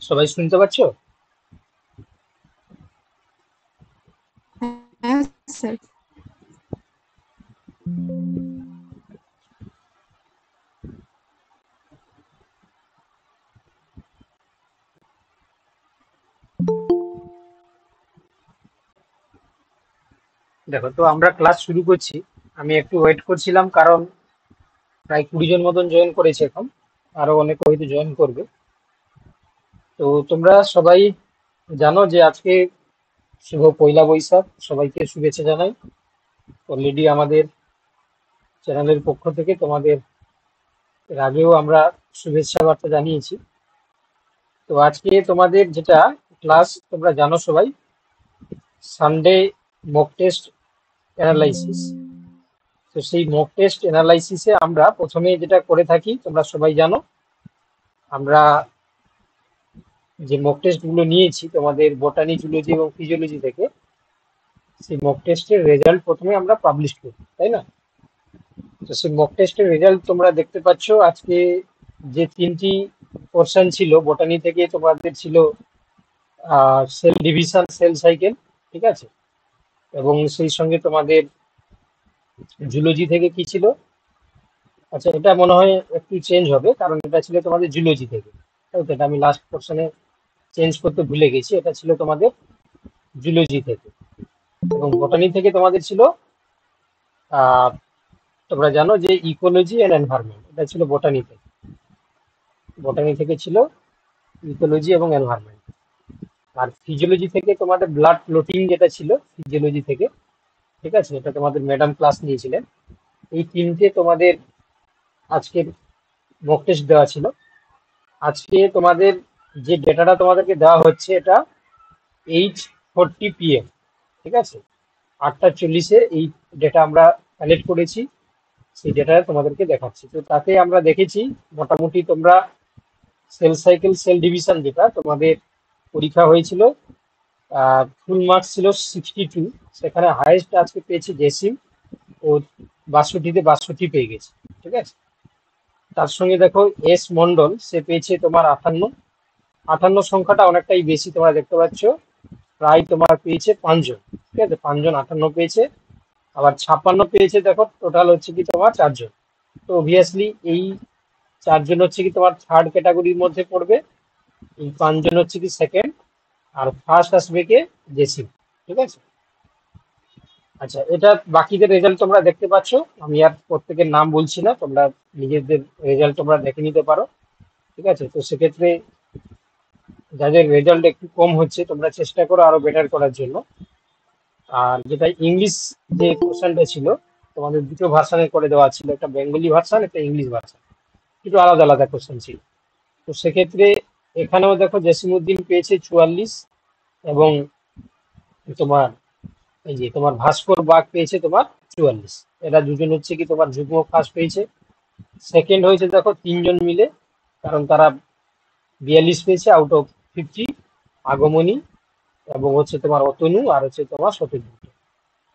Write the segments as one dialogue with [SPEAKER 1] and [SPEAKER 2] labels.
[SPEAKER 1] সবাই শুনতে পাচ্ছো?
[SPEAKER 2] হ্যাঁ স্যার।
[SPEAKER 1] দেখো, তো আমরা ক্লাস শুরু করছি। আমি একটু ওয়েট করছিলাম কারণ প্রায় 20 জন মতন জয়েন করেছে এখন। আরো অনেকে হয়তো জয়েন করবে। তো তোমরা সবাই জানো যে আজকে শুভ পয়লা বৈশাখ, সবাইকে শুভেচ্ছা জানাই। অলরেডি আমাদের চ্যানেলের পক্ষ থেকে তোমাদের এর আগেও আমরা শুভেচ্ছা বার্তা জানিয়েছি। তো আজকে তোমাদের যেটা ক্লাস, তোমরা জানো সবাই, সানডে মক টেস্ট অ্যানালাইসিস। তো সেই মক টেস্ট অ্যানালাইসিসে আমরা প্রথমে যেটা করে থাকি তোমরা সবাই জানো, আমরা যে মক টেস্ট গুলো নিয়েছি তোমাদের বটানি, জুলজি এবং ফিজিওলজি থেকে, সেই মক টেস্টের রেজাল্ট প্রথমে আমরা পাবলিশ করি, তাই না? তো সেই মক টেস্টের রেজাল্ট তোমরা দেখতে পাচ্ছ। আজকে যে তিনটি পোর্শন ছিল বটানি থেকে, তোমাদের ছিল সেল ডিভিশন, সেল সাইকেল, ঠিক আছে? এবং সেই সঙ্গে তোমাদের জুলজি থেকে কি ছিল? আচ্ছা, এটা মনে হয় একটু চেঞ্জ হবে কারণ এটা ছিল তোমাদের জুলজি থেকে, তাই তো? এটা আমি লাস্ট পোর্শনে চেঞ্জ করতে ভুলে গেছি, এটা ছিল তোমাদের জুলজি থেকে। এবং বটানি থেকে তোমাদের ছিল, আহ, তোমরা জানো যে ইকোলজি এন্ড এনভায়রনমেন্ট, এটা ছিল বটানি থেকে। বটানি থেকে ছিল ইকোলজি এবং এনভায়রনমেন্ট। আর ফিজিওলজি থেকে তোমাদের ব্লাড ক্লটিং যেটা ছিল ফিজিওলজি থেকে, ঠিক আছে, এটা তোমাদের ম্যাডাম ক্লাস নিয়েছিলেন। এই তিনটে তোমাদের আজকের মক টেস্ট দেওয়া ছিল। আজকে তোমাদের যে ডেটাটা তোমাদেরকে দেওয়া হচ্ছে, এটা 8:40 PM, ঠিক আছে, 8টা 40-এ এই ডেটা আমরা কালেক্ট করেছি। সেই ডেটা তোমাদেরকে দেখাচ্ছি। তো তাতে আমরা দেখেছি মোটামুটি তোমরা সেল সাইকেল, সেল ডিভিশন যেটা তোমাদের পরীক্ষা হয়েছিল, ফুল মার্কস ছিল 62। সেখানে হাইয়েস্ট আজকে পেয়েছে জেসিম, ও 62-তে 62 পেয়ে গেছে, ঠিক আছে। তার সঙ্গে দেখো এস মন্ডল, সে পেয়েছে তোমার 58। 58 সংখ্যাটা অনেকটাই বেশি, তোমরা দেখতে পাচ্ছ। প্রায় তোমার পেয়েছে 5 জন, ঠিক আছে, 5 জন 58 পেয়েছে। আবার 56 পেয়েছে, দেখো টোটাল হচ্ছে কি তোমার 4 জন। তো অবভিয়াসলি এই 4 জন হচ্ছে কি তোমার থার্ড ক্যাটাগরির মধ্যে পড়বে, এই 5 জন হচ্ছে কি সেকেন্ড, আর ফার্স্ট আসবে কে? জেসিম, ঠিক আছে। আচ্ছা, এটা বাকিদের রেজাল্ট তোমরা দেখতে পাচ্ছ। আমি আর প্রত্যেকের নাম বলছি না, তোমরা নিজেদের রেজাল্ট তোমরা দেখে নিতে পারো, ঠিক আছে। তো সেক্ষেত্রে যাদের রেজাল্ট একটু কম হচ্ছে তোমরা চেষ্টা করো আরো বেটার করার জন্য। আর যেটা ইংলিশ, যে কোশ্চেনটা ছিল, তোমাদের দুটো ভার্সানে করে দেওয়া ছিল, একটা বেঙ্গলি ভার্সান, একটা ইংলিশ ভার্সান, দুটো আলাদা আলাদা কোশ্চেন ছিল। তো সেক্ষেত্রে এখানেও দেখো জসিমউদ্দিন পেয়েছে 44, এবং তোমার এই যে তোমার ভাস্কর বাগ পেয়েছে তোমার 44। এরা দুজন হচ্ছে কি তোমার যুগ্ম ফার্স্ট পেয়েছে। সেকেন্ড হয়েছে দেখো 3 জন মিলে, কারণ তারা 42 পেয়েছে আউট অফ 50। আগমনী এবং হচ্ছে তোমার অতনু, আর হচ্ছে তোমার সত্যজিৎ,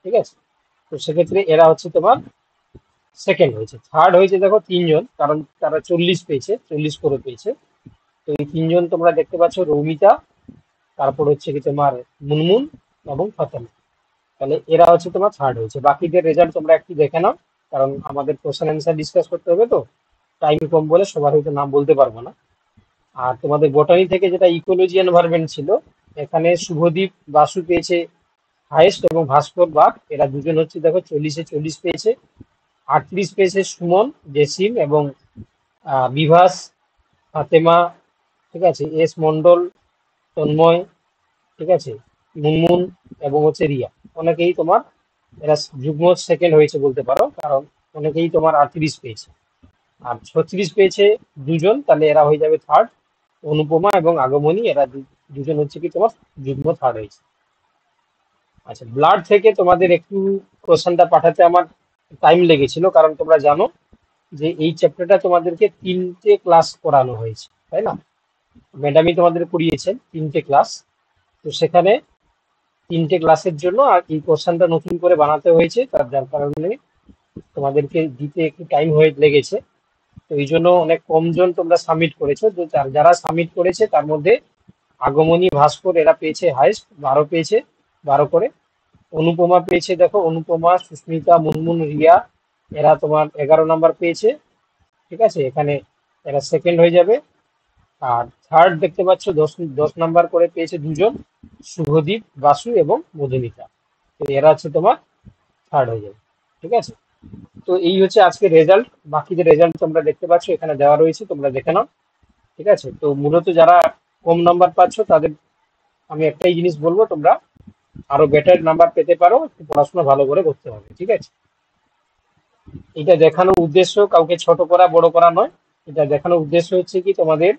[SPEAKER 1] ঠিক আছে। তো সেক্ষেত্রে এরা হচ্ছে তোমার সেকেন্ড হয়েছে। থার্ড হয়েছে দেখো 3 জন, কারণ তারা 40 পেয়েছে, 40 করে পেয়েছে। তো এই 3 জন তোমরা দেখতে পাচ্ছ, রৌমিতা, তারপর হচ্ছে কি তোমার মুনমুন এবং ফাতেমা। তাহলে এরা হচ্ছে তোমার থার্ড হয়েছে। বাকিদের রেজাল্ট তোমরা একটু দেখে নাও, কারণ আমাদের কোশ্চেন অ্যান্সার ডিসকাস করতে হবে, তো টাইম কম বলে সবার হয়তো নাম বলতে পারবো না। আর তোমাদের বটানি থেকে যেটা ইকোলজি এনভায়রনমেন্ট ছিল, এখানে শুভদীপ বাসু পেয়েছে হাইয়েস্ট, এবং ভাস্কর বাগ, এরা দুজন হচ্ছে দেখো 40-এ 40 পেয়েছে। 38 পেয়েছে সুমন, জেসিম এবং বিভাস, ফাতেমা, ঠিক আছে, এস মন্ডল, তন্ময়, ঠিক আছে, মুনমুন এবং হচ্ছে রিয়া। অনেকেই তোমার এরা যুগ্ম সেকেন্ড হয়েছে বলতে পারো, কারণ অনেকেই তোমার 38 পেয়েছে। আর 36 পেয়েছে 2 জন, তাহলে এরা হয়ে যাবে থার্ড। অনুপমা এবং আগমনী, এরা দুজন হচ্ছে কি তোমার যুগ্ম থার্ড হয়েছে। আচ্ছা, ব্লাড থেকে তোমাদের একটু কোশ্চেনটা পাঠাতে আমার টাইম লেগেছিল, কারণ তোমরা জানো যে এই চ্যাপ্টারটা তোমাদেরকে 3টে ক্লাস করানো হয়েছে, তাই না? ম্যাডামই তোমাদের করিয়েছেন 3টে ক্লাস। তো সেখানে 3টে ক্লাসের জন্য আর এই কোশ্চেনটা নতুন করে বানাতে হয়েছে, তার যার কারণে তোমাদেরকে দিতে একটু টাইম হয়ে লেগেছে। তো এই জন্য অনেক কম জন তোমরা সাবমিট করেছো। তো যারা সাবমিট করেছে তার মধ্যে আগমনী, ভাস্কর এরা পেয়েছে হাইস্ট, 12 পেয়েছে, 12 করে। অনুপমা পেয়েছে, দেখো অনুপমা, সুস্মিতা, মুনমুন, রিয়া এরা তোমার 11 নাম্বার পেয়েছে। ঠিক আছে, এখানে এরা সেকেন্ড হয়ে যাবে। আর থার্ড দেখতে পাচ্ছ 10 নাম্বার করে পেয়েছে দুজন, শুভদীপ, বাসু এবং মধুমিতা। তো এরা হচ্ছে তোমার থার্ড হয়ে যাবে। ঠিক আছে, তো এই হচ্ছে আজকে রেজাল্ট। বাকি যে রেজাল্ট তোমরা দেখতে পাচ্ছ এখানে দেওয়া রয়েছে, তোমরা দেখে নাও। ঠিক আছে, তো মূলত যারা কম নাম্বার পাচ্ছ তাদের আমি একটাই জিনিস বলবো, তোমরা আরো বেটার নাম্বার পেতে পারো, একটু পড়াশোনা ভালো করে করতে হবে। ঠিক আছে, এটা দেখানোর উদ্দেশ্য কাউকে ছোট করা বড় করা নয়। এটা দেখানোর উদ্দেশ্য হচ্ছে কি তোমাদের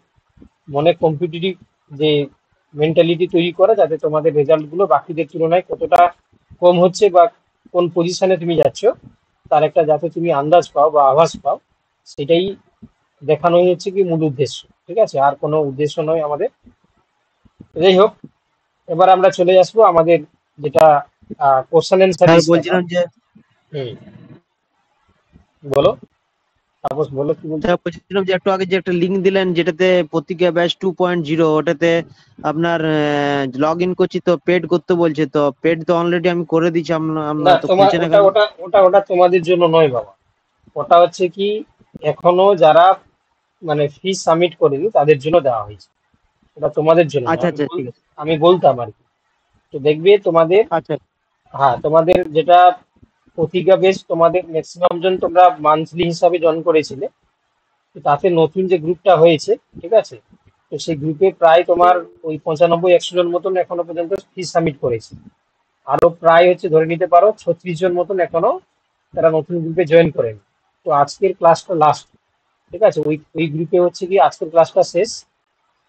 [SPEAKER 1] মনে কম্পিটিটিভ যে মেন্টালিটি তৈরি করা, যাতে তোমাদের রেজাল্ট গুলো বাকিদের তুলনায় কতটা কম হচ্ছে বা কোন পজিশনে তুমি যাচ্ছ তার একটা যাতে তুমি আন্দাজ পাও বা আভাস পাও, সেটাই দেখানোই হচ্ছে কি মূল উদ্দেশ্য। ঠিক আছে, আর কোনো উদ্দেশ্য নয় আমাদের। যাই হোক, এবার আমরা চলে আসবো আমাদের যেটা কোশ্চেন অ্যান্সার
[SPEAKER 2] স্যার
[SPEAKER 1] ডিসকাশন।
[SPEAKER 2] বলছিলাম যে
[SPEAKER 1] হুম, বলো, তাপস বলো কি বলছো।
[SPEAKER 2] স্যার বলছিলাম যে একটু আগে যে একটা লিঙ্ক দিলেন যেটাতে প্রতিজ্ঞা ব্যাচ 2.0, ওটাতে আপনার লগ ইন করছি তো পেড করতে বলছে, তো পেড তো অলরেডি আমি করে দিয়েছি,
[SPEAKER 1] না,
[SPEAKER 2] আপনার তো
[SPEAKER 1] তোমার
[SPEAKER 2] খুলছে না
[SPEAKER 1] ওটা
[SPEAKER 2] কেন?
[SPEAKER 1] ওটা ওটা ওটা তোমাদের জন্য নয় বাবা। ওটা হচ্ছে কি এখনো যারা মানে ফিস সাবমিট করেনি তাদের জন্য দেওয়া হয়েছে, ওটা তোমাদের জন্য না।
[SPEAKER 2] আচ্ছা আচ্ছা ঠিক আছে।
[SPEAKER 1] আমি বলতাম আর কি। তো দেখবে তোমাদের,
[SPEAKER 2] আচ্ছা
[SPEAKER 1] হ্যাঁ তোমাদের যেটা প্রতিজ্ঞা বেস, তোমাদের ম্যাক্সিমাম জন তোমরা মান্থলি হিসাবে জয়েন করেছিলে। তো তাতে নতুন যে গ্রুপটা হয়েছে, ঠিক আছে, তো সেই গ্রুপে প্রায় তোমার ওই 95-100 জন মতন এখনো পর্যন্ত ফিস সাবমিট করেছে। আরো প্রায় হচ্ছে ধরে নিতে পারো 36 জন মতন এখনো তারা নতুন গ্রুপে জয়েন করেন। তো আজকের ক্লাসটা লাস্ট। ঠিক আছে, ওই ওই গ্রুপে হচ্ছে কি আজকের ক্লাসটা শেষ।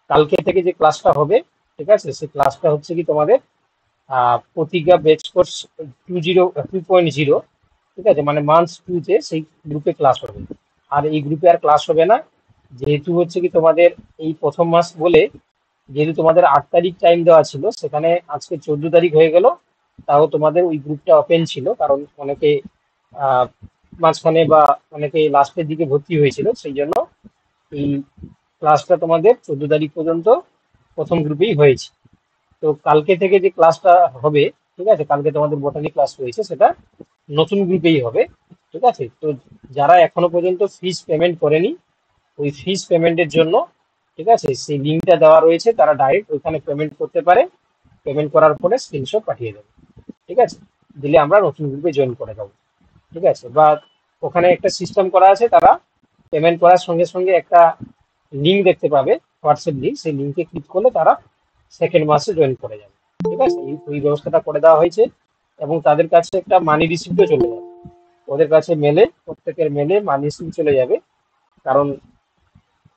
[SPEAKER 1] কালকে থেকে যে ক্লাসটা হবে, ঠিক আছে, সেই ক্লাসটা হচ্ছে কি তোমাদের প্রতিজ্ঞা বেচ কোর্স 2.0। ঠিক আছে, মানে মান্থ 2-তে সেই গ্রুপে ক্লাস হবে। আর এই গ্রুপে আর ক্লাস হবে না, যেহেতু হচ্ছে কি তোমাদের এই প্রথম মাস বলে, যেহেতু তোমাদের 8 তারিখ টাইম দেওয়া ছিল, সেখানে আজকে 14 তারিখ হয়ে গেল। তাও তোমাদের ওই গ্রুপটা ওপেন ছিল, কারণ অনেকে আহ, মাঝখানে বা অনেকে লাস্টের দিকে ভর্তি হয়েছিল, সেই জন্য এই ক্লাসটা তোমাদের 14 তারিখ পর্যন্ত প্রথম গ্রুপেই হয়েছে। তো কালকে থেকে যে ক্লাসটা হবে, ঠিক আছে, কালকে তোমাদের বোটানি ক্লাস রয়েছে, সেটা নতুন গ্রুপেই হবে। ঠিক আছে, তো যারা এখনো পর্যন্ত ফিস পেমেন্ট করেনি, ওই ফিস পেমেন্টের জন্য, ঠিক আছে, সেই লিঙ্কটা দেওয়া রয়েছে, তারা ডাইরেক্ট ওইখানে পেমেন্ট করতে পারে। পেমেন্ট করার পরে স্ক্রিনশট পাঠিয়ে দেবে। ঠিক আছে, দিলে আমরা নতুন গ্রুপে জয়েন করে দেবো। ঠিক আছে, বা ওখানে একটা সিস্টেম করা আছে, তারা পেমেন্ট করার সঙ্গে সঙ্গে একটা লিঙ্ক দেখতে পাবে, হোয়াটসঅ্যাপ লিঙ্ক, সেই লিঙ্কে ক্লিক করলে তারা সেকেন্ড মাসে জয়েন করে যাবে। ঠিক আছে, এই ব্যবস্থাটা করে দেওয়া হয়েছে। এবং তাদের কাছে একটা মানি রিসিপ্টও চলে যাবে, ওদের কাছে মেলে, প্রত্যেকের মেলে মানি রিসিপ্ট চলে যাবে। কারণ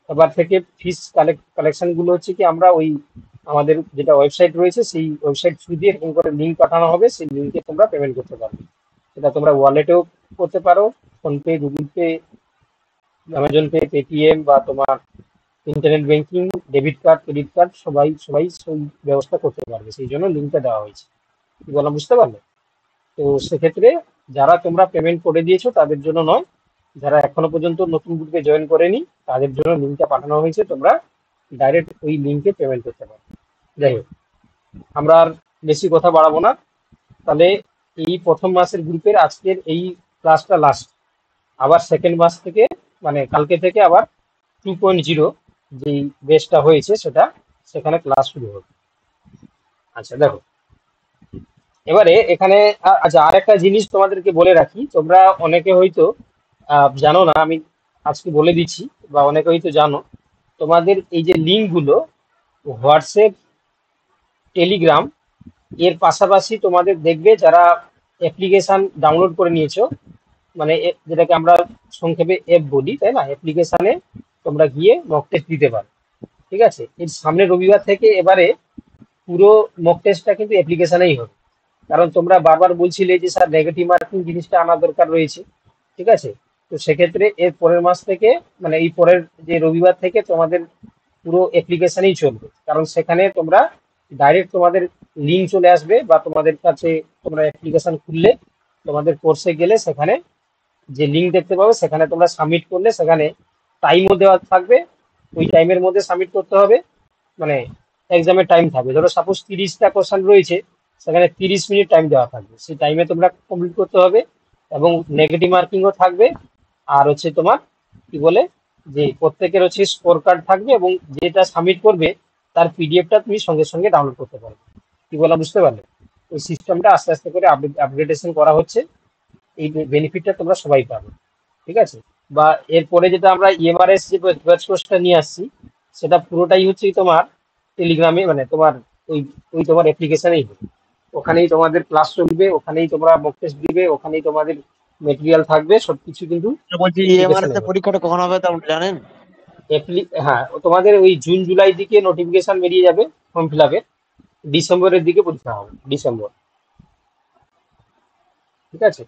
[SPEAKER 1] এবার থেকে ফিস কালেকশন গুলো হচ্ছে কি আমরা ওই আমাদের যেটা ওয়েবসাইট রয়েছে সেই ওয়েবসাইট থ্রু দিয়ে এরকম করে লিঙ্ক পাঠানো হবে, সেই লিঙ্কে তোমরা পেমেন্ট করতে পারবে। সেটা তোমরা ওয়ালেটেও করতে পারো, PhonePe, Google pay, Amazon pay, Paytm, বা তোমার internet banking, debit card, credit card, সবাই সবাই সেই ব্যবস্থা করতে পারবে, সেই জন্য লিঙ্কটা দেওয়া হয়েছে। কি বললাম বুঝতে পারলে? তো সেক্ষেত্রে যারা তোমরা পেমেন্ট করে দিয়েছো তাদের জন্য নয়, যারা এখনো পর্যন্ত নতুন গ্রুপে জয়েন করেনি তাদের জন্য লিঙ্কটা পাঠানো হয়েছে, তোমরা ডাইরেক্ট ওই লিঙ্কে পেমেন্ট করতে পারো। যাই হোক, আমরা আর বেশি কথা বাড়াবো না। তাহলে এই প্রথম মাসের গ্রুপের আজকের এই ক্লাসটা লাস্ট। আবার সেকেন্ড মাস থেকে, মানে কালকে থেকে আবার 2.0 যেই বেসটা হয়েছে সেটা, সেখানে ক্লাস শুরু হবে। আচ্ছা দেখো, এবারে এখানে আচ্ছা আর একটা জিনিস তোমাদেরকে বলে রাখি, তোমরা অনেকে হয়তো জানো না, আমি আজকে বলে দিচ্ছি, বা অনেকে হয়তো জানো। তোমাদের এই যে লিঙ্ক গুলো, হোয়াটসঅ্যাপ, টেলিগ্রাম, এর পাশাপাশি তোমাদের দেখবে যারা অ্যাপ্লিকেশন ডাউনলোড করে নিয়েছো, মানে যেটাকে আমরা সংক্ষেপে অ্যাপ বলি, তাই না, অ্যাপ্লিকেশনে তোমরা গিয়ে মক টেস্ট দিতে পারো। ঠিক আছে, এর সামনে রবিবার থেকে এবারে পুরো মক টেস্টটা কিন্তু অ্যাপ্লিকেশনেই হবে। কারণ তোমরা বারবার বলছিলে যে স্যার নেগেটিভ মার্কিং জিনিসটা আনার দরকার রয়েছে। ঠিক আছে, তো সেক্ষেত্রে এর পরের মাস থেকে, মানে এই পরের যে রবিবার থেকে তোমাদের পুরো অ্যাপ্লিকেশনেই চলবে। কারণ সেখানে তোমরা ডাইরেক্ট তোমাদের লিঙ্ক চলে আসবে, বা তোমাদের কাছে তোমরা অ্যাপ্লিকেশন খুললে তোমাদের কোর্সে গেলে সেখানে যে লিঙ্ক দেখতে পাবে, সেখানে তোমরা সাবমিট করলে, সেখানে টাইমও দেওয়া থাকবে, ওই টাইমের মধ্যে সাবমিট করতে হবে। মানে এক্সামের টাইম থাকবে। ধরো সাপোজ 30টা কোশ্চেন রয়েছে, সেখানে 30 মিনিট টাইম দেওয়া থাকবে, সেই টাইমে তোমরা কমপ্লিট করতে হবে। এবং নেগেটিভ মার্কিংও থাকবে। আর হচ্ছে তোমার কি বলে যে প্রত্যেকের হচ্ছে স্কোর কার্ড থাকবে, এবং যেটা সাবমিট করবে তার পিডিএফটা তুমি সঙ্গে সঙ্গে ডাউনলোড করতে পারবে। কি বলা বুঝতে পারলে? ওই সিস্টেমটা আস্তে আস্তে করে আপগ্রেডেশন করা হচ্ছে, এই বেনিফিটটা তোমরা সবাই পাবে। ঠিক আছে? বা এরপরে যেটা আমরা ইএমআরএস যে ব্যাচ কোর্সটা নিয়ে আসছি, সেটা পুরোটাই হচ্ছে তোমার টেলিগ্রামে, মানে তোমার ওই ওই তোমার অ্যাপ্লিকেশনেই হবে। ওখানেই তোমাদের ক্লাস চলবে, ওখানেই তোমরা মক টেস্ট দিবে, ওখানেই তোমাদের মেটেরিয়াল থাকবে, সবকিছু কিন্তু
[SPEAKER 2] বলছি
[SPEAKER 1] অ্যাপ্লিকেশনে
[SPEAKER 2] ইএমআরএস এর
[SPEAKER 1] হবে।
[SPEAKER 2] পরীক্ষাটা কখন হবে তা আপনি জানেন?
[SPEAKER 1] হ্যাঁ, তোমাদের ওই জুন জুলাই দিকে নোটিফিকেশন বেরিয়ে যাবে ফর্ম ফিল আপের। ডিসেম্বরের দিকে পরীক্ষা হবে, ডিসেম্বর। ঠিক আছে?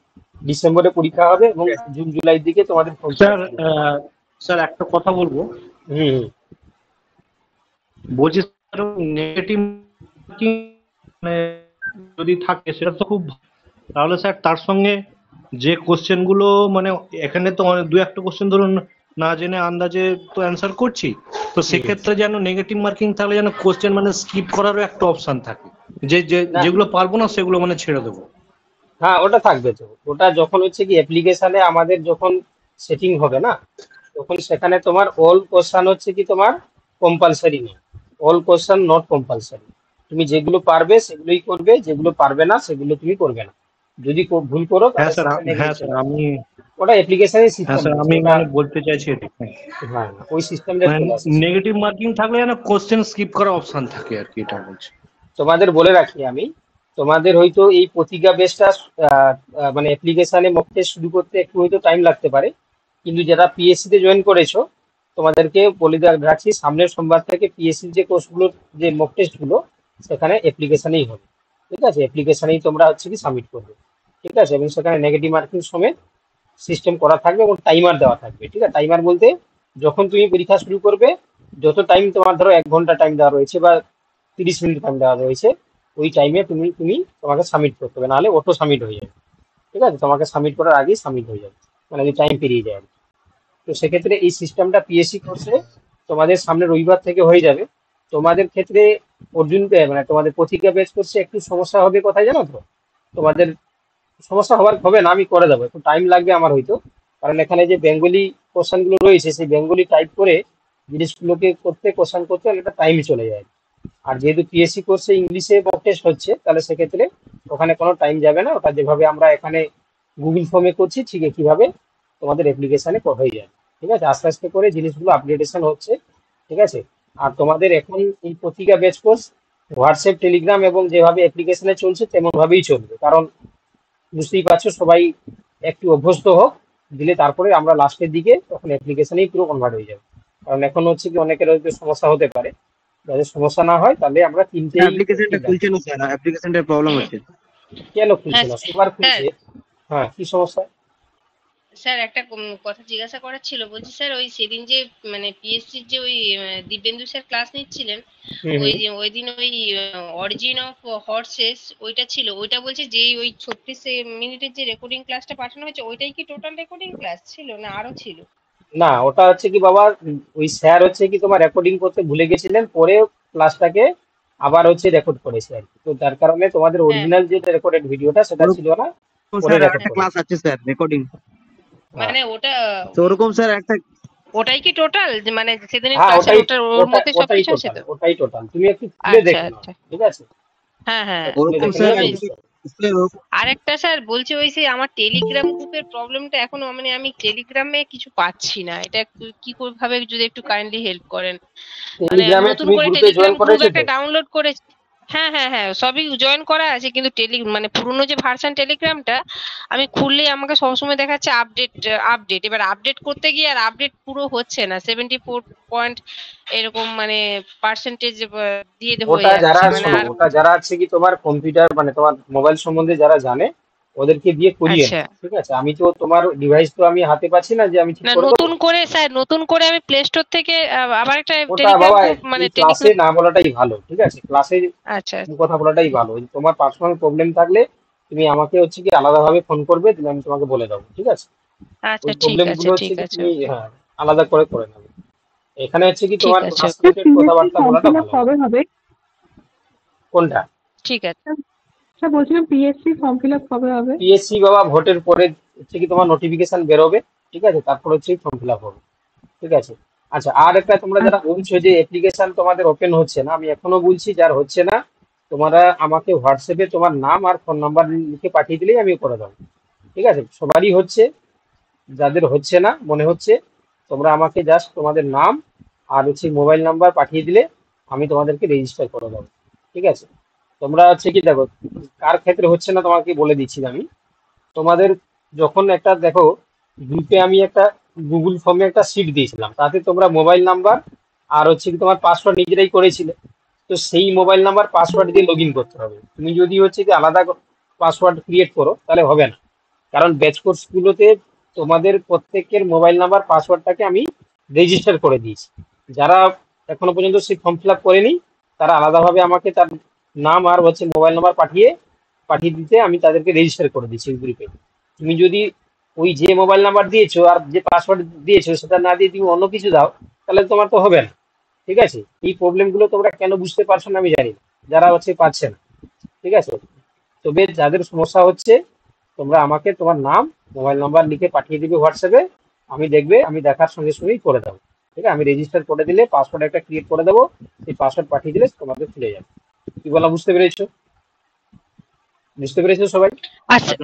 [SPEAKER 1] ডিসেম্বরে পরীক্ষা হবে এবং জুন জুলাইয়ের দিকে তোমাদের ফর্ম ফিল
[SPEAKER 3] স্যার
[SPEAKER 1] আপ শুরু হবে।
[SPEAKER 3] স্যার একটা কথা বলবো,
[SPEAKER 1] হুম হুম।
[SPEAKER 3] বলছি স্যার নেগেটিভ মানে যদি থাকে সেটা তো খুব ভালো। তাহলে স্যার তার সঙ্গে যে কোশ্চেন গুলো মানে এখানে তো দু একটা কোশ্চেন ধরুন না জেনে আন্দাজে তো অ্যান্সার করছি, তো সেক্ষেত্রে যেন নেগেটিভ মার্কিং থাকলে যেন কোশ্চেন মানে স্কিপ করারও একটা অপশন থাকে, যে
[SPEAKER 1] না,
[SPEAKER 3] যেগুলো পারবো না সেগুলো মানে ছেড়ে দেবো।
[SPEAKER 1] হ্যাঁ ওটা থাকবে তো। ওটা যখন হচ্ছে কি অ্যাপ্লিকেশনে আমাদের যখন সেটিং হবে না, তখন সেখানে তোমার অল কোশ্চেন হচ্ছে কি তোমার কম্পালসারি নেই। All question not compulsory. তুমি যেগুলো পারবে সেগুলোই করবে, যেগুলো পারবে না সেগুলো তুমি করবে না। যদি ভুল করো
[SPEAKER 3] হ্যাঁ
[SPEAKER 1] তাহলে
[SPEAKER 3] স্যার,
[SPEAKER 1] সেটা
[SPEAKER 3] হ্যাঁ
[SPEAKER 1] নেগেটিভ
[SPEAKER 3] স্যার
[SPEAKER 1] চলে আসবে।
[SPEAKER 3] আমি
[SPEAKER 1] ওটা অ্যাপ্লিকেশনের
[SPEAKER 3] হ্যাঁ
[SPEAKER 1] সিস্টেম
[SPEAKER 3] স্যার
[SPEAKER 1] রয়েছে
[SPEAKER 3] আমি
[SPEAKER 1] ওটা।
[SPEAKER 3] মানে বলতে চাইছি এটা।
[SPEAKER 1] হ্যাঁ, ওই সিস্টেমটা
[SPEAKER 3] মানে
[SPEAKER 1] চলে আসে।
[SPEAKER 3] নেগেটিভ মার্কিং থাকলে যেন কোশ্চেন স্কিপ করার অপশন থাকে আর কি, এটা বলছি।
[SPEAKER 1] তোমাদের বলে রাখি আমি, তোমাদের হয়তো এই প্রতিজ্ঞা বেসটা মানে অ্যাপ্লিকেশনে মক টেস্ট শুরু করতে একটু হয়তো টাইম লাগতে পারে, কিন্তু যারা পিএসসি তে জয়েন করেছো তোমাদেরকে বলে রাখছি, সামনের সোমবার থেকে পিএসসি যে কোর্সগুলো, যে মক টেস্ট গুলো সেখানে অ্যাপ্লিকেশনেই হবে। ঠিক আছে? অ্যাপ্লিকেশনেই তোমরা হচ্ছে কি সাবমিট করবে। ঠিক আছে? এবং সেখানে নেগেটিভ মার্কিং সমেত সিস্টেম করা থাকবে এবং টাইমার দেওয়া থাকবে। ঠিক আছে? টাইমার বলতে যখন তুমি পরীক্ষা শুরু করবে, যত টাইম তোমার, ধরো 1 ঘন্টা টাইম দেওয়া রয়েছে বা 30 মিনিট টাইম দেওয়া রয়েছে, ওই টাইমে তুমি তুমি তোমাকে সাবমিট করতে হবে, নাহলে অটো সাবমিট হয়ে যাবে। ঠিক আছে? তোমাকে সাবমিট করার আগেই সাবমিট হয়ে যাবে, মানে যদি টাইম পেরিয়ে যায় আর কি। তো সেক্ষেত্রে এই সিস্টেমটা পিএসসি কোর্সে তোমাদের সামনে রবিবার থেকে হয়ে যাবে। তোমাদের ক্ষেত্রে অর্জুন মানে তোমাদের প্রতিজ্ঞা বেচ করছে একটু সমস্যা হবে কোথায় জানো তো? তোমাদের সমস্যা হবে না, আমি করে দেবো, একটু টাইম লাগবে আমার হয়তো। কারণ এখানে যে বেঙ্গলি কোশ্চেন গুলো রয়েছে, সেই বেঙ্গলি টাইপ করে জিনিসগুলোকে করতে, কোশ্চেন করতে অনেকটা টাইম চলে যায়। আর যেহেতু পিএসসি কোর্সে ইংলিশে মক টেস্ট হচ্ছে, তাহলে সেক্ষেত্রে ওখানে কোনো টাইম যাবে না। ওটা যেভাবে আমরা এখানে গুগল ফর্মে করছি, ঠিক কিভাবে তোমাদের অ্যাপ্লিকেশনে হয়ে যাবে। ঠিক আছে? আস্তে আস্তে করে জিনিসগুলো আপডেটেশন হচ্ছে। ঠিক আছে? আর তোমাদের এখন এই প্রতিজ্ঞা বেচ কোর্স হোয়াটসঅ্যাপ, টেলিগ্রাম এবং যেভাবে অ্যাপ্লিকেশনে চলছে তেমন ভাবেই চলবে। কারণ বুঝতেই পারছো, সবাই একটু অভ্যস্ত হোক, দিলে তারপরে আমরা লাস্টের দিকে তখন অ্যাপ্লিকেশনেই পুরো কনভার্ট হয়ে যাবে। কারণ এখন হচ্ছে কি অনেকের হয়তো সমস্যা হতে পারে, যাদের সমস্যা না হয় তাহলে আমরা তিনটেই
[SPEAKER 2] অ্যাপ্লিকেশনটা
[SPEAKER 1] ঠিক
[SPEAKER 2] খুলছে
[SPEAKER 1] রাখছি।
[SPEAKER 2] না স্যার, অ্যাপ্লিকেশনটার প্রবলেম হচ্ছে।
[SPEAKER 1] কেন খুলছে
[SPEAKER 4] হ্যাঁ
[SPEAKER 1] না? সবার
[SPEAKER 4] স্যার,
[SPEAKER 1] খুলছে। হ্যাঁ, কি সমস্যা?
[SPEAKER 4] স্যার একটা কথা জিজ্ঞাসা করার ছিল। বলছি স্যার, ওই সেদিন যে মানে পিএসসির যে ওই দিব্যেন্দু স্যার ক্লাস নিচ্ছিলেন,
[SPEAKER 1] হুম
[SPEAKER 4] ওই
[SPEAKER 1] হুম।
[SPEAKER 4] যে ওই দিন ওই অরিজিন অফ হর্সেস ওইটা ছিল, ওইটা বলছে যে ওই 36 মিনিটের যে রেকর্ডিং ক্লাসটা পাঠানো হয়েছে, ওইটাই কি টোটাল রেকর্ডিং ক্লাস ছিল না আরো ছিল?
[SPEAKER 1] না, ওটা হচ্ছে কি বাবা, ওই স্যার হচ্ছে কি তোমার রেকর্ডিং করতে ভুলে গেছিলেন, পরে ক্লাসটাকে আবার হচ্ছে রেকর্ড করেছে আর কি। তো তার কারণে তোমাদের
[SPEAKER 4] হ্যাঁ,
[SPEAKER 1] অরিজিনাল যে রেকর্ডেড ভিডিওটা সেটা ছিল না,
[SPEAKER 2] ওরকম
[SPEAKER 1] পরে
[SPEAKER 2] স্যার
[SPEAKER 1] রেকর্ড
[SPEAKER 2] একটা ক্লাস
[SPEAKER 1] করেছে।
[SPEAKER 2] আছে স্যার রেকর্ডিং।
[SPEAKER 1] হ্যাঁ
[SPEAKER 4] মানে ওটা
[SPEAKER 2] তো ওরকম স্যার একটা,
[SPEAKER 4] ওটাই কি টোটাল, মানে সেদিনের
[SPEAKER 1] হ্যাঁ,
[SPEAKER 4] ক্লাসের
[SPEAKER 1] ওটাই
[SPEAKER 4] ওটার ওর মধ্যে
[SPEAKER 1] ওটাই
[SPEAKER 4] সবকিছু আছে
[SPEAKER 1] টোটাল,
[SPEAKER 4] তো?
[SPEAKER 1] ওটাই টোটাল। তুমি একটু খুলে
[SPEAKER 4] আচ্ছা
[SPEAKER 1] দেখে নাও।
[SPEAKER 4] আচ্ছা।
[SPEAKER 1] ঠিক আছে?
[SPEAKER 4] হ্যাঁ হ্যাঁ।
[SPEAKER 1] খুলে
[SPEAKER 2] ওরকম
[SPEAKER 1] দেখে
[SPEAKER 2] স্যার
[SPEAKER 1] নিলে
[SPEAKER 4] আমি
[SPEAKER 1] বুঝতে পারবে।
[SPEAKER 4] আরেকটা স্যার বলছি, ওই যে আমার টেলিগ্রাম গ্রুপের প্রবলেমটা এখনো, মানে আমি টেলিগ্রামে কিছু পাচ্ছি না, এটা কি করে ভাবে যদি একটু কাইন্ডলি হেল্প করেন। মানে আমি
[SPEAKER 1] টেলিগ্রামে
[SPEAKER 4] নতুন
[SPEAKER 1] তুমি
[SPEAKER 4] করে
[SPEAKER 1] গ্রুপে
[SPEAKER 4] টেলিগ্রাম
[SPEAKER 1] জয়েন
[SPEAKER 4] গ্রুপ
[SPEAKER 1] করেছো
[SPEAKER 4] একটা
[SPEAKER 1] তো?
[SPEAKER 4] ডাউনলোড করে, হ্যাঁ হ্যাঁ হ্যাঁ, সবই জয়েন করা আছে, কিন্তু মানে পুরনো যে ভার্সন টেলিগ্রামটা আমি খুললেই আমাকে সবসময় দেখাচ্ছে আপডেট আপডেট। এবার আপডেট করতে গিয়ে আর আপডেট পুরো হচ্ছে না, 74 এরকম মানে পার্সেন্টেজ দিয়ে হয়ে
[SPEAKER 1] ওটা যারা,
[SPEAKER 4] যাচ্ছে মানে।
[SPEAKER 1] শোনো,
[SPEAKER 4] আর
[SPEAKER 1] ওটা যারা আছে কি তোমার কম্পিউটার, মানে তোমার মোবাইল সম্বন্ধে যারা জানে, ওদেরকে দিয়ে করিয়ে
[SPEAKER 4] আচ্ছা,
[SPEAKER 1] নাও। ঠিক আছে? আমি তো তোমার ডিভাইস তো আমি হাতে পাচ্ছি না যে আমি ঠিক
[SPEAKER 4] না
[SPEAKER 1] করে দেবো।
[SPEAKER 4] নতুন করে স্যার, নতুন করে আমি প্লে স্টোর থেকে আবার একটা
[SPEAKER 1] ওটা
[SPEAKER 4] টেলিগ্রাম
[SPEAKER 1] বাবা
[SPEAKER 4] গ্রুপ মানে
[SPEAKER 1] এই ক্লাসে
[SPEAKER 4] টেলিগ্রাম।
[SPEAKER 1] না বলাটাই ভালো। ঠিক আছে? ক্লাসে
[SPEAKER 4] আচ্ছা
[SPEAKER 1] কথা বলাটাই ভালো। ওই তোমার পার্সোনাল প্রবলেম থাকলে তুমি আমাকে হচ্ছে কি আলাদাভাবে ফোন করবে, তুমি, আমি তোমাকে বলে দেবো। ঠিক আছে?
[SPEAKER 4] আচ্ছা,
[SPEAKER 1] ওই
[SPEAKER 4] ঠিক
[SPEAKER 1] প্রবলেম
[SPEAKER 4] আছে
[SPEAKER 1] গুলো হচ্ছে
[SPEAKER 4] ঠিক
[SPEAKER 1] কি
[SPEAKER 4] আছে,
[SPEAKER 1] তুমি,
[SPEAKER 4] ওকে,
[SPEAKER 1] হ্যাঁ, আলাদা করে করে নেবে। এখানে হচ্ছে কি
[SPEAKER 4] ঠিক
[SPEAKER 1] তোমার
[SPEAKER 4] আছে
[SPEAKER 1] ক্লাস
[SPEAKER 4] ওকে।
[SPEAKER 1] রিলেটেড কথাবার্তা বলাটা ভালো হবে।
[SPEAKER 5] কবে হবে?
[SPEAKER 1] কোনটা?
[SPEAKER 4] ঠিক আছে।
[SPEAKER 5] স্যার বলছিলাম পিএসসি ফর্ম ফিল আপ কবে হবে?
[SPEAKER 1] পিএসসি বাবা ভোটের পরে হচ্ছে কি তোমার নোটিফিকেশন বেরোবে, ঠিক আছে, তারপর হচ্ছে ফর্ম ফিল আপ হবে, ঠিক আছে। আচ্ছা, আর একটা তোমরা যারা বলছো যে অ্যাপ্লিকেশন তোমাদের ওপেন হচ্ছে না, আমি এখনো বলছি যার হচ্ছে না তোমরা আমাকে হোয়াটসঅ্যাপে তোমার নাম আর ফোন নাম্বার লিখে পাঠিয়ে দিলেই আমি করে দেবো, ঠিক আছে। সবারই হচ্ছে, যাদের হচ্ছে না মনে হচ্ছে তোমরা আমাকে জাস্ট তোমাদের নাম আর হচ্ছে মোবাইল নাম্বার পাঠিয়ে দিলে আমি তোমাদেরকে রেজিস্টার করে দেবো, ঠিক আছে। তোমরা হচ্ছে কি দেখো কার ক্ষেত্রে হচ্ছে না তোমাকে বলে দিচ্ছি আমি। তোমাদের যখন একটা দেখো গ্রুপে আমি একটা গুগল ফর্মে একটা শিট দিয়েছিলাম, তাতে তোমরা মোবাইল নাম্বার আর হচ্ছে কি তোমার পাসওয়ার্ড নিজেরাই করেছিলে, তো সেই মোবাইল নাম্বার পাসওয়ার্ড দিয়ে লগ ইন করতে হবে। তুমি যদি হচ্ছে কি আলাদা পাসওয়ার্ড ক্রিয়েট করো তাহলে হবে না, কারণ ব্যাচ কোর্সগুলোতে তোমাদের প্রত্যেকের মোবাইল নাম্বার পাসওয়ার্ডটাকে আমি রেজিস্টার করে দিয়েছি। যারা এখনো পর্যন্ত সেই ফর্ম ফিল আপ করেনি তারা আলাদাভাবে আমাকে তার নাম আর হচ্ছে মোবাইল নাম্বার পাঠিয়ে দিতে আমি তাদেরকে রেজিস্টার করে দিচ্ছি গ্রুপে। তুমি যদি ওই যে মোবাইল নাম্বার দিয়েছো আর যে পাসওয়ার্ড দিয়েছো সেটা না দিয়ে তুমি অন্য কিছু দাও তাহলে তোমার তো হবে না, ঠিক আছে। এই প্রবলেমগুলো তোমরা কেন বুঝতে পারছো না আমি জানি না, যারা হচ্ছে পাচ্ছে না, ঠিক আছে। তবে যাদের সমস্যা হচ্ছে তোমরা আমাকে তোমার নাম মোবাইল নাম্বার লিখে পাঠিয়ে দিবে হোয়াটসঅ্যাপে, আমি দেখবে, আমি দেখার সঙ্গে সঙ্গেই করে দেবো, ঠিক আছে। আমি রেজিস্টার করে দিলে পাসওয়ার্ড একটা ক্রিয়েট করে দেবো, সেই পাসওয়ার্ড পাঠিয়ে দিলে তোমাদের খুলে যাবে। কি বলা বুঝতে পেরেছো? বুঝতে পেরেছো সবাই?
[SPEAKER 4] আচ্ছা,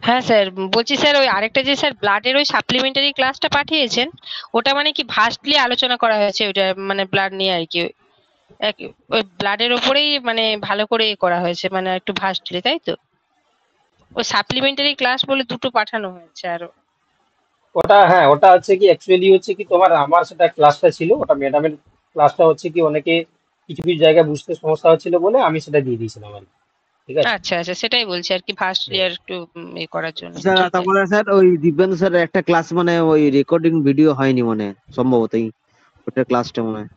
[SPEAKER 4] হ্যাঁ স্যার বলছি স্যার ওই আরেকটা যে স্যার ব্লাডের ওই সাপ্লিমেন্টারি ক্লাসটা পাঠিয়েছেন, ওটা মানে কি ভাস্টলি আলোচনা করা হয়েছে ওইটা মানে ব্লাড নিয়ে আর কি, ওই ব্লাডের ওপরেই মানে ভালো করে করা হয়েছে মানে একটু ভাস্টলি, তাই তো? ওই সাপ্লিমেন্টারি ক্লাস বলে দুটো পাঠানো হয়েছে আরো।
[SPEAKER 1] ওটা হ্যাঁ, ওটা হচ্ছে কি অ্যাকচুয়ালি হচ্ছে কি তোমার আমার সেটা ক্লাসটা ছিল, ওটা ম্যাডামের ক্লাসটা হচ্ছে কি অনেকে কিছু কিছু জায়গায় বুঝতে সমস্যা হচ্ছিল বলে আমি সেটা দিয়ে দিয়েছিলাম আর কি, ঠিক আছে।
[SPEAKER 4] আচ্ছা আচ্ছা, সেটাই বলছি আর কি, ভাস্টলি আর একটু এ করার জন্য।
[SPEAKER 2] স্যার
[SPEAKER 4] ঠিক আছে।
[SPEAKER 2] তারপরে স্যার ওই দিব্যেন্দু স্যার একটা ক্লাস মানে ওই রেকর্ডিং ভিডিও হয়নি মানে সম্ভবতই ওটা ক্লাসটা মনে হয়।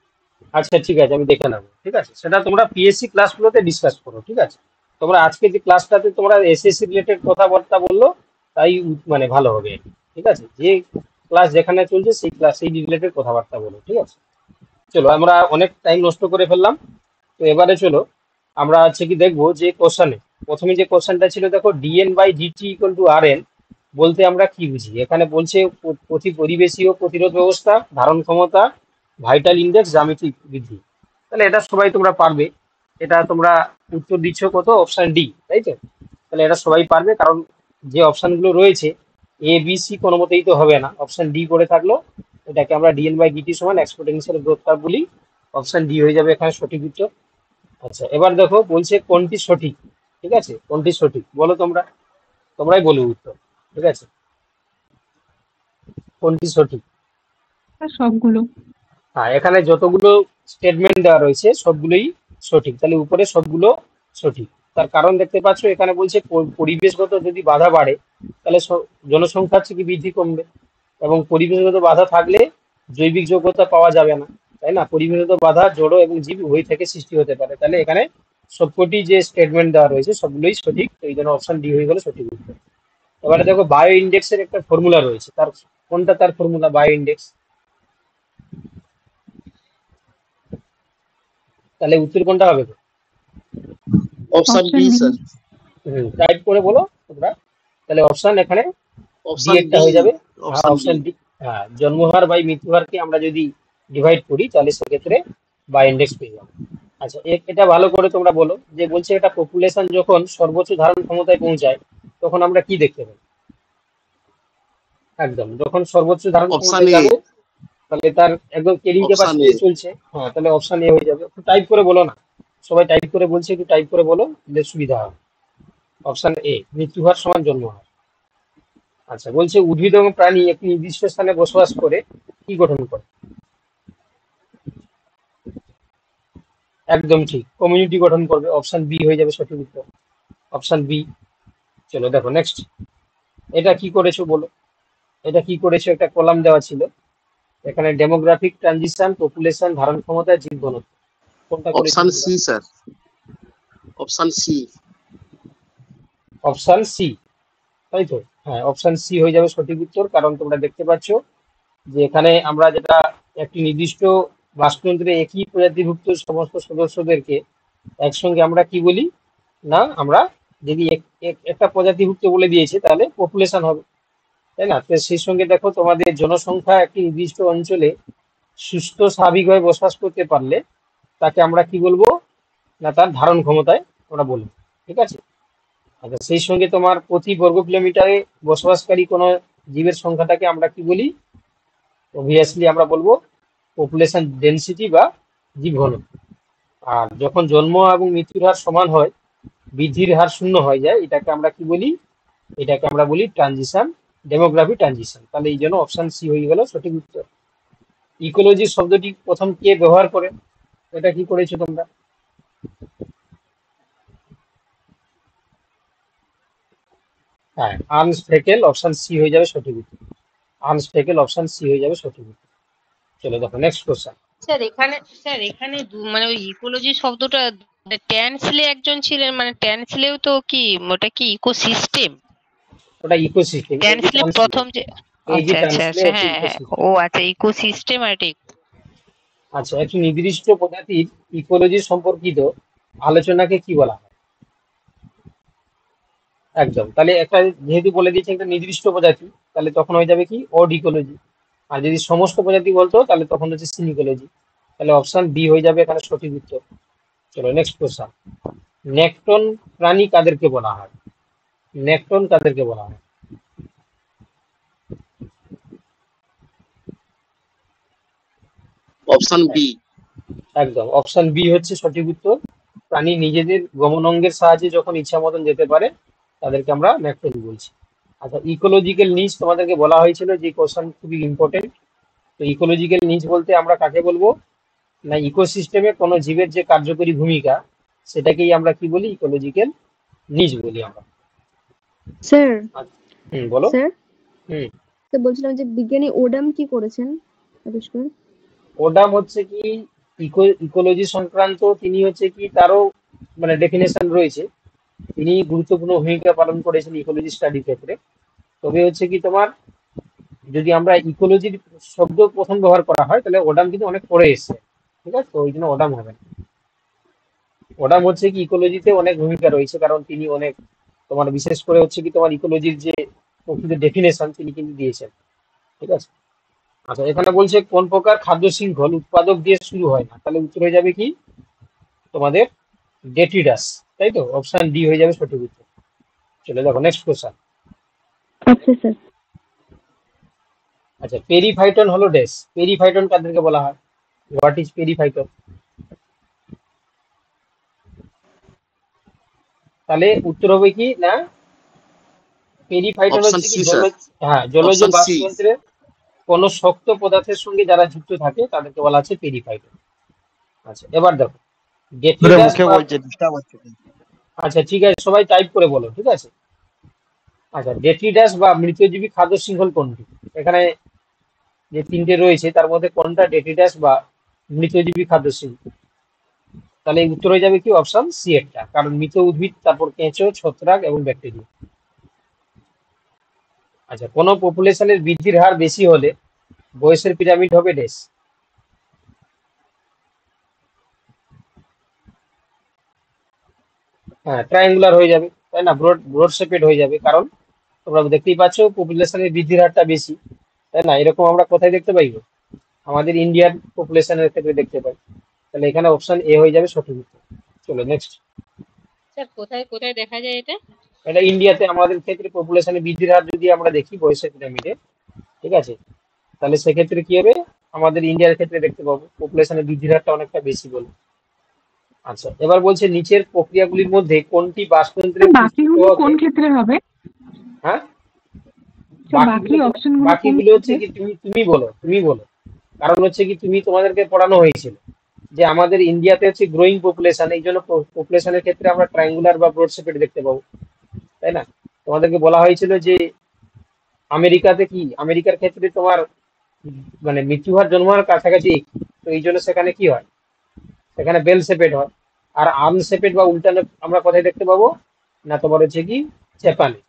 [SPEAKER 1] আচ্ছা ঠিক আছে, আমি দেখে নেবো, ঠিক আছে। সেটা তোমরা পিএসসি ক্লাসগুলোতে ডিসকাস করো, ঠিক আছে। তোমরা আজকে যে ক্লাসটাতে তোমরা এসএসসি রিলেটেড কথাবার্তা বললো তাই মানে ভালো হবে আর কি, ঠিক আছে। যে ক্লাস যেখানে চলছে সেই ক্লাস সেই রিলেটেড কথাবার্তা বলো, ঠিক আছে। চলো, আমরা অনেক টাইম নষ্ট করে ফেললাম, তো এবারে চলো আমরা হচ্ছে কি দেখবো যে কোশ্চেনে প্রথমে যে কোশ্চেনটা ছিল, দেখো DN by DT equal to R N বলতে আমরা কি বুঝি। এখানে বলছে পরিবেশীয় প্রতিরোধ ব্যবস্থা, ধারণ ক্ষমতা, ভাইটাল ইন্ডেক্স, জ্যামিতিক বৃদ্ধি। তাহলে এটা সবাই তোমরা পারবে, এটা তোমরা উত্তর দিচ্ছ কত, অপশন ডি, তাই তো? তাহলে এটা সবাই পারবে, কারণ যে অপশনগুলো রয়েছে এ বি সি কোনো মতেই তো হবে না, অপশন ডি করে থাকলো। এটাকে আমরা ডিএন বাই ডিটি সমান এক্সপোনেনশিয়াল গ্রোথ কার্ভ বলি, অপশন ডি হয়ে যাবে এখানে সঠিক উত্তর। আচ্ছা, এবার দেখো বলছে কোনটি সঠিক, ঠিক আছে, কোনটি সঠিক বলো তোমরা, তোমরাই বলো উত্তর, ঠিক আছে, কোনটি সঠিক।
[SPEAKER 5] স্যার সবগুলো।
[SPEAKER 1] হ্যাঁ, এখানে যতগুলো স্টেটমেন্ট দেওয়া রয়েছে সবগুলোই সঠিক, তাহলে উপরে সবগুলো সঠিক। তার কারণ দেখতে পাচ্ছ এখানে বলছে পরিবেশগত যদি বাধা বাড়ে তাহলে জনসংখ্যা হচ্ছে কি বৃদ্ধি কমবে, এবং পরিবেশগত বাধা থাকলে জৈবিক যোগ্যতা পাওয়া যাবে না, তাই না। পরিবেশগত বাধা জড় এবং জীব উভয় থেকে সৃষ্টি হতে পারে, তাহলে এখানে সবকটি যে স্টেটমেন্ট দেওয়া রয়েছে সবগুলোই সঠিক, তো এই জন্য অপশন ডি হয়ে গেল সঠিক উত্তর। এবারে দেখো বায়ো ইন্ডেক্সের একটা ফর্মুলা রয়েছে, তার কোনটা তার ফর্মুলা বায়ো ইন্ডেক্স, তাহলে উত্তর কোনটা হবে?
[SPEAKER 6] Option B sir.
[SPEAKER 1] টাইপ করে বলো তোমরা, তাহলে অপশন এখানে
[SPEAKER 6] অপশন
[SPEAKER 1] ডি একটা
[SPEAKER 6] বি।
[SPEAKER 1] হয়ে যাবে।
[SPEAKER 6] Option
[SPEAKER 1] option
[SPEAKER 6] B.
[SPEAKER 1] ডি, হ্যাঁ, জন্মহার বাই মৃত্যুহারকে আমরা যদি ডিভাইড করি তাহলে সেক্ষেত্রে বাই ইন্ডেক্স পেয়ে যাবো। আচ্ছা, এটা ভালো করে তোমরা বলো, যে বলছে এটা পপুলেশন যখন সর্বোচ্চ ধারণ ক্ষমতায় পৌঁছায় তখন আমরা কি দেখতে পাই। একদম, যখন সর্বোচ্চ ধারণ
[SPEAKER 6] অপশন
[SPEAKER 1] ক্ষমতায়
[SPEAKER 6] এ।
[SPEAKER 1] যাবে তাহলে তার একদম কেরিং
[SPEAKER 6] অপশন
[SPEAKER 1] ক্যাপাসিটি
[SPEAKER 6] এ।
[SPEAKER 1] চলছে, হ্যাঁ, তাহলে অপশন এ হয়ে যাবে। একটু টাইপ করে বলো না, সবাই টাইপ করে বলছে, একটু টাইপ করে বলো তাহলে সুবিধা হবে। অপশন এ, মৃত্যুহার সমান জন্মহার। আচ্ছা, বলছে উদ্ভিদ এবং প্রাণী একটি নির্দিষ্ট স্থানে বসবাস করে কি গঠন করে। একদম ঠিক, কমিউনিটি গঠন করবে, অপশন বি হয়ে যাবে সঠিক উত্তর, অপশন বি। চলো দেখো নেক্সট, এটা কি করেছো বলো, এটা কি করেছো, একটা কলাম দেওয়া ছিল এখানে, ডেমোগ্রাফিক ট্রানজিশন, পপুলেশন, ধারণ ক্ষমতা, জীব ঘনত্ব, কোনটা করেছো
[SPEAKER 6] অপশন
[SPEAKER 1] তোমরা?
[SPEAKER 6] C sir. Option C.
[SPEAKER 1] Option C, তাই তো? হ্যাঁ, অপশন সি হয়ে যাবে সঠিক উত্তর, কারণ তোমরা দেখতে পাচ্ছ যে এখানে আমরা যেটা একটি নির্দিষ্ট বাস্তুতন্ত্রে একই প্রজাতিভুক্ত সমস্ত সদস্যদেরকে একসঙ্গে আমরা কি বলি না, আমরা যদি একটা প্রজাতিভুক্ত বলে দিয়েছে তাহলে পপুলেশন হবে, তাই না? তো সেই সঙ্গে দেখো তোমাদের জনসংখ্যা একটি নির্দিষ্ট অঞ্চলে সুস্থ স্বাভাবিকভাবে বসবাস করতে পারলে তাকে আমরা কি বলবো না, তার ধারণ ক্ষমতায় আমরা বলবো। ঠিক আছে, আচ্ছা সেই সঙ্গে তোমার প্রতি বর্গ কিলোমিটারে বসবাসকারী কোনো জীবের সংখ্যাটাকে আমরা কি বলি, অবভিয়াসলি আমরা বলবো পপুলেশন ডেনসিটি বা জীব ঘনত্ব। আর যখন জন্ম এবং মৃত্যুর হার সমান হয়, বৃদ্ধির হার শূন্য হয়ে যায়, এটাকে আমরা কি বলি, এটাকে আমরা বলি ট্রানজিশন, ডেমোগ্রাফি ট্রানজিশন। তাহলে এই জন্য অপশন সি হয়ে গেল সঠিক উত্তর। ইকোলজি শব্দটি প্রথম কে ব্যবহার করে, এটা কি করেছো তোমরা? হ্যাঁ, আর্নস্ট হেকেল, অপশন সি হয়ে যাবে সঠিক উত্তর। আর্নস্ট হেকেল, অপশন সি হয়ে যাবে সঠিক উত্তর। চলো দেখো নেক্সট কোশ্চেন।
[SPEAKER 4] স্যার এখানে মানে ওই ইকোলজি শব্দটা ট্যানসলে একজন ছিলেন, মানে ট্যানসলেও তো কি ওটা কি ইকোসিস্টেম?
[SPEAKER 1] ওটা ইকোসিস্টেম,
[SPEAKER 4] ট্যানসলে প্রথম যে
[SPEAKER 1] এই যে
[SPEAKER 4] আচ্ছা আচ্ছা
[SPEAKER 1] ট্রান্সলে
[SPEAKER 4] আচ্ছা, হ্যাঁ হ্যাঁ, ও আচ্ছা ইকোসিস্টেম আর এটা
[SPEAKER 1] আচ্ছা, একটি নির্দিষ্ট প্রজাতির ইকোলজি সম্পর্কিত আলোচনাকে কি বলা হয়? একদম, তাহলে একটা যেহেতু বলে দিয়েছে একটা নির্দিষ্ট প্রজাতি, তাহলে তখন হয়ে যাবে কি অড ইকোলজি। আর যদি সমস্ত প্রজাতি বলতো তাহলে তখন হচ্ছে সিনিকোলজি। তাহলে অপশন বি হয়ে যাবে এখানে সঠিক উত্তর। চলো নেক্সট কোশ্চেন। নেকটন প্রাণী কাদেরকে বলা হয়? নেকটন কাদেরকে বলা হয়?
[SPEAKER 6] Option B.
[SPEAKER 1] একদম, অপশন বি হচ্ছে সঠিক উত্তর। প্রাণী নিজেদের গমনাঙ্গের সাহায্যে যখন ইচ্ছা মতন যেতে পারে তাদেরকে আমরা নেকটন বলছি। আচ্ছা, ইকোলজিক্যাল নিচ তোমাদেরকে বলা হয়েছিল, যে কোশ্চেন খুবই ইম্পর্টেন্ট। তো ইকোলজিক্যাল নিচ বলতে আমরা কাকে বলবো না, ইকোসিস্টেমে কোনো জীবের যে কার্যকরী ভূমিকা সেটাকেই আমরা কি বলি, ইকোলজিক্যাল নিচ বলি আমরা।
[SPEAKER 7] স্যার
[SPEAKER 1] বলো।
[SPEAKER 7] স্যার
[SPEAKER 1] হুম,
[SPEAKER 7] তো বলছিলাম যে বিজ্ঞানী ওডাম কি করেছেন আবিষ্কার?
[SPEAKER 1] ওডাম হচ্ছে কি ইকোলজি সংক্রান্ত, তিনি হচ্ছে কি তারও মানে ডেফিনেশন রয়েছে। তিনি গুরুত্বপূর্ণ ভূমিকা পালন করেছেন ইকোলজি স্টাডির ক্ষেত্রে। তবে হচ্ছে কি তোমার যদি আমরা ইকোলজির শব্দ প্রথম ব্যবহার করা হয় তাহলে ওডাম কিন্তু অনেক পরে এসছে। ঠিক আছে, তো ওই জন্য ওডাম হবে না। ওডাম হচ্ছে কি ইকোলজিতে অনেক ভূমিকা রয়েছে, কারণ তিনি অনেক তোমার বিশেষ করে হচ্ছে কি তোমার ইকোলজির যে প্রকৃত ডেফিনেশন তিনি কিন্তু দিয়েছেন। ঠিক আছে, আচ্ছা এখানে বলছে কোন প্রকার খাদ্য শৃঙ্খল উৎপাদক দিয়ে শুরু হয় না, তাহলে উত্তর হয়ে যাবে কি তোমাদের ডেট্রিডাস, তাই তো? অপশন ডি হয়ে যাবে সঠিক উত্তর। চলে দেখো নেক্সট কোশ্চেন।
[SPEAKER 7] আচ্ছা স্যার।
[SPEAKER 1] আচ্ছা, পেরিফাইটন হলো ড্যাশ। পেরিফাইটন কাদেরকে বলা হয়? What is periphyton? তাহলে উত্তর হবে কি না, পেরিফাইটন
[SPEAKER 6] অপশন
[SPEAKER 1] হচ্ছে কি
[SPEAKER 6] সি স্যার।
[SPEAKER 1] হ্যাঁ, জলজ
[SPEAKER 6] অপশন সি।
[SPEAKER 1] বাস্তুতন্ত্রের কোন শক্ত পদার্থের সঙ্গে যারা যুক্ত থাকে তাদেরকে বলা হচ্ছে পেরিফাইটন। আচ্ছা এবার দেখো ডেট্রিডাস
[SPEAKER 2] মুখে
[SPEAKER 1] বা
[SPEAKER 2] বলছে ডিস্টার্ব হচ্ছে।
[SPEAKER 1] আচ্ছা ঠিক আছে, সবাই টাইপ করে বলো, ঠিক আছে। আচ্ছা, ডেট্রিডাস বা মৃতজীবী খাদ্য শৃঙ্খল কোনটি? এখানে যে তিনটে রয়েছে তার মধ্যে কোনটা ডেট্রিডাস বা মৃতজীবী খাদ্য শৃঙ্খল? তাহলে উত্তর হয়ে যাবে কি অপশন সি একটা, কারণ মৃত উদ্ভিদ, তারপর কেঁচো, ছত্রাক এবং ব্যাকটেরিয়া। আচ্ছা, কোনো পপুলেশনের বৃদ্ধির হার বেশি হলে বয়সের পিরামিড হবে ড্যাশ। হ্যাঁ, ট্রায়াঙ্গুলার হয়ে যাবে, তাই না? ব্রড ব্রড শেপেড হয়ে যাবে, কারণ তোমরা দেখতেই পাচ্ছ পপুলেশনের বৃদ্ধির হারটা বেশি, তাই না? এরকম আমরা কোথায় দেখতে পাই? আমাদের ইন্ডিয়ান পপুলেশনের ক্ষেত্রে দেখতে পাই। তাহলে এখানে অপশন এ হয়ে যাবে সঠিক উত্তর। চলো নেক্সট।
[SPEAKER 4] স্যার কোথায় কোথায় দেখা যায় এটা?
[SPEAKER 1] এটা ইন্ডিয়াতে আমাদের ক্ষেত্রে পপুলেশনের বৃদ্ধির হার যদি আমরা দেখি বয়সের পিরামিডে, ঠিক আছে, তাহলে সেক্ষেত্রে কি হবে, আমাদের ইন্ডিয়ার ক্ষেত্রে দেখতে পাবো পপুলেশনের বৃদ্ধির হারটা অনেকটা বেশি বলে। আচ্ছা, এবার বলছে নিচের প্রক্রিয়াগুলির মধ্যে কোনটি বাস্তুতন্ত্রের
[SPEAKER 5] বাকিগুলো কোন ক্ষেত্রে হবে?
[SPEAKER 1] হ্যাঁ,
[SPEAKER 5] বাকি অপশনগুলো কোন
[SPEAKER 1] বাকিগুলো হচ্ছে কি তুমি বলো, কারণ হচ্ছে কি তুমি তোমাদেরকে পড়ানো হয়েছিল যে আমাদের ইন্ডিয়াতে হচ্ছে গ্রোয়িং পপুলেশন, এই জন্য পপুলেশনের ক্ষেত্রে আমরা ট্রায়াঙ্গুলার বা ব্রড শেপেড দেখতে পাবো, তাই না? তোমাদেরকে বলা হয়েছিল যে আমেরিকাতে কি, আমেরিকার ক্ষেত্রে তোমার মানে মৃত্যু হার জন্ম হার কাছাকাছি, তো এই জন্য সেখানে কি হয়, সেখানে বেল শেপেড হয়। আর আনশেপেড বা উল্টানো আমরা কোথায় দেখতে পাবো না, তোমার হচ্ছে কি জাপানে,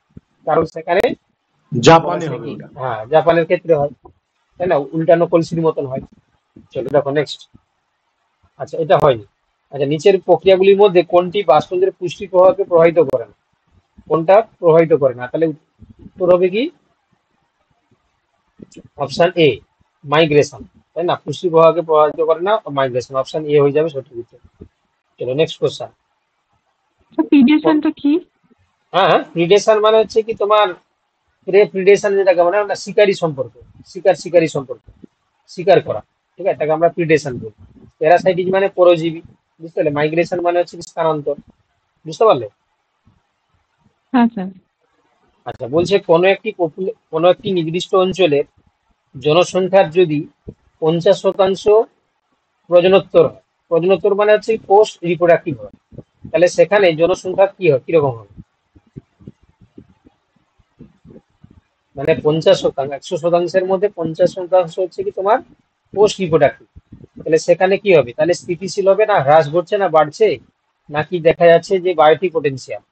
[SPEAKER 1] কারণ সেখানে
[SPEAKER 3] জাপানে হবে ওটা।
[SPEAKER 1] হ্যাঁ জাপানের ক্ষেত্রে হয়, তাই না? উল্টানো কলসির মতন হয়। চলো দেখো নেক্সট। আচ্ছা, এটা হয়নি। আচ্ছা, নিচের প্রক্রিয়াগুলির মধ্যে কোনটি বাস্তুতন্ত্রের পুষ্টি প্রবাহকে প্রভাবিত করে না? কোনটা প্রভাবিত করে না? তাহলে উত্তর হবে কি অপশন এ, মাইগ্রেশন, তাই না? পুষ্টি প্রবাহকে প্রভাবিত করে না, মাইগ্রেশন, অপশন এ হয়ে যাবে সঠিক উত্তর। চলো নেক্সট কোশ্চেন।
[SPEAKER 5] প্রিডেশনটা কি?
[SPEAKER 1] হ্যাঁ, প্রিডেশন মানে হচ্ছে কি তোমার প্রিডেশন, যেটাকে মানে আমরা শিকারী সম্পর্ক, শিকারী সম্পর্ক, শিকার করা, ঠিক আছে, এটাকে আমরা প্রিডেশন বলি। প্যারাসাইটিক মানে পরজীবী, বুঝতে পারলে? মাইগ্রেশন মানে হচ্ছে কি স্থানান্তর, বুঝতে পারলে?
[SPEAKER 5] হ্যাঁ স্যার।
[SPEAKER 1] আচ্ছা, বলছে কোনো একটি নির্দিষ্ট অঞ্চলের জনসংখ্যার যদি 50% প্রজনোত্তর হয়, প্রজনোত্তর মানে হচ্ছে পোস্ট রিপ্রোডাক্টিভ হয়, তাহলে সেখানে জনসংখ্যা কি হয়, কিরকম হবে? মানে 50%, 100%-এর মধ্যে 50% হচ্ছে কি তোমার পোস্ট রিপ্রোডাক্টিভ, তাহলে সেখানে কি হবে? তাহলে স্থিতিশীল হবে না, হ্রাস ঘটছে না বাড়ছে, নাকি দেখা যাচ্ছে যে বায়োটিক পটেনশিয়াল?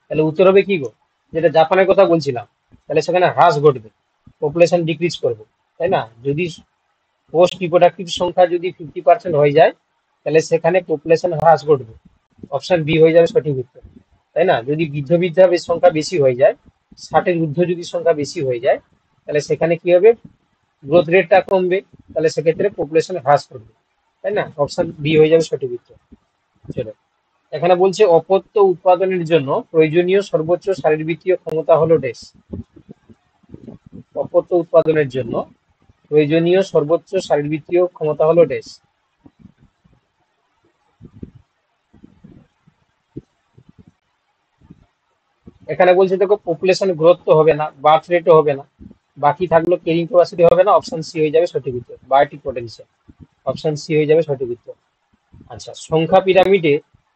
[SPEAKER 1] তাহলে উত্তর হবে কি গো, যেটা জাপানের কথা বলছিলাম, তাহলে সেখানে হ্রাস ঘটবে, পপুলেশন ডিক্রিজ করবে, তাই না? যদি পোস্ট রিপ্রোডাক্টিভ সংখ্যা যদি 50% হয়ে যায়, তাহলে সেখানে পপুলেশন হ্রাস ঘটবে, অপশন বি হয়ে যাবে সঠিক উত্তর, তাই না? যদি বৃদ্ধ সংখ্যা বেশি হয়ে যায়, 60-এর ঊর্ধ্ব যদি সংখ্যা বেশি হয়ে যায়, তাহলে সেখানে কি হবে, গ্রোথ রেটটা কমবে, তাহলে সেক্ষেত্রে পপুলেশন হ্রাস করবে, তাই না? অপশন বি হয়ে যাবে সঠিক উত্তর। চলো, এখানে বলছে অপত্য উৎপাদনের জন্য প্রয়োজনীয় সর্বোচ্চ শারীরবৃত্তীয় ক্ষমতা হলো ড্যাশ। অপত্য উৎপাদনের জন্য প্রয়োজনীয় সর্বোচ্চ শারীরবৃত্তীয় ক্ষমতা হলো ড্যাশ। এখানে বলছে দেখো, পপুলেশন গ্রোথ তো হবে না, বার্থ রেটও হবে না, বাকি থাকলো ক্যারিং ক্যাপাসিটি হবে না, অপশন সি হয়ে যাবে সঠিক উত্তর, বায়োটিক পটেনশিয়াল, অপশন সি হয়ে যাবে সঠিক উত্তর। আচ্ছা, সংখ্যা পিরামিডে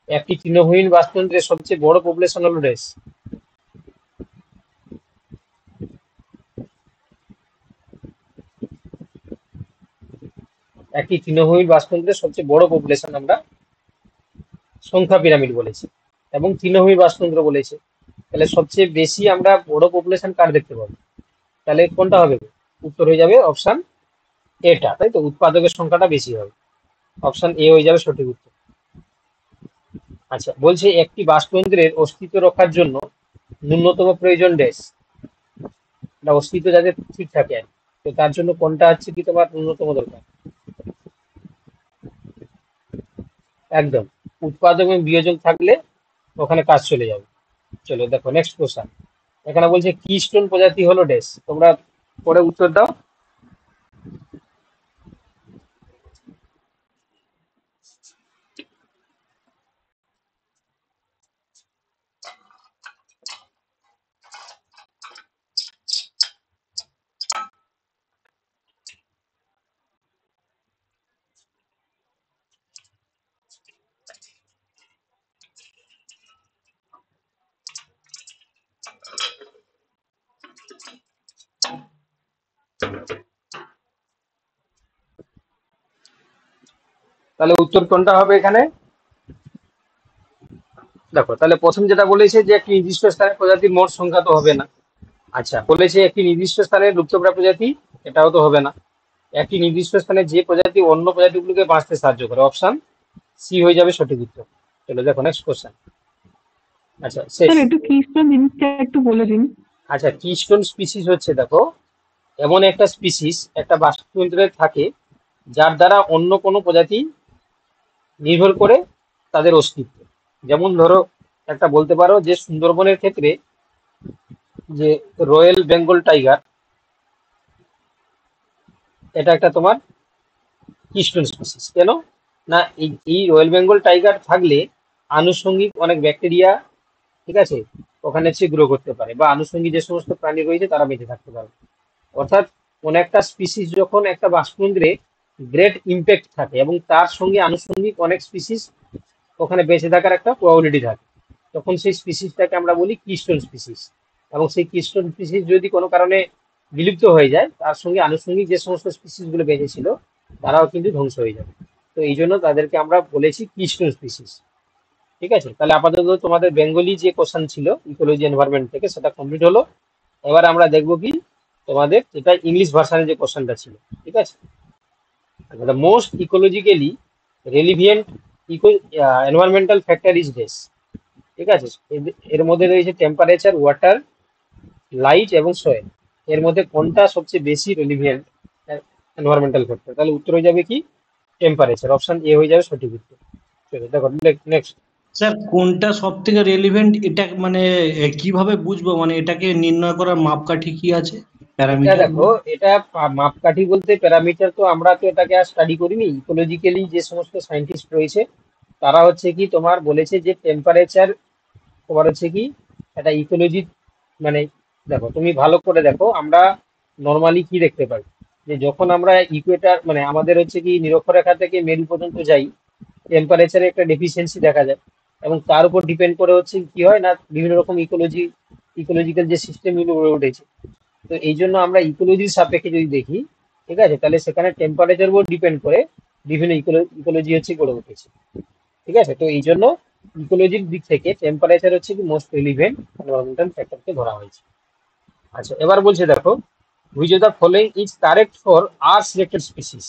[SPEAKER 1] একটি তৃণভূমিহীন বাস্তুতন্ত্রের সবচেয়ে বড় পপুলেশন হলো ড্যাশ। একটি তৃণভূমির বাস্তুতন্ত্রের সবচেয়ে বড় পপুলেশন আমরা সংখ্যা পিরামিড বলেছি, এবং তৃণভূমি বাস্তুতন্ত্র বলেছে, তাহলে সবচেয়ে বেশি আমরা বড় পপুলেশন কার দেখতে পাবো? তাহলে কোনটা হবে? উত্তর হয়ে যাবে অপশন এটা, তাই তো, উৎপাদকের সংখ্যাটা বেশি হবে, অপশন এ হয়ে যাবে সঠিক উত্তর। আচ্ছা, বলছে একটি বাস্তুতন্ত্রের অস্তিত্ব রক্ষার জন্য ন্যূনতম প্রয়োজন ড্যাশ, অস্তিত্ব যাতে ঠিক থাকে, তো তার জন্য কোনটা হচ্ছে কি তোমার ন্যূনতম দরকার? একদম, উৎপাদক এবং বিয়োজন থাকলে ওখানে কাজ চলে যাবে। চলো দেখো নেক্সট কোশ্চেন। এখানে বলছে কিস্টোন প্রজাতি হলো ড্যাশ, তোমরা পরে উত্তর দাও। তাহলে উত্তর কোনটা হবে এখানে? দেখো, তাহলে প্রথম যেটা বলেছে যে একটি নির্দিষ্ট স্থানে প্রজাতির মোট সংখ্যা তো হবে না। আচ্ছা, বলেছে একটি নির্দিষ্ট স্থানে লুপ্তপ্রায় প্রজাতি, এটাও তো হবে না। একটি নির্দিষ্ট স্থানে যে প্রজাতি অন্য প্রজাতিগুলোকে বাঁচতে সাহায্য করে, অপশন সি হয়ে যাবে সঠিক উত্তর। চলো দেখো নেক্সট কোশ্চেন। আচ্ছা, শেষ।
[SPEAKER 5] স্যার একটু কিস্টোন জিনিসটা একটু বলে দিন।
[SPEAKER 1] আচ্ছা, কিস্টোন স্পিসিস হচ্ছে দেখো এমন একটা স্পিসিস একটা বাস্তুতন্ত্রে থাকে যার দ্বারা অন্য কোনো প্রজাতি নির্ভর করে তাদের অস্তিত্ব। যেমন ধরো একটা বলতে পারো যে সুন্দরবনের ক্ষেত্রে যে রয়্যাল বেঙ্গল টাইগার, এটা একটা তোমার কিস্টোন স্পিসিস। কেন না, এই রয়্যাল বেঙ্গল টাইগার থাকলে আনুষঙ্গিক অনেক ব্যাকটেরিয়া, ঠিক আছে, ওখানে সে গ্রো করতে পারে, বা আনুষঙ্গিক যে সমস্ত প্রাণী রয়েছে তারা বেঁচে থাকতে পারে। অর্থাৎ কোন একটা স্পিসিস যখন একটা বাস্তুতন্ত্রে গ্রেট ইম্প্যাক্ট থাকে এবং তার সঙ্গে আনুষঙ্গিক অনেক স্পিসিস ওখানে বেঁচে থাকার একটা প্রবাবিলিটি থাকে, তখন সেই স্পিসিসটাকে আমরা বলি কিস্টোন স্পিসিস। এবং সেই কিস্টোন স্পিসিস যদি কোনো কারণে বিলুপ্ত হয়ে যায়, তার সঙ্গে আনুষঙ্গিক যে সমস্ত স্পিসিসগুলো বেঁচে ছিল তারাও কিন্তু ধ্বংস হয়ে যাবে। তো এই জন্য তাদেরকে আমরা বলেছি কিস্টোন স্পিসিস। ঠিক আছে, তাহলে আপাতত তোমাদের বেঙ্গলি যে কোশ্চেন ছিল ইকোলজি এনভায়রনমেন্ট থেকে সেটা কমপ্লিট হলো। এবার আমরা দেখবো কি তোমাদের যেটা ইংলিশ ভার্সানের যে কোশ্চেনটা ছিল। ঠিক আছে, the most ecologically relevant environmental factor is less. ঠিক আছে, এর মধ্যে রয়েছে টেম্পারেচার, ওয়াটার, লাইট এবং সয়েল। এর মধ্যে কোনটা সবচেয়ে বেশি রেলিভেন্ট এনভায়রনমেন্টাল ফ্যাক্টর? তাহলে উত্তর হয়ে যাবে কি টেম্পারেচার, অপশন এ হয়ে যাবে সঠিক উত্তর। চলো দেখো নেক্সট।
[SPEAKER 3] স্যার কোনটা সব থেকে রেলিভেন্ট এটা মানে কিভাবে বুঝবো, মানে এটাকে নির্ণয় করার মাপকাঠি কি আছে,
[SPEAKER 1] এটা
[SPEAKER 3] প্যারামিটার?
[SPEAKER 1] দেখো, এটা মাপকাঠি বলতে প্যারামিটার তো আমরা তো এটাকে আর স্টাডি করিনি। ইকোলজিক্যালি যে সমস্ত সায়েন্টিস্ট রয়েছে তারা হচ্ছে কি তোমার বলেছে যে টেম্পারেচার তোমার হচ্ছে কি এটা ইকোলজি, মানে দেখো তুমি ভালো করে দেখো, আমরা নর্মালি কি দেখতে পাই যে যখন আমরা ইকুয়েটার মানে আমাদের হচ্ছে কি নিরক্ষরেখা থেকে মেরু পর্যন্ত যাই, টেম্পারেচারে একটা ডেফিসিয়েন্সি দেখা যায়, এবং তার উপর ডিপেন্ড করে হচ্ছে কি হয় না বিভিন্ন রকম ইকোলজিক্যাল যে সিস্টেমগুলো গড়ে উঠেছে। তো এই জন্য আমরা ইকোলজির সাপেক্ষে যদি দেখি, ঠিক আছে, তাহলে সেখানে টেম্পারেচার উপর ডিপেন্ড করে বিভিন্ন ইকোলজি হচ্ছে গড়ে উঠেছে। ঠিক আছে, তো এই জন্য ইকোলজির দিক থেকে টেম্পারেচার হচ্ছে কি মোস্ট রিলিভেন্ট এনভায়রনমেন্টাল ফ্যাক্টরকে ধরা হয়েছে। আচ্ছা, এবার বলছে দেখো, which of the following is correct for are selected species.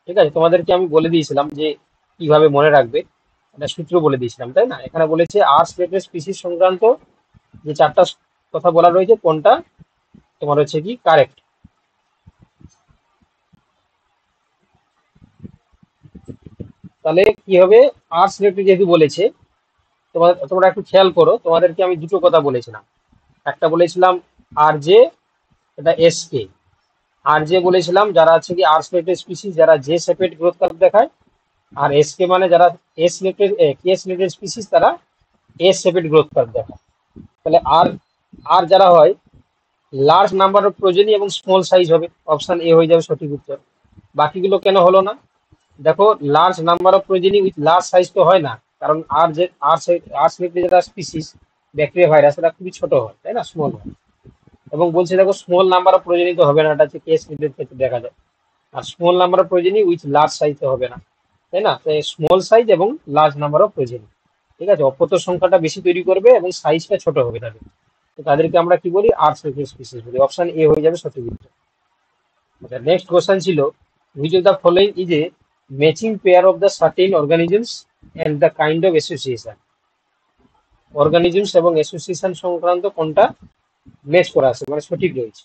[SPEAKER 1] ঠিক আছে, তোমাদেরকে আমি বলে দিয়েছিলাম যে কিভাবে মনে রাখবে, একটা সূত্র বলে দিয়েছিলাম, তাই না? এখানে বলেছে আর সিলেক্টেড স্পিসিস সংক্রান্ত যে চারটা কথা বলা রয়েছে, কোনটা তোমার হচ্ছে কি কারেক্ট। তাহলে কি হবে, আর সিলেক্টেড যেহেতু বলেছে, তোমরা একটু খেয়াল করো, তোমাদেরকে আমি দুটো কথা বলেছিলাম। একটা বলেছিলাম আর জে, এটা এস কে। আর জে বলেছিলাম যারা আছে কি আর সিলেক্টেড স্পিসিস, যারা জে সেপারেট গ্রোথ কার্ভ দেখায়, আর এস কে মানে যারা এস সিলেক্টেড কে সিলেক্টেড স্পিসিস তারা এস সেপারেট গ্রোথ কার্ভ দেখায়। তাহলে আর আর যারা হয় লার্জ নাম্বার অফ প্রোজেনি এবং স্মল সাইজ হবে, অপশন এ হয়ে যাবে সঠিক উত্তর। বাকিগুলো কেন হলো না? দেখো, large number of progeny with large size তো হয় না, কারণ আর যে আর সিলেক্টেড যেটা স্পিসিস ব্যাকটেরিয়া ভাইরাস, এটা খুবই ছোট হয়, তাই না, স্মল হয়। এবং বলছে দেখো স্মল নাম্বার অফ প্রোজেনি তো হবে না, এটা হচ্ছে কেস নিডের ক্ষেত্রে দেখা যায়। আর small number of progeny with large size তো হবে না, তাই না? তাই স্মল সাইজ এবং লার্জ নাম্বার অফ প্রোজেনি, ঠিক আছে, অপত্য সংখ্যাটা বেশি তৈরি করবে এবং সাইজটা ছোট হবে তাদের। তো তাদেরকে আমরা কি বলি, আর সিলেক্টেড স্পিসিস বলি। অপশন এ হয়ে যাবে সঠিক উত্তর। আচ্ছা, নেক্সট কোশ্চেন ছিল, which of the following is a matching pair of the certain organisms and the kind of association? Organisms এবং অ্যাসোসিয়েশন সংক্রান্ত কোনটা ম্যাচ করা আছে, মানে সঠিক রয়েছে।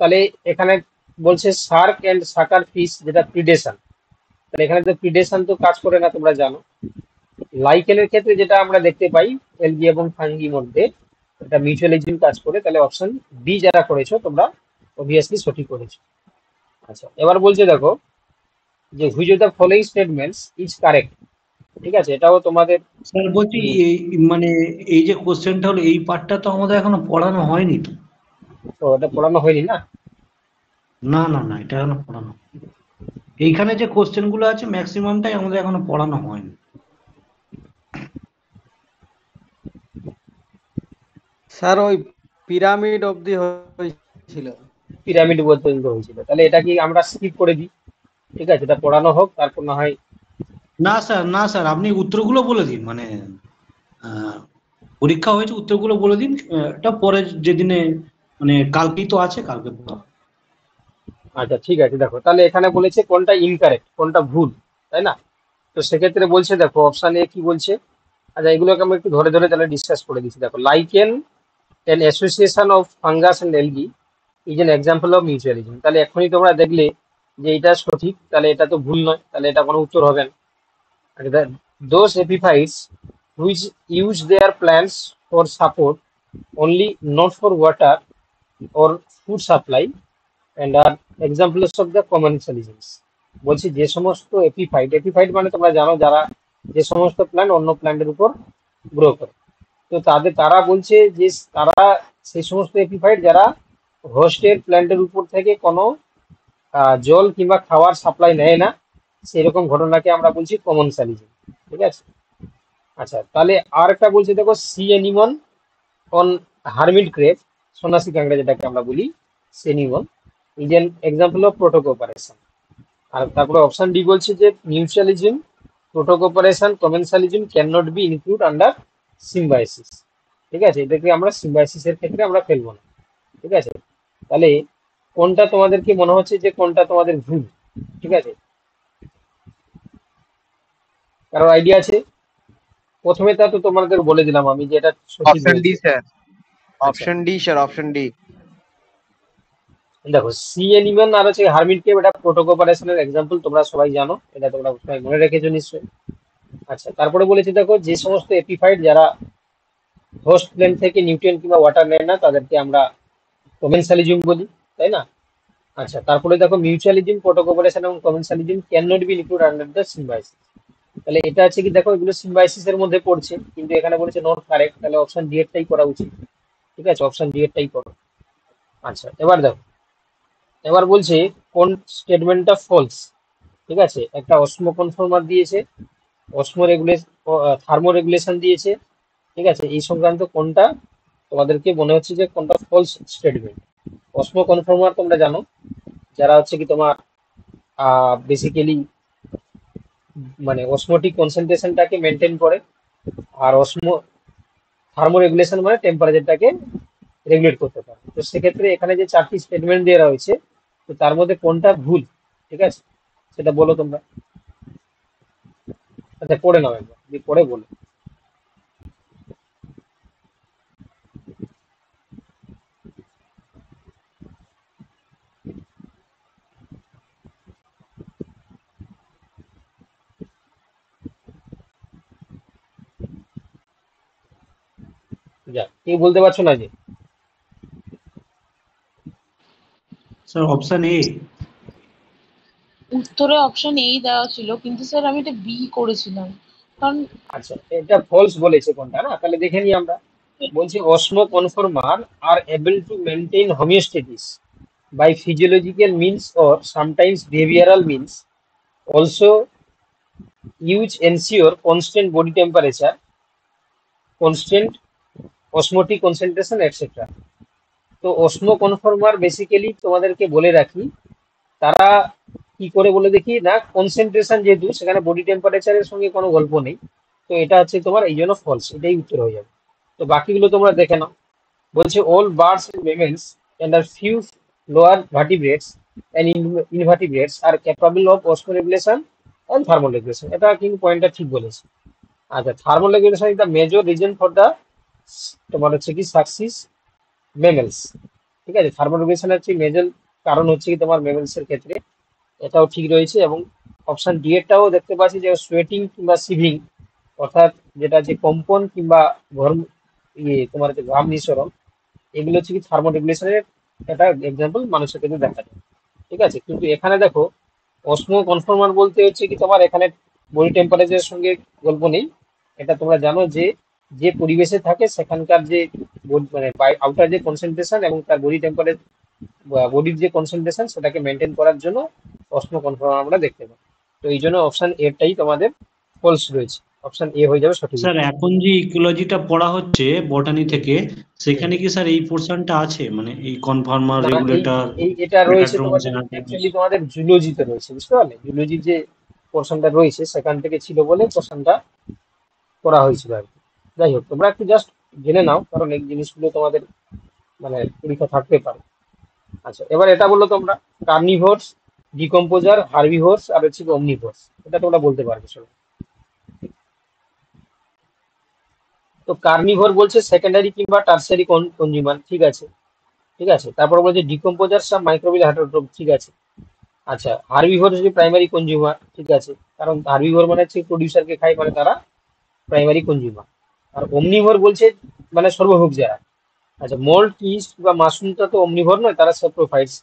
[SPEAKER 1] তাহলে এখানে বলছে শার্ক এন্ড সাকার ফিশ, যেটা প্রিডেশন। তাহলে এখানে তো প্রিডেশন তো কাজ করে না, তোমরা জানো। লাইকেনের ক্ষেত্রে যেটা আমরা দেখতে পাই এলগি এবং ফাঙ্গির মধ্যে, এটা মিউচুয়ালিজম কাজ করে। তাহলে অপশন বি যারা করেছো তোমরা অবভিয়াসলি সঠিক করেছো। আচ্ছা, এবার বলছে দেখো যে which of the following statements is correct. ঠিক আছে, এটাও তোমাদের
[SPEAKER 3] স্যার বলছি মানে এই যে কোশ্চেনটা হলো, এই পার্টটা তো আমাদের এখনো পড়ানো হয়নি তো।
[SPEAKER 1] তো এটা পড়ানো হয়নি না?
[SPEAKER 3] না না না, এটা এখনো পড়ানো। এইখানে যে কোশ্চেন গুলো আছে ম্যাক্সিমামটাই আমাদের এখনো পড়ানো হয়নি।
[SPEAKER 8] স্যার ওই পিরামিড অবধি হয়েছিল।
[SPEAKER 1] পিরামিড পর্যন্ত হয়েছিল, তাহলে এটা কি আমরা স্কিপ করে দিই? ঠিক আছে, এটা পড়ানো হোক, তারপর না হয়।
[SPEAKER 3] না স্যার, না স্যার, আপনি উত্তরগুলো বলে দিন, মানে পরীক্ষা হয়েছে উত্তরগুলো বলে দিন। এটা পরে যেদিনে, মানে কালকেই তো আছে, কালকে পড়াবো।
[SPEAKER 1] আচ্ছা ঠিক আছে, দেখো তাহলে এখানে বলেছে কোনটা ইনকারেক্ট, কোনটা ভুল, তাই না? তো সেক্ষেত্রে বলছে দেখো অপশন এ কি বলছে। আচ্ছা, এগুলোকে আমরা একটু ধরে ধরে তাহলে ডিসকাস করে দিচ্ছি। দেখো, lichen an association of fungus and algae is an example of mutualism। তাহলে এখনই তোমরা দেখলে যে এটা সঠিক, তাহলে এটা তো ভুল নয়, তাহলে এটা কোনো উত্তর হবে না। Those epiphytes which use their plants for support only, not for water or food supply, and are examples of the commensalisms। বলছি যে সমস্ত এপিফাইট মানে তোমরা জানো যারা যে সমস্ত প্ল্যান্ট অন্য প্ল্যান্টের উপর গ্রো করে, তো তারা বলছে যে তারা সেই সমস্ত এপিফাইট যারা হোস্টের প্ল্যান্টের উপর থেকে কোনো জল কিংবা খাবার সাপ্লাই নেয় না, সেরকম ঘটনাকে আমরা বলছি কমনসালিজম। ঠিক আছে। আচ্ছা, তাহলে আর একটা বলছে দেখো, sea anemone on hermit crab, সন্ন্যাসী কাঁকড়া যেটাকে আমরা বলি সেনিমন, is an example of protocooperation. আর তারপরে অপশন ডি বলছে যে mutualism, protocooperation, commensalism can not be include under symbiosis. ঠিক আছে, এটাকে আমরা সিম্বায়োসিসের ক্ষেত্রে আমরা ফেলবো না। ঠিক আছে, তাহলে কোনটা তোমাদেরকে মনে হচ্ছে যে কোনটা তোমাদের ভুল? ঠিক আছে, কারোর আইডিয়া আছে? প্রথমে তা তো তোমাদের বলে দিলাম আমি যে এটা সঠিক
[SPEAKER 2] অপশন ডি
[SPEAKER 1] রয়েছে।
[SPEAKER 2] স্যার,
[SPEAKER 1] আচ্ছা,
[SPEAKER 2] option D sir, option D.
[SPEAKER 1] দেখো সি এনিমন আর হচ্ছে হারমিট কেভ, এটা প্রোটোকোপারেশনের এক্সাম্পল, তোমরা সবাই জানো, এটা তোমরা সবাই মনে রেখেছো নিশ্চয়ই। আচ্ছা, তারপরে বলেছি দেখো যে সমস্ত এপিফাইট যারা হোস্ট প্লেন থেকে নিউট্রিয়েন্ট কিংবা ওয়াটার নেয় না তাদেরকে আমরা কমেন্সালিজম বলি, তাই না? আচ্ছা, তারপরে দেখো মিউচুয়ালিজম, প্রোটোকোপারেশন এবং commensalism can not be include under the symbiosis. তাহলে এটা আছে কি, দেখো এগুলো সিম্বাইসিস এর মধ্যে পড়ছে, কিন্তু এখানে বলেছে নট কারেক্ট, তাহলে অপশন ডি এরটাই করা উচিত। ঠিক আছে, অপশন ডি এরটাই করো। আচ্ছা, এবার দেখো, এবার বলছে কোন স্টেটমেন্টটা ফলস। ঠিক আছে, একটা অসমো কনফর্মার দিয়েছে, অসমো রেগুলেশন, থার্মো রেগুলেশন দিয়েছে। ঠিক আছে, এই সংক্রান্ত কোনটা তোমাদেরকে মনে হচ্ছে যে কোনটা ফলস স্টেটমেন্ট? অসমো কনফর্মার তোমরা জানো, যারা হচ্ছে কি তোমার বেসিক্যালি মানে অসমোটিক কনসেন্ট্রেশনটাকে মেনটেন করে, আর থার্মো রেগুলেশন মানে টেম্পারেচারটাকে রেগুলেট করতে পারে। তো সেক্ষেত্রে এখানে যে 4টি স্টেটমেন্ট দেওয়া রয়েছে, তো তার মধ্যে কোনটা ভুল? ঠিক আছে, সেটা বলো তোমরা। আচ্ছা, পড়ে নাও একবার, দিয়ে পড়ে বলো। যা, কেউ বলতে পারছো না যে?
[SPEAKER 9] Sir option A.
[SPEAKER 10] উত্তরে অপশন এই দেওয়া ছিল, কিন্তু স্যার আমি এটা বি করেছিলাম, কারণ
[SPEAKER 1] আচ্ছা, এটা ফলস বলেছে কোনটা, না? তাহলে দেখে নিই আমরা। বলছি osmoconformer are able to maintain homeostasis by physiological means or sometimes behavioral means, also use ensure constant body temperature, constant osmotic concentration, etc. তো অসমো কনফর্মার বেসিক্যালি তোমাদেরকে বলে রাখি, তারা কি করে বলে দেখি না, কনসেন্ট্রেশন যেহেতু সেখানে বডি টেম্পারেচারের সঙ্গে কোনো গল্প নেই, তো এটা হচ্ছে তোমার এই জন্য ফলস, এটাই উত্তর হয়ে যাবে। তো বাকিগুলো তোমরা দেখে নাও। বলছে all birds and mammals and a few lower vertebrates and invertebrates are capable of osmoregulation and thermoregulation, এটা কিন্তু পয়েন্টটা ঠিক বলেছে। আচ্ছা, thermoregulation is the major reason for the তোমার হচ্ছে কি সাকসিস মেমেলস। ঠিক আছে, থার্মোরেগুলেশন হচ্ছে মেজর কারণ হচ্ছে কি তোমার মেমেলস এর ক্ষেত্রে, এটাও ঠিক রয়েছে। এবং অপশন ডি এরটাও দেখতে পাচ্ছি যে সোয়েটিং কিংবা সিভিং, অর্থাৎ যেটা যে কম্পন কিংবা গরম তোমার হচ্ছে ঘাম নিঃসরণ, এগুলো হচ্ছে কি থার্মোরেগুলেশনের একটা এক্সাম্পল মানুষের ক্ষেত্রে দেখা যায়। ঠিক আছে, কিন্তু এখানে দেখো অসমো কনফর্মার বলতে হচ্ছে কি তোমার এখানে বডি টেম্পারেচারের সঙ্গে গল্প নেই। এটা তোমরা জানো যে যে পরিবেশে থাকে সেখানকার যে মানে আউটার যে কনসেন্ট্রেশন এবং তার বডি টেম্পারেচার, বডির যে কনসেন্ট্রেশন সেটাকে মেনটেন করার জন্য অসমো কনফর্মার আমরা দেখতে পাই। তো এই জন্য অপশন এটাই তোমাদের ফলস রয়েছে, অপশন এ হয়ে যাবে সঠিক।
[SPEAKER 9] স্যার এখন যে ইকোলজিটা পড়া হচ্ছে বটানি থেকে, সেখানে কি স্যার এই পোর্শনটা আছে, মানে এই কনফর্মার, রেগুলেটর,
[SPEAKER 1] এটা রয়েছে
[SPEAKER 9] মেটাট্রন,
[SPEAKER 1] তোমাদের, অ্যাকচুয়ালি তোমাদের জুলজিতে রয়েছে, বুঝতে পারলে? জুলজির যে পোর্শনটা রয়েছে সেখান থেকে ছিল বলে পোর্শনটা করা হয়েছিল আর কি। যাই হোক, তোমরা একটু জাস্ট জেনে নাও, কারণ এই জিনিসগুলো তোমাদের মানে পরীক্ষা থাকতে পারে। আচ্ছা, এবার এটা বললো তোমরা কার্নিভোরস, ডিকম্পোজার, হার্বিভোরস আর হচ্ছে অমনিভোরস, এটা তোমরা বলতে পারবে সবাই। তো কার্নিভোর বলছে সেকেন্ডারি কিংবা টার্সারি কনজিউমার, ঠিক আছে। ঠিক আছে, তারপর বলছে ডিকম্পোজার সব মাইক্রোবিয়াল হেটারোট্রফ, ঠিক আছে। আচ্ছা, হার্বিভোর হচ্ছে প্রাইমারি কনজিউমার, ঠিক আছে, কারণ হার্বিভোর মানে হচ্ছে প্রডিউসারকে খায়, মানে তারা প্রাইমারি কনজিউমার। আর অমনিভোর বলছে মানে সর্বভোগ যারা। আচ্ছা, মোল্ড, ইস্ট বা মাশরুমটা তো অমনিভোর নয়, তারা স্যাপ্রোফাইটস,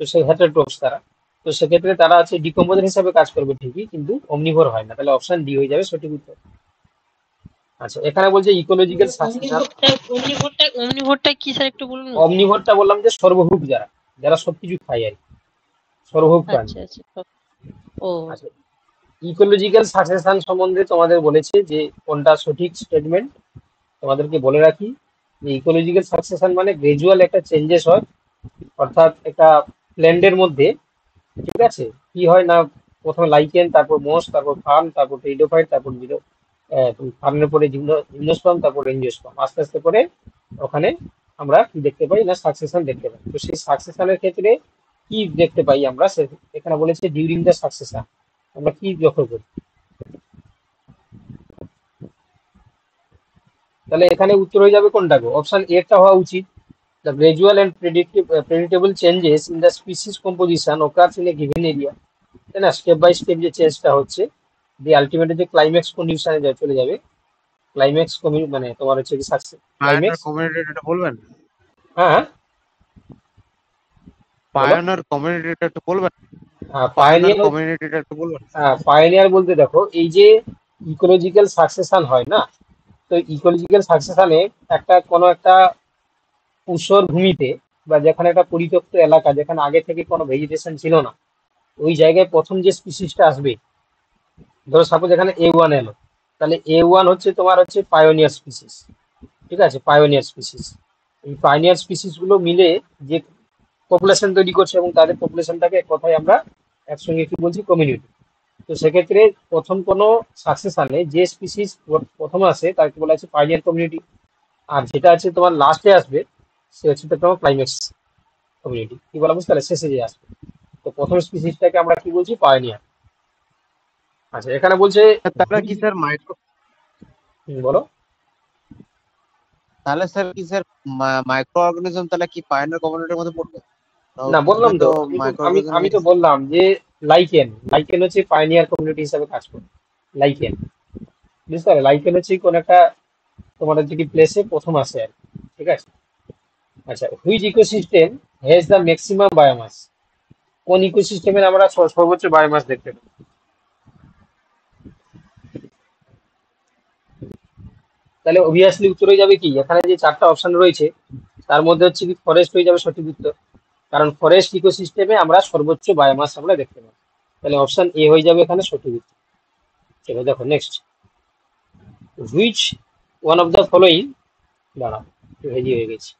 [SPEAKER 1] তো সে হেটারোট্রফস তারা। তো সেক্ষেত্রে তারা আছে ডিকম্পোজার হিসাবে কাজ করবে ঠিকই, কিন্তু অমনিভোর হয় না, তাহলে অপশন ডি হয়ে যাবে সঠিক উত্তর। আচ্ছা, এখানে বলছে ইকোলজিক্যাল সাকসেশন।
[SPEAKER 4] অমনিভোরটা কি স্যার একটু বলুন?
[SPEAKER 1] অমনিভোরটা বললাম যে সর্বভোগ যারা, যারা সবকিছু খায় আর কি, সর্বভোগ প্রাণী।
[SPEAKER 4] আচ্ছা আচ্ছা, ও
[SPEAKER 1] আচ্ছা, ইকোলজিক্যাল সাকসেশন সম্বন্ধে তোমাদের বলেছে যে কোনটা সঠিক স্টেটমেন্ট। তোমাদেরকে বলে রাখি যে ইকোলজিক্যাল সাকসেশন মানে গ্রাজুয়াল একটা চেঞ্জেস হয়, অর্থাৎ একটা প্ল্যান্টের মধ্যে, ঠিক আছে, কি হয় না, প্রথমে লাইকেন, তারপর মোস, তারপর ফার্ন, তারপর টেরিডোফাইট, তারপর ফার্নের পরে জিমনোস্পার্ম, তারপর এনজিওস্পার্ম, আস্তে আস্তে করে ওখানে আমরা কি দেখতে পাই না সাকসেশন দেখতে পাই। তো সেই সাকসেশনের ক্ষেত্রে কি দেখতে পাই আমরা, এখানে বলেছে ডিউরিং দ্য সাকসেশন আমরা কি লক্ষ্য করি। তাহলে এখানে উত্তর হয়ে যাবে কোনটা গো, অপশন এটা হওয়া উচিত। The gradual and predictable changes in the species composition occurs in a given area, তাই না, স্টেপ বাই স্টেপ যে চেঞ্জটা হচ্ছে, দিয়ে আলটিমেটলি যে ক্লাইম্যাক্স কন্ডিশনে চলে যাবে, ক্লাইম্যাক্স মানে তোমার হচ্ছে কি সাকসেস ক্লাইম্যাক্স।
[SPEAKER 2] কমিউনিটিটা বলবেন,
[SPEAKER 1] হ্যাঁ
[SPEAKER 2] পায়োনিয়ার কমিউনিটিটা একটু বলবেন,
[SPEAKER 1] পায়োনিয়ার
[SPEAKER 2] কমিউনিটিটা একটু বলবেন।
[SPEAKER 1] পায়োনিয়ার বলতে দেখো এই যে ইকোলজিক্যাল সাকসেশন হয় না, তো ইকোলজিক্যাল সাকসেশনে একটা কোনো একটা ঊষর ভূমিতে বা যেখানে একটা পরিত্যক্ত এলাকা, যেখানে আগে থেকে কোনো ভেজিটেশন ছিল না, ওই জায়গায় প্রথম যে স্পিসিসটা আসবে, ধরো সাপোজ এখানে A1 এলো, তাহলে A1 হচ্ছে তোমার হচ্ছে পায়োনিয়ার স্পিসিস, ঠিক আছে, পায়োনিয়ার স্পিসিস। এই পায়োনিয়ার স্পিসিস গুলো মিলে যে পপুলেশন তৈরি করছে এবং তাদের পপুলেশনটাকে এক কথায় আমরা একসঙ্গে কি বলছি, কমিউনিটি। তো সেক্ষেত্রে প্রথম কোনো সাকসেশনে যে স্পিসিস প্রথম আসে তাকে বলা হচ্ছে পায়োনিয়ার কমিউনিটি, আর যেটা আছে তোমার লাস্টে আসবে সে হচ্ছে তোমার ক্লাইম্যাক্স কমিউনিটি। কি বলা বুঝতে পারলে, শেষে যে আসবে। তো প্রথম স্পিসিসটাকে আমরা কি বলছি, পায়োনিয়ার। আচ্ছা এখানে বলছে
[SPEAKER 2] তাহলে কি স্যার মাইক্রো,
[SPEAKER 1] বলো।
[SPEAKER 2] তাহলে স্যার কি স্যার মাইক্রো অর্গানিজম তাহলে কি পায়োনিয়ার কমিউনিটির মধ্যে পড়বে?
[SPEAKER 1] না বললাম তো, আমি তো বললাম যে লাইকেন হচ্ছে পায়োনিয়ার কমিউনিটি হিসাবে কাজ করে। লাইকেন বুঝতে পারলে, লাইকেন হচ্ছে কোন একটা তোমার হচ্ছে কি প্লেসে প্রথম আসে আর কি, ঠিক আছে। আচ্ছা, which ecosystem has the maximum biomass, কোন ইকোসিস্টেমের আমরা সর্বোচ্চ বায়োমাস দেখতে পাই। তাহলে অবভিয়াসলি উত্তর হয়ে যাবে কি, এখানে যে চারটা অপশন রয়েছে তার মধ্যে হচ্ছে কি ফরেস্ট হয়ে যাবে সঠিক উত্তর, কারণ ফরেস্ট ইকোসিস্টেমে আমরা সর্বোচ্চ বায়োমাস আমরা দেখতে পাই। তাহলে অপশন এ হয়ে যাবে এখানে সঠিক উত্তর। চলো দেখো next, which one of the following, দাঁড়াও একটু হেজি হয়ে গেছে।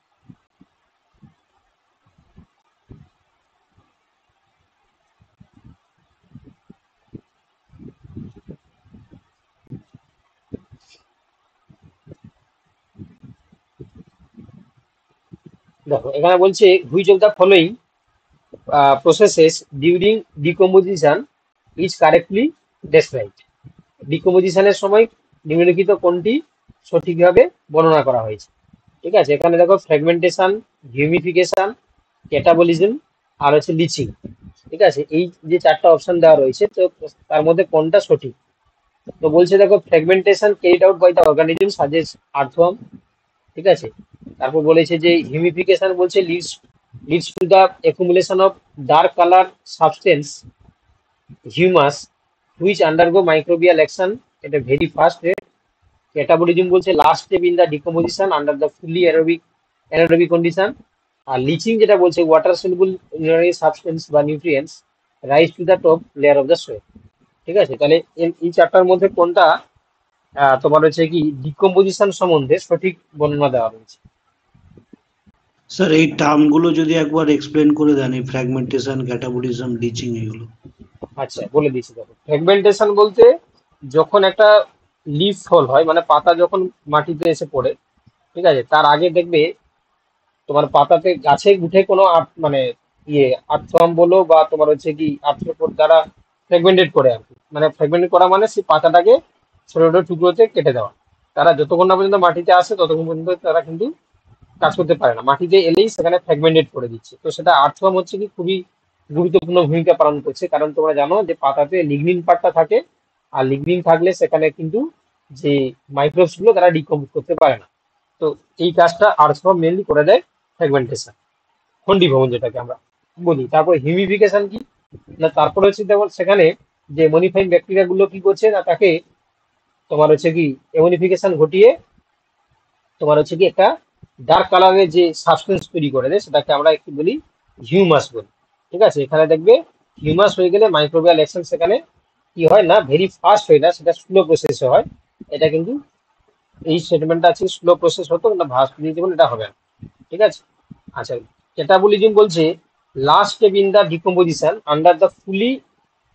[SPEAKER 1] দেখো এখানে বলছে which of the following processes during decomposition is correctly described, ডিকম্পোজিশনের সময় নিম্নলিখিত কোনটি সঠিকভাবে বর্ণনা করা হয়েছে। ঠিক আছে, এখানে দেখো ফ্র্যাগমেন্টেশন, হিউমিফিকেশন, ক্যাটাবলিজম আর হচ্ছে লিচিং। ঠিক আছে, এই যে চারটা অপশন দেওয়া রয়েছে, তো তার মধ্যে কোনটা সঠিক। তো বলছে দেখো fragmentation carried out by the organism such as earthworm, ঠিক আছে। তারপর বলেছে যে হিউমিফিকেশন বলছে leads to the accumulation of dark color substance humus which undergo microbial action at a very fast rate. Catabolism বলছে last step in the decomposition under the fully anaerobic condition. আর leaching যেটা বলছে water soluble mineral substance বা nutrients rise to the top layer of the soil। ঠিক আছে, তাহলে এই চারটার মধ্যে কোনটা তোমার হচ্ছে কি ডিকম্পোজিশন সম্বন্ধে সঠিক বর্ণনা দেওয়া রয়েছে।
[SPEAKER 9] স্যার এই টার্ম গুলো যদি একবার এক্সপ্লেন করে দেন, এই ফ্র্যাগমেন্টেশন, ক্যাটাবলিজম, লিচিং এগুলো।
[SPEAKER 1] আচ্ছা বলে দিচ্ছি, দেখো ফ্র্যাগমেন্টেশন বলতে যখন একটা লিফ ফল হয়, মানে পাতা যখন মাটিতে এসে পড়ে, ঠিক আছে, তার আগে দেখবে তোমার পাতাতে গাছে উঠে কোনো মানে আর্থওয়ার্ম বলো বা তোমার হচ্ছে কি আর্থ্রোপোড দ্বারা ফ্র্যাগমেন্টেড করে আর কি, মানে ফ্র্যাগমেন্টেড করা মানে সেই পাতাটাকে ছোট ছোট টুকরোতে কেটে দেওয়া। তারা যতক্ষণ না পর্যন্ত মাটিতে আসে ততক্ষণ পর্যন্ত তারা কিন্তু কাজ করতে পারে না, মাটিতে এলেই সেখানে ফ্র্যাগমেন্টেড করে দিচ্ছে। তো সেটা আর্থওয়ার্ম হচ্ছে কি খুবই গুরুত্বপূর্ণ ভূমিকা পালন করছে, কারণ তোমরা জানো যে পাতাতে লিগনিন পার্টটা থাকে, আর লিগনিন থাকলে সেখানে কিন্তু যে মাইক্রোবস গুলো তারা ডিকম্পোজ করতে পারে না। তো এই কাজটা আর্থওয়ার্ম মেনলি করে দেয় ফ্র্যাগমেন্টেশন, খণ্ডীভবন যেটাকে আমরা বলি। তারপর হিউমিফিকেশন কি না, তারপরে হচ্ছে যেমন সেখানে যে মনিফাইং ব্যাকটেরিয়া গুলো কি করছে না, তাকে তোমার হচ্ছে কি এমনিফিকেশন ঘটিয়ে তোমার হচ্ছে কি একটা ডার্ক কালারের যে সাবস্টেন্স তৈরি করে দেয়, সেটাকে আমরা কি বলি, হিউমাস বলি। ঠিক আছে, এখানে দেখবে হিউমাস হয়ে গেলে মাইক্রোবিয়াল অ্যাকশন সেখানে কি হয় না, ভেরি ফাস্ট হয় না, সেটা স্লো প্রসেসে হয়। এটা কিন্তু এই স্টেটমেন্টটা আছে স্লো প্রসেস হতো না, ভাস্ট দিয়ে দেবেন, এটা হবে না। ঠিক আছে, আচ্ছা ক্যাটাবলিজম বলছে last step in the decomposition under the fully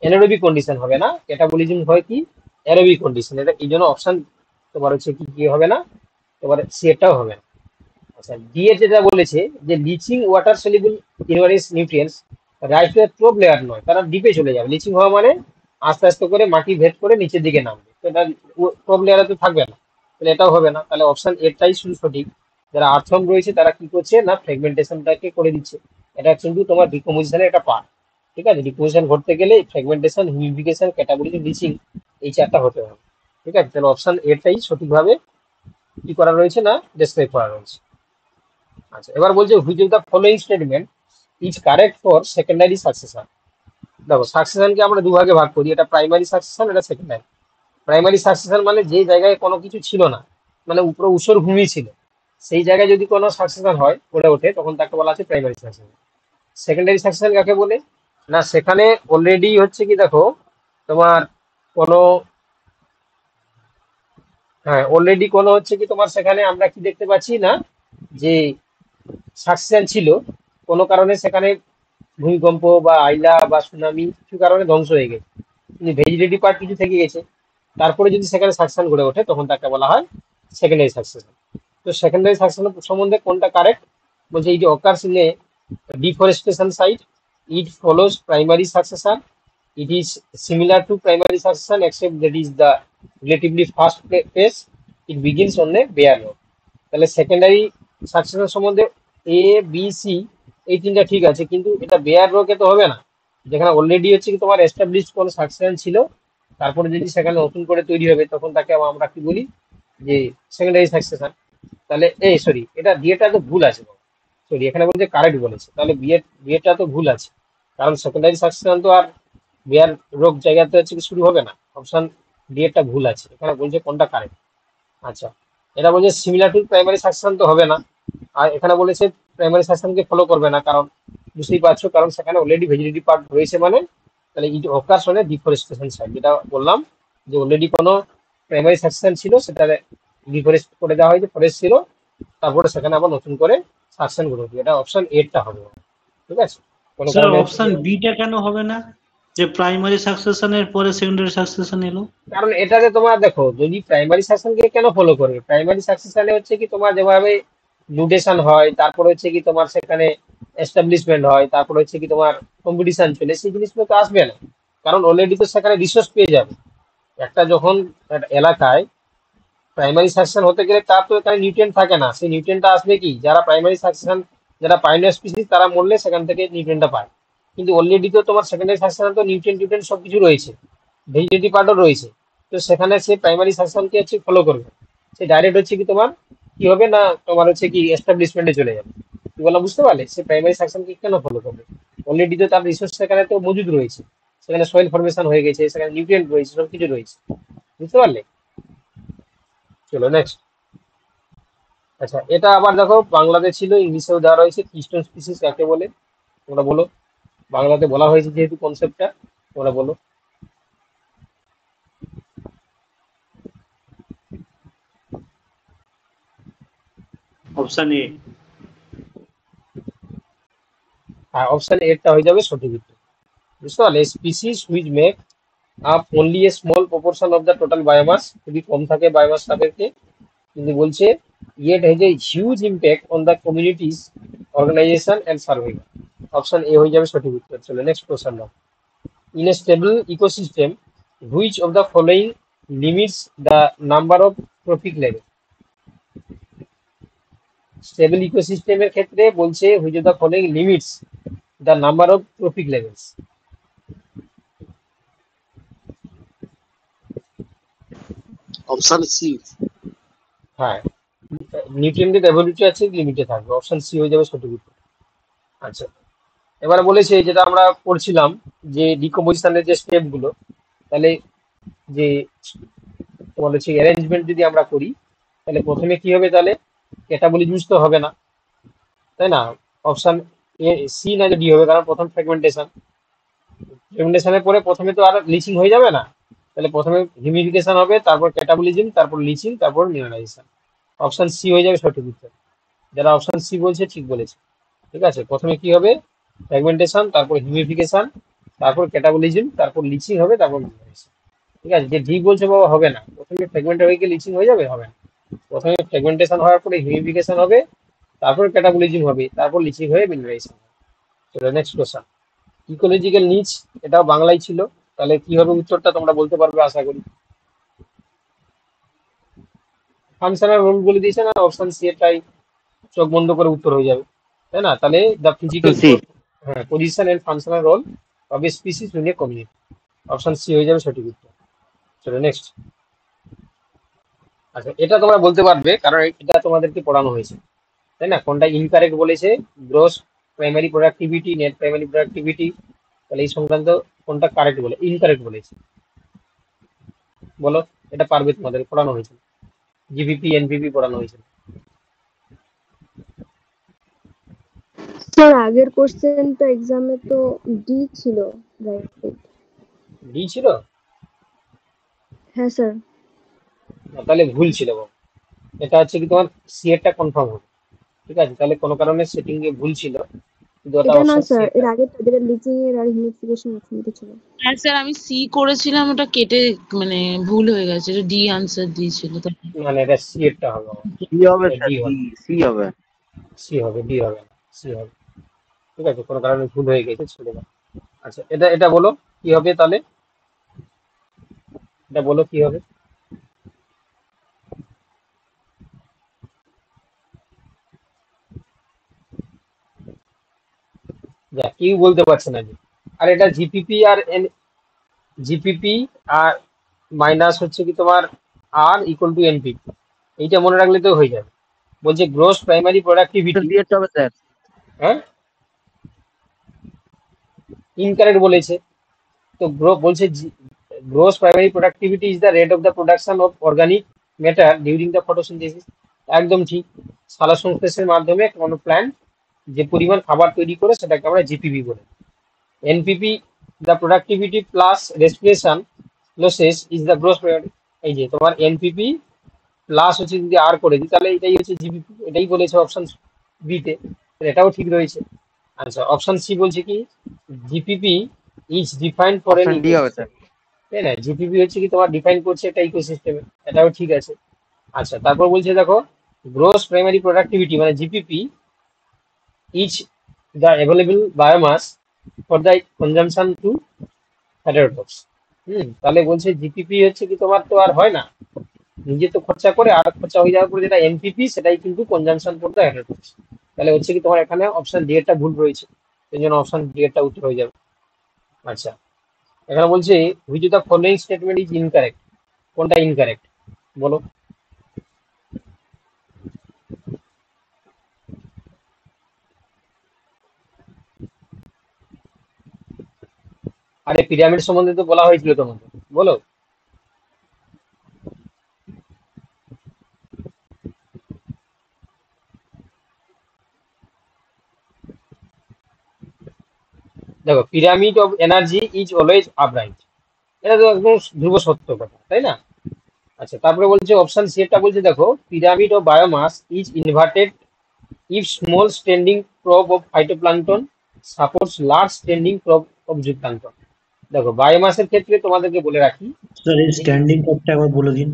[SPEAKER 1] anaerobic condition, হবে না, ক্যাটাবলিজম হয় কি অ্যারোবিক কন্ডিশন। এটা এই জন্য অপশন তোমার হচ্ছে কি কি হবে না, তোমার সিএটাও হবে না। আচ্ছা, ডি এর যেটা বলেছে যে lynching water soluble inorganic nutrients rise to top layer নয়, তারা ডিপে চলে যাবে। লিচিং হওয়া মানে আস্তে আস্তে করে মাটি ভেদ করে নিচের দিকে নামবে, তো এটা টপ লেয়ারে তো থাকবে না, তাহলে এটাও হবে না। তাহলে অপশন এটাই শুধু সঠিক। যারা আর্থম রয়েছে তারা কি করছে না ফ্র্যাগমেন্টেশনটাকে করে দিচ্ছে। এটা কিন্তু তোমার ডিকম্পোজিশনের একটা পার্ট। ঠিক আছে, ডিকম্পোজিশন ঘটতে গেলে ফ্র্যাগমেন্টেশন, হিউমিফিকেশন, ক্যাটাবলিজম, লিচিং এই চারটা হতে হবে। ঠিক আছে, তাহলে অপশন এটাই সঠিকভাবে কি করা রয়েছে না ডেসক্রাইব করা রয়েছে। আচ্ছা, এবার বলছে which of the following statement is correct for secondary succession. দেখো, সাকসেশনকে আমরা দুভাগে ভাগ করি, এটা প্রাইমারি সাকসেশন, এটা সেকেন্ডারি। প্রাইমারি সাকসেশন মানে যে জায়গায় কোনো কিছু ছিল না, মানে উপরে ঊষর ভূমি ছিল, সেই জায়গায় যদি কোনো সাকসেশন হয় গড়ে ওঠে, তখন তাকে বলা আছে প্রাইমারি সাকসেশন। সেকেন্ডারি সাকসেশন কাকে বলে না, সেখানে অলরেডি হচ্ছে কি দেখো তোমার কোনো অলরেডি কোনো হচ্ছে কি তোমার সেখানে আমরা কি দেখতে পাচ্ছি না যে সাকসেশন ছিল, কোনো কারণে সেখানে ভূমিকম্প বা আইলা বা সুনামি কিছু কারণে ধ্বংস হয়ে গেছে, কিন্তু ভেজিটেটিভ পার্ট কিছু থেকে গেছে, তারপরে যদি সেখানে সাকসেশন গড়ে ওঠে তখন তাকে বলা হয় সেকেন্ডারি সাকসেশন। তো সেকেন্ডারি সাকসেশন সম্বন্ধে কোনটা কারেক্ট বলছে, it occurs in a deforestation site, it follows primary succession, it is similar to primary succession except that is the relatively fast pace, it begins on a bare rock। তাহলে secondary succession সম্বন্ধে A B C এই তিনটা ঠিক আছে, কিন্তু এটা bear রোকে তো হবে না, যেখানে অলরেডি হচ্ছে কি তোমার এস্টাবলিশড কোনো সাকসেশন ছিল, তারপরে যদি সেখানে নতুন করে তৈরি হবে তখন তাকে আমরা কি বলি যে সেকেন্ডারি সাকসেশন। তাহলে সরি, এটা বিয়েটা তো ভুল আছে, সরি এখানে বলছে কারেক্ট বলেছে, তাহলে বিয়েটা তো ভুল আছে, কারণ সেকেন্ডারি সাকসেশন তো আর বিয়ার রোগ জায়গাতে হচ্ছে কি শুরু হবে না। অপশন ডি এরটা ভুল আছে, এখানে বলছে কোনটা কারেক্ট। আচ্ছা, এটা বলছে সিমিলার টু প্রাইমারি সাকসেশন তো হবে না, আর এখানে বলেছে প্রাইমারি সাকসেশনকে ফলো করবে না, কারণ বুঝতেই পারছো, কারণ সেখানে অলরেডি ভেজিটেটিভ পার্ট রয়েছে, মানে তাহলে it occurs on a deforestation site, যেটা বললাম যে অলরেডি কোনো প্রাইমারি সাকসেশন ছিল সেটা ডিফরেস্ট করে দেওয়া হয়েছে, ফরেস্ট ছিল, তারপরে সেখানে আবার নতুন করে সাকসেশন গড়ে উঠবে। এটা অপশন এরটা হবে। ঠিক আছে, কোনো
[SPEAKER 9] স্যার
[SPEAKER 1] কারণে
[SPEAKER 9] অপশন বিটা কেন হবে না, যে প্রাইমারি সাকসেশনের পরে সেকেন্ডারি সাকসেশন এলো?
[SPEAKER 1] কারণ এটাতে তোমার দেখো, যদি প্রাইমারি সাকসেশনকে কেন ফলো করবে, প্রাইমারি সাকসেশনে হচ্ছে কি তোমার যেভাবে মিউটেশন হয়, তারপর হচ্ছে কি তোমার সেখানে এস্টাবলিশমেন্ট হয়, তারপর হচ্ছে কি তোমার কম্পিটিশন চলে, সেই জিনিসগুলো তো আসবে না, কারণ অলরেডি তো সেখানে রিসোর্স পেয়ে যাবে। একটা যখন একটা এলাকায় প্রাইমারি সাকসেশন হতে গেলে তার তো এখানে নিউট্রিয়েন্ট থাকে না, সেই নিউট্রিয়েন্টটা আসবে কি, যারা প্রাইমারি সাকসেশন, যারা পাইনিয়ার স্পিসিস তারা মরলে সেখান থেকে নিউট্রিয়েন্টটা পায়, কিন্তু অলরেডি তো তোমার সেকেন্ডারি সাকসেশন তো নিউট্রিয়েন্ট সবকিছু রয়েছে, ভেজিটেটিভ পার্টও রয়েছে, তো সেখানে সে প্রাইমারি সাকসেশনকে হচ্ছে ফলো করবে, সে ডাইরেক্ট হচ্ছে কি তোমার কি হবে না তোমার হচ্ছে কি এস্টাবলিশমেন্টে চলে যাবে। কি বললাম বুঝতে পারলে, সে প্রাইমারি সাকসেশনকে কেন ফলো করবে, অলরেডি তো তার রিসোর্স সেখানে তো মজুদ রয়েছে, সেখানে সয়েল ফরমেশন হয়ে গেছে, সেখানে নিউট্রিয়েন্ট রয়েছে, সব কিছু রয়েছে, বুঝতে পারলে। চলো নেক্সট। আচ্ছা, এটা আবার দেখো বাংলাতে ছিল, ইংলিশেও দেওয়া রয়েছে, কিস্টোন স্পিসিস কাকে বলে তোমরা বলো, বাংলাতে বলা হয়েছে যেহেতু কনসেপ্টটা, তোমরা বলো।
[SPEAKER 9] Option A.
[SPEAKER 1] হ্যাঁ, অপশন এরটা হয়ে যাবে সঠিক উত্তর, বুঝতে পারলে। Species which make up only a small proportion of the total biomass, খুবই কম থাকে বায়োমাস সাপেক্ষে, কিন্তু বলছে yet has a huge impact on the communities, organisation and survival. Option A হয়ে যাবে সঠিক উত্তর। চলো next question now. In a stable ecosystem which of the following limits the number of trophic level. Stable ইকোসিস্টেমের ক্ষেত্রে বলছে which of the following limits the number of trophic levels.
[SPEAKER 6] Option C.
[SPEAKER 1] হ্যাঁ, নিউট্রিয়েন্টের ability আছে, লিমিটে থাকবে, option C হয়ে যাবে সঠিক উত্তর। আচ্ছা, এবারে বলেছে যেটা আমরা পড়ছিলাম যে ডিকম্পোজিশনের যে স্টেপগুলো, তাহলে যে বলেছে অ্যারেঞ্জমেন্ট যদি আমরা করি তাহলে প্রথমে কি হবে, তাহলে ক্যাটাবলিজম তো হবে না, তাই না। অপশন এ সি না ডি হবে, কারণ প্রথম ফ্র্যাগমেন্টেশনের পরে প্রথমে তো আর লিচিং হয়ে যাবে না, তাহলে প্রথমে হিউমিফিকেশন হবে, তারপর ক্যাটাবলিজম, তারপর লিচিং, তারপর মিনারাইজেশন। অপশন সি হয়ে যাবে সঠিক উত্তর। যারা অপশন সি বলছে ঠিক বলেছে। ঠিক আছে, প্রথমে কি হবে, ফ্র্যাগমেন্টেশন, তারপর হিউমিফিকেশন, তারপর ক্যাটাবলিজম, তারপর লিচিং হবে, তারপর মিনারাইজেশন। ঠিক আছে, যে ডি বলছে বাবা হবে না, প্রথমে ফ্র্যাগমেন্ট হয়ে গিয়ে লিচিং হয়ে যাবে, হবে না, প্রথমে ফ্র্যাগমেন্টেশন হওয়ার পরে হিউমিফিকেশন হবে, তারপর ক্যাটাবলিজম হবে, তারপর লিচিং হয়ে মিনারেশন। চলো নেক্সট কোশ্চেন, ইকোলজিক্যাল নিচ, এটাও বাংলায় ছিল, তাহলে কি হবে উত্তরটা তোমরা বলতে পারবে আশা করি। ফাংশনাল রোল বলে দিয়েছে না, অপশন সি এটাই চোখ বন্ধ করে উত্তর হয়ে যাবে, তাই না? তাহলে দ্য ফিজিক্যাল
[SPEAKER 2] সি।
[SPEAKER 1] হ্যাঁ position and functional role of a species in a community, option C হয়ে যাবে সঠিক উত্তর। চলো নেক্সট। আচ্ছা এটা তোমরা বলতে পারবে কারণ এটা তোমাদেরকে পড়ানো হয়েছে, তাই না? কোনটা ইনকারেক্ট বলেছে, gross primary productivity, net primary productivity, তাহলে এই সংক্রান্ত কোনটা কারেক্ট বলে, ইনকারেক্ট বলেছে বলো, এটা পারবে, তোমাদের পড়ানো হয়েছে, জিপিপি এনপিপি পড়ানো হয়েছে।
[SPEAKER 7] স্যার আগের কোশ্চেনটা এক্সামে তো ডি ছিল, রাইট?
[SPEAKER 1] ডি ছিল?
[SPEAKER 7] হ্যাঁ স্যার।
[SPEAKER 1] না, তাহলে ভুল ছিল বাবা। এটা হচ্ছে কি তোমার সি এরটা কনফার্ম হবে, ঠিক আছে? তাহলে কোনো কারণে সেটিং এ ভুল ছিল, কিন্তু ওটা
[SPEAKER 7] এটা না
[SPEAKER 1] অপশন সি
[SPEAKER 7] স্যার,
[SPEAKER 1] এরটা।
[SPEAKER 7] এর আগেরটা যেটা লিচিং এর আর হিউমিডিফিকেশন একসঙ্গে ছিল।
[SPEAKER 10] হ্যাঁ স্যার, আমি সি করেছিলাম, ওটা কেটে মানে ভুল হয়ে গেছে, এটা ডি আনসার দিয়েছিল তাই।
[SPEAKER 1] মানে এটা সি এরটা হবে আমার,
[SPEAKER 2] সি হবে
[SPEAKER 1] এটা
[SPEAKER 2] স্যার,
[SPEAKER 1] ডি হবে,
[SPEAKER 2] সি হবে।
[SPEAKER 1] সি হবে, ডি হবে না, সি হবে, ঠিক আছে? কোনো কারণে ভুল হয়ে গেছে, ছেড়ে দাও। আচ্ছা এটা এটা বলো কি হবে তাহলে, এটা বলো কি হবে। যা কেউ বলতে পারছে না যে, আর এটা জিপিপি আর এন, জিপিপি আর মাইনাস হচ্ছে কি তোমার আর ইকুয়াল টু এনপিপি, এইটা মনে রাখলে তো হয়ে যাবে। বলছে গ্রোস প্রাইমারি প্রোডাক্টিভিটি,
[SPEAKER 2] দিয়ে হবে স্যার।
[SPEAKER 1] হ্যাঁ ইনকারেক্ট বলেছে, তো বলছে gross primary productivity is the rate of the production of organic matter during the photosynthesis, একদম ঠিক। সালোকসংশ্লেষের মাধ্যমে কোনো প্ল্যান্ট যে পরিমাণ খাবার তৈরি করে সেটাকে আমরা জিপিপি বলি। NPP the productivity plus respiration losses is the gross, এই যে তোমার এনপিপি প্লাস হচ্ছে যদি আর করে দিই তাহলে এটাই হচ্ছে জিপিপি, এটাই বলেছে অপশন বিতে, এটাও ঠিক রয়েছে। আচ্ছা অপশন সি বলছে কি GPP is defined for N
[SPEAKER 2] option D হবে
[SPEAKER 1] ইকোসিস্টেম,
[SPEAKER 2] স্যার।
[SPEAKER 1] তাই না? জিপিপি হচ্ছে কি তোমার ডিফাইন করছে একটা ইকোসিস্টেমে, এটাও ঠিক আছে। আচ্ছা তারপর বলছে দেখো গ্রোস প্রাইমারি প্রোডাক্টিভিটি মানে GPP is the available biomass for the consumption to heterotrophs. তাহলে বলছে জিপিপি হচ্ছে কি তোমার তো আর হয় না, নিজে তো খরচা করে আর খরচা হয়ে যাওয়ার পরে যেটা এনপিপি সেটাই কিন্তু কনজামশন ফর দ্য হেটারোটক্স। তাহলে হচ্ছে কি তোমার এখানে অপশন ডি এরটা ভুল রয়েছে, সেই জন্য অপশন ডি এরটা উত্তর হয়ে যাবে। আচ্ছা এখানে বলছে which the following statement is incorrect, কোনটা ইনকারেক্ট বলো। আরে পিরামিড সম্বন্ধে তো বলা হয়েছিল তোমাকে, বলো। দেখো pyramid of energy is always upright, এটা তো একদম ধ্রুব সত্য কথা, তাই না? আচ্ছা তারপরে বলছে অপশন সি টা বলছে দেখো pyramid of biomass is inverted if small standing crop of phytoplankton supports large standing crop of zooplankton. দেখো বায়োমাসের ক্ষেত্রে তোমাদেরকে বলে রাখি,
[SPEAKER 9] স্যার এই স্ট্যান্ডিং করতে একবার বলে দিন।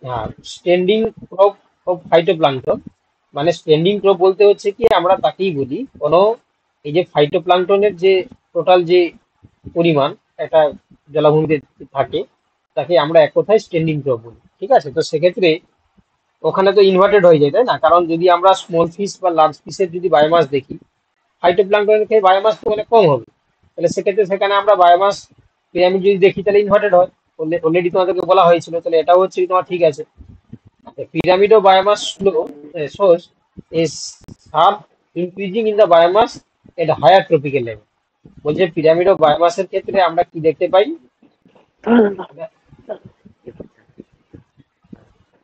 [SPEAKER 1] হ্যাঁ স্ট্যান্ডিং ক্রপ অফ ফাইটোপ্লাঙ্কটন মানে স্ট্যান্ডিং ক্রপ বলতে হচ্ছে কি আমরা তাকেই বলি কোনো এই যে ফাইটোপ্লাঙ্কটনের যে টোটাল যে পরিমাণ একটা জলাভূমিতে থাকে তাকে আমরা এক কথায় স্ট্যান্ডিং ক্রপ বলি, ঠিক আছে? তো সেক্ষেত্রে ওখানে তো ইনভার্টেড হয়ে যায়, তাই না? কারণ যদি আমরা স্মল ফিশ বা লার্জ ফিশের যদি বায়োমাস দেখি, ফাইটোপ্লাঙ্কটনের খেয়ে বায়োমাস তো অনেক কম হবে, তাহলে সেক্ষেত্রে সেখানে আমরা বায়োমাস পিরামিড যদি দেখি তাহলে ইনভার্টেড হয়, অলরেডি তোমাদেরকে বলা হয়েছিল, তাহলে এটাও হচ্ছে কি তোমার ঠিক আছে। Pyramid of biomass source is sharp increasing in the biomass at higher tropical level, বলছে পিরামিড ও বায়োমাসের ক্ষেত্রে আমরা কি দেখতে পাই।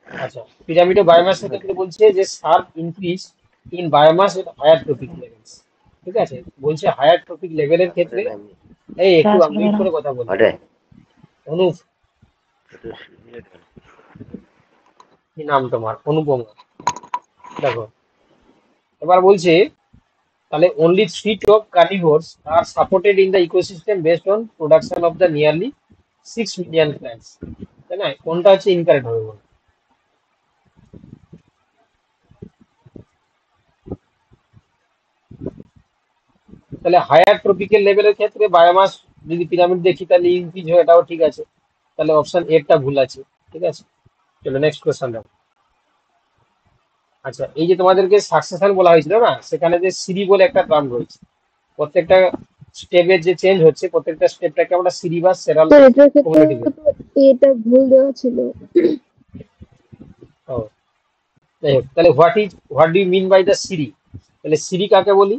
[SPEAKER 1] আচ্ছা পিরামিড ও বায়োমাসের ক্ষেত্রে বলছে যে sharp increase in biomass at higher trophic levels, ঠিক আছে? বলছে হায়ার ট্রপিক লেভেলের ক্ষেত্রে, এই একটু মিউট করে কথা বল অনুপ, কি নাম তোমার? অনুপম। দেখো এবার বলছে তাহলে only three top carnivores are supported in the ecosystem based on production of the nearly 6 million plants, তাই না? কোনটা হচ্ছে ইনকারেক্ট হবে বলো। তাহলে হায়ার ট্রপিক্যাল লেভেলের ক্ষেত্রে বায়োমাস যদি পিরামিড দেখি তাহলে ইনক্রিজ হয়, এটাও ঠিক আছে। তাহলে অপশন এরটা ভুল আছে, ঠিক আছে। চলো নেক্সট কোয়েশ্চন দেখো। আচ্ছা, এই যে তোমাদেরকে সাকসেশন বলা হয়েছিল না, সেখানে যে সিরি বলে একটা টার্ম রয়েছে, প্রত্যেকটা স্টেপের যে চেঞ্জ হচ্ছে, প্রত্যেকটা স্টেপটাকে আমরা সিরি বা সেরাল
[SPEAKER 7] স্যার এটার ক্ষেত্রে
[SPEAKER 1] কমিউনিটি বলি।
[SPEAKER 7] তো এটা ভুল দেওয়া ছিল।
[SPEAKER 1] ও, যাই হোক, তাহলে what do you mean by the sere? তাহলে সিরি কাকে বলি?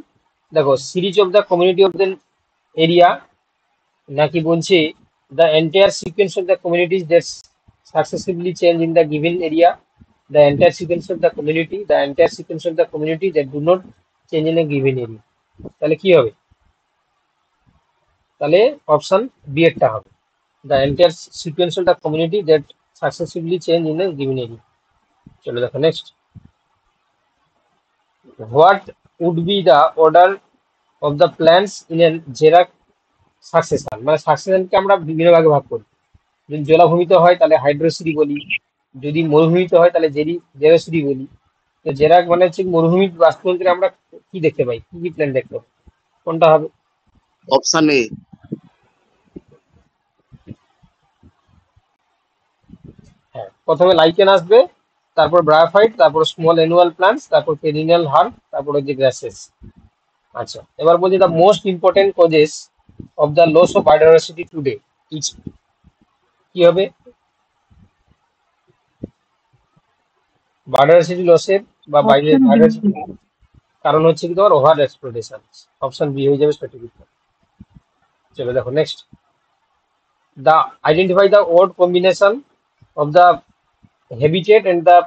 [SPEAKER 1] দেখো, series of the community of the area, নাকি বলছে the entire sequence of the communities that successively change in the given area, the entire sequence of the community, the entire sequence of the community that do not change in a given area. তাহলে কি হবে? তাহলে option B এরটা হবে, the entire sequence of the community that successively change in a given area. চলো দেখো next. What would be the order of the plants in a Dirac succession? মানে সাকসেশনকে আমরা বিভিন্ন ভাগে ভাগ করি। যদি জলাভূমিতে হয় তাহলে হাইড্রোসিরি বলি, যদি মরুভূমিতে হয় তাহলে জেরোসিরি বলি। তো জেরাক মানে হচ্ছে মরুভূমির বাস্তুতন্ত্রে আমরা কি দেখতে পাই, কি কি প্ল্যান্ট দেখতে পাই, কোনটা হবে?
[SPEAKER 6] Option A.
[SPEAKER 1] হ্যাঁ, প্রথমে লাইকেন আসবে, তারপর ব্রায়োফাইট, তারপর স্মল অ্যানুয়াল প্ল্যান্টস, তারপর পেরিনিয়াল হার্ব, তারপর হচ্ছে গ্রাসেস। আচ্ছা, এবার বলছি the most important causes of the loss of biodiversity today is, কি হবে? বায়োডাইভার্সিটি লসের বা বায়োডাইভার্সিটি কারণ হচ্ছে কি তোমার ওভার এক্সপ্লোইটেশন। অপশন বি হয়ে যাবে সঠিক উত্তর। চলো দেখো next. The identify the odd combination of the habitat and the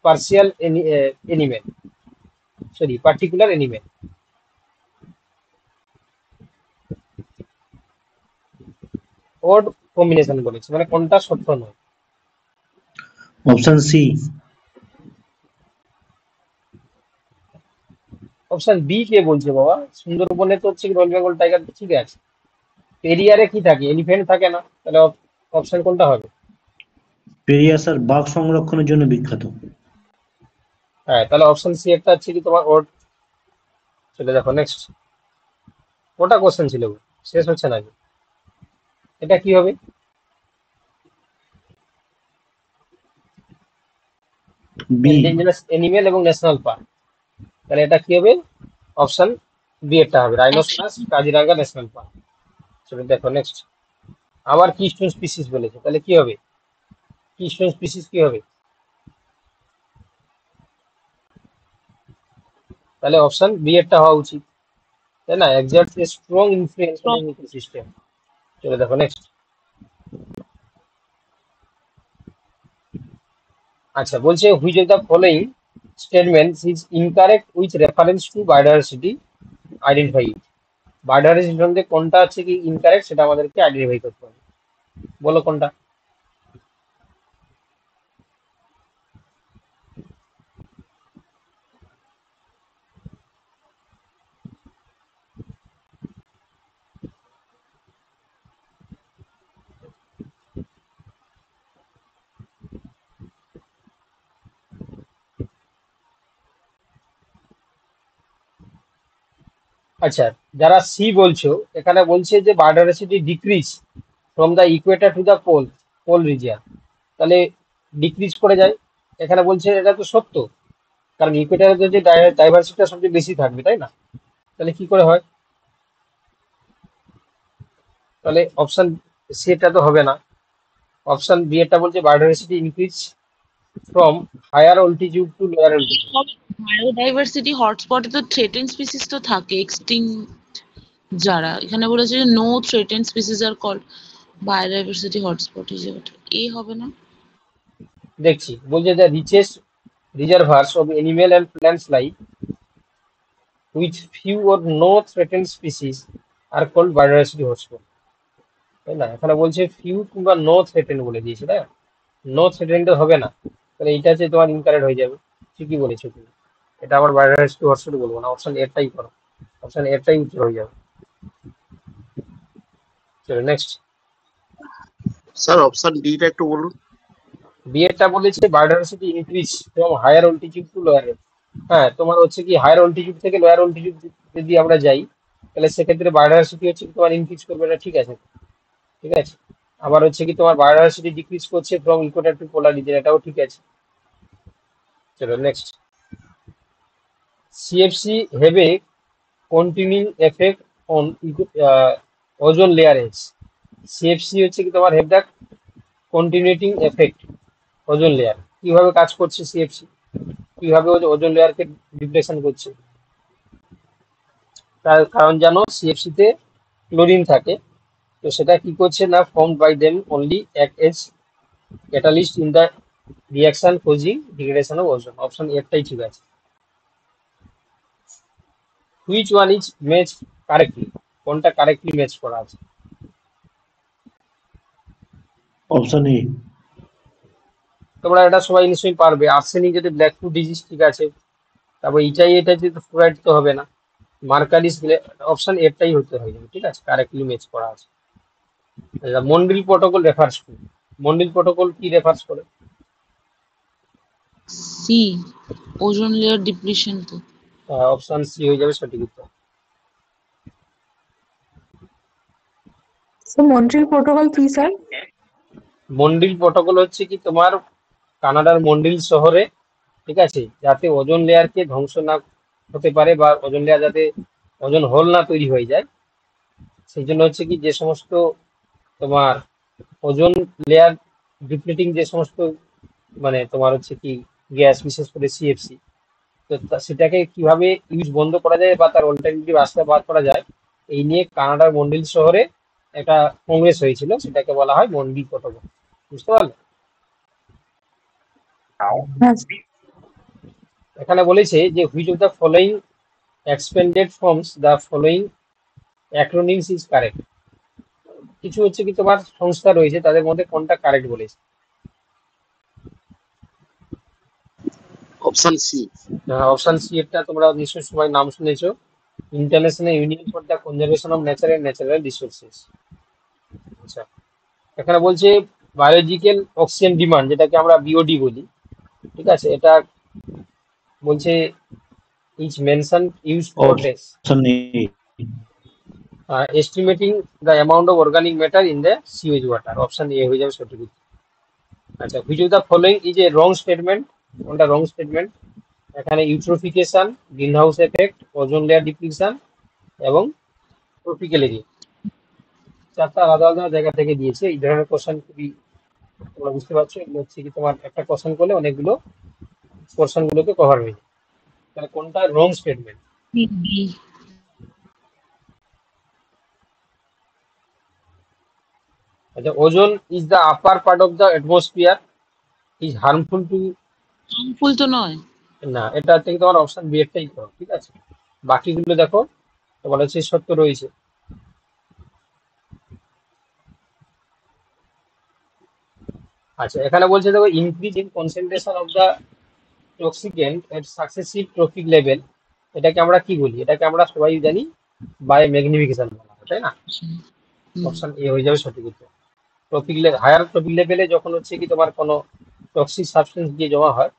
[SPEAKER 1] particular animal. Odd combination বলেছে, মানে কোনটা সত্য নয়?
[SPEAKER 9] Option C.
[SPEAKER 1] অপশন বি কে বলছে বাবা? সুন্দরবনে তো হচ্ছে রয়্যাল বেঙ্গল টাইগার ঠিক আছে, পেরিয়ারে কি থাকে? এলিফ্যান্ট থাকে না, তাহলে অপশন কোনটা হবে?
[SPEAKER 9] পেরিয়ার স্যার বাঘ সংরক্ষণের জন্য বিখ্যাত।
[SPEAKER 1] হ্যাঁ, তাহলে অপশন সি একটা হচ্ছে কি তোমার ওড। চলে দেখো নেক্সট। ওটা কোশ্চেন ছিল, শেষ হচ্ছে নাকি? এটা কি হবে? এন্ডেঞ্জারাস অ্যানিমেল এবং ন্যাশনাল পার্ক। তাহলে এটা কি হবে? অপশন বি এরটা হবে, রাইনোসরাস কাজিরাঙ্গা ন্যাশনাল পার্ক। চলো দেখো নেক্সট। আবার কিস্টোন স্পিসিস বলেছে, তাহলে কি হবে? কিস্টোন স্পিসিস কি হবে? তাহলে অপশন বি এরটা হওয়া উচিত, তাই না? Exerts a strong influence on ecosystem. চলো দেখো নেক্সট। আচ্ছা, বলছে which of the following statements is incorrect with reference to biodiversity, identify it. বায়োডাইভার্সিটির মধ্যে কোনটা হচ্ছে কি ইনকারেক্ট, সেটা আমাদেরকে আইডেন্টিফাই করতে হবে। বলো কোনটা? আচ্ছা, যারা সি বলছো, এখানে বলছে যে biodiversity decrease from the equator to the pole region, তাহলে ডিক্রিজ করে যায়। এখানে বলছে এটা তো সত্য, কারণ ইকুয়েটরে যে ডাইভার্সিটিটা সবচেয়ে বেশি থাকবে, তাই না? তাহলে কি করে হয়? তাহলে অপশন সি এটা তো হবে না। অপশন বি এটা বলছে biodiversity increase from higher altitude to lower altitude.
[SPEAKER 10] Biodiversity হটস্পটে তো থ্রেটেন স্পিসিস তো থাকে, এক্সটিং যারা, এখানে বলেছে যে no threaten species are called biodiversity hotspot হিসেবে, এ হবে না?
[SPEAKER 1] দেখছি, বলছে the richest reservoirs of animal and plants life with few or no threaten species are called biodiversity hotspot, তাই না? এখানে বলছে ফিউ কিংবা নো থ্রেটেন বলে দিয়েছে, তাই না? নো থ্রেটেন তো হবে না, তাহলে এটা হচ্ছে তোমার ইনকারেক্ট হয়ে যাবে। ঠিকই বলেছো তুমি, এটা আবার বায়োডাইভার্সিটি হটস্পট বলবো না, অপশন এরটাই করো, অপশন এরটাই উত্তর হয়ে যাবে। চলো নেক্সট।
[SPEAKER 6] স্যার অপশন ডি টা একটু বলুন।
[SPEAKER 1] বি এরটা বলেছে biodiversity increase from higher altitude to lower. হ্যাঁ, তোমার হচ্ছে কি হায়ার অল্টিটিউড থেকে লোয়ার অল্টিটিউড যদি আমরা যাই, তাহলে সেক্ষেত্রে বায়োডাইভার্সিটি হচ্ছে কি তোমার ইনক্রিজ করবে, এটা ঠিক আছে, ঠিক আছে। আবার হচ্ছে কি তোমার বায়োডাইভার্সিটি ডিক্রিজ করছে from equator to polar region, এটাও ঠিক আছে। চলো next, CFC have a continuing effect on ozone layer এজ। সিএফসি হচ্ছে কি তোমার have the continuing effect ozone layer. কিভাবে কাজ করছে সিএফসি, কিভাবে ওজোন লেয়ারকে ডিপ্রেশন করছে? তার কারণ জানো, সিএফসি তে ক্লোরিন থাকে, তো সেটা কি করছে না, formed by them only act as catalyst in the reaction causing degradation of ozone. Option একটাই ঠিক আছে। Which one is match correctly, কোনটা কারেক্টলি ম্যাচ করা আছে?
[SPEAKER 9] অপশন এ।
[SPEAKER 1] তোমরা এটা সবাই নিশ্চয়ই পারবে। আর্সেনিক যদি ব্ল্যাক ফুড ডিজিজ, ঠিক আছে। তারপর এটা যদি ফ্লোরাইড তো হবে না। মার্কারিস, অপশন এটাই হতে হয়, ঠিক আছে, কারেক্টলি ম্যাচ করা আছে। Montreal protocol refers to, Montreal protocol কি রেফার্স করে?
[SPEAKER 10] C, ozone layer depletion. তো
[SPEAKER 1] অপশন সি হয়ে যাবে সঠিক উত্তর।
[SPEAKER 5] মন্ট্রিল প্রোটোকল কি স্যার?
[SPEAKER 1] মন্ডল প্রোটোকল হচ্ছে কি তোমার কানাডার মন্ডল শহরে, ঠিক আছে, যাতে ওজোন লেয়ারকে ধ্বংস না হতে পারে বা ওজোন লেয়ার যাতে ওজোন হোল না তৈরি হয়ে যায়, সেই জন্য হচ্ছে কি যে সমস্ত তোমার ওজোন লেয়ার ডিপ্লিটিং যে সমস্ত মানে তোমার হচ্ছে কি গ্যাস, বিশেষ করে সিএফসি, তো সেটাকে কিভাবে ইউজ বন্ধ করা যায় বা তার অল্টারনেটিভ রাস্তা বার করা যায়, এই নিয়ে কানাডার মন্ডল শহরে একটা কংগ্রেস হয়েছিল, সেটাকে বলা হয় মন্ডল প্রোটোকল। বুঝতে পারলে? এখানে বলেছে যে which of the following expanded forms the following acronyms is correct. কিছু হচ্ছে কি তোমার সংস্থা রয়েছে, তাদের মধ্যে কোনটা কারেক্ট বলেছে?
[SPEAKER 6] Option C.
[SPEAKER 1] অপশন সি এটা তোমরা নিশ্চয়ই সবাই নাম শুনেছো, International Union for the Conservation of Nature and Natural Resources. আচ্ছা, এখানে বলছে বায়োলজিক্যাল অক্সিজেন ডিমান্ড, যেটাকে আমরা বিওডি বলি, ঠিক আছে, এটা বলছে is mention use for test
[SPEAKER 9] option A.
[SPEAKER 1] Estimating the amount of organic matter in the sewage water. Option A হয়ে যাবে সঠিক উত্তর। আচ্ছা, which of the following is a wrong statement, কোনটা রং স্টেটমেন্ট? এখানে eutrophication, green house effect, ozone layer depletion এবং tropical area, চারটা আলাদা আলাদা জায়গা থেকে দিয়েছে। এই ধরনের কোশ্চেন খুবই তোমরা বুঝতে পারছো, এগুলো হচ্ছে কি তোমার একটা কোশ্চেন করলে অনেকগুলো পোর্শন গুলোকে কভার হয়ে যায়। তাহলে কোনটা রং স্টেটমেন্ট?
[SPEAKER 10] বি।
[SPEAKER 1] আচ্ছা, ozone is the upper part of the atmosphere is harmful to,
[SPEAKER 10] harmful তো নয়।
[SPEAKER 1] না, এটা থেকে তোমার অপশন বি একটাই করো, ঠিক আছে। বাকিগুলো দেখো তোমার হচ্ছে সত্য রয়েছে। আচ্ছা, এখানে বলছে দেখো increase in concentration of the toxicant at successive trophic level, এটাকে আমরা কি বলি? এটাকে আমরা সবাই জানি বায়ো ম্যাগনিফিকেশন বলা হয়, তাই না? অপশন এ হয়ে যাবে সঠিক উত্তর। ট্রপিক হায়ার ট্রপিক লেভেলে যখন হচ্ছে কি তোমার কোনো টক্সিক সাবস্টেন্স দিয়ে জমা হয়,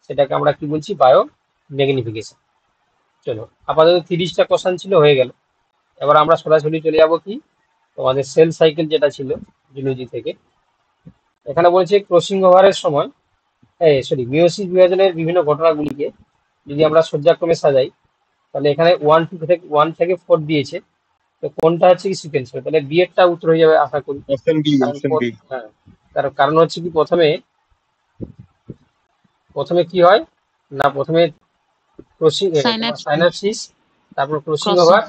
[SPEAKER 1] সেটাকে আমরা কি বলছি? Bio magnification. চলো, আপাতত 30টা কোশ্চেন ছিল, হয়ে গেল। এবার আমরা সরাসরি চলে যাবো কি তোমাদের সেল সাইকেল যেটা ছিল জুলজি থেকে। এখানে বলছে ক্রসিং ওভারের সময়, মিওসিস বিভাজনের বিভিন্ন ঘটনাগুলিকে যদি আমরা সজ্জাক্রমে সাজাই, তাহলে এখানে 1 থেকে 4 দিয়েছে, তো কোনটা হচ্ছে কি সিকোয়েন্স? তাহলে বি এরটা উত্তর হয়ে যাবে আশা করি।
[SPEAKER 6] Option D. Option D.
[SPEAKER 1] হ্যাঁ, তার কারণ হচ্ছে কি প্রথমে কি হয় না, প্রথমে ক্রসিং সাইনাপসিস, তারপর ক্রসিং ওভার,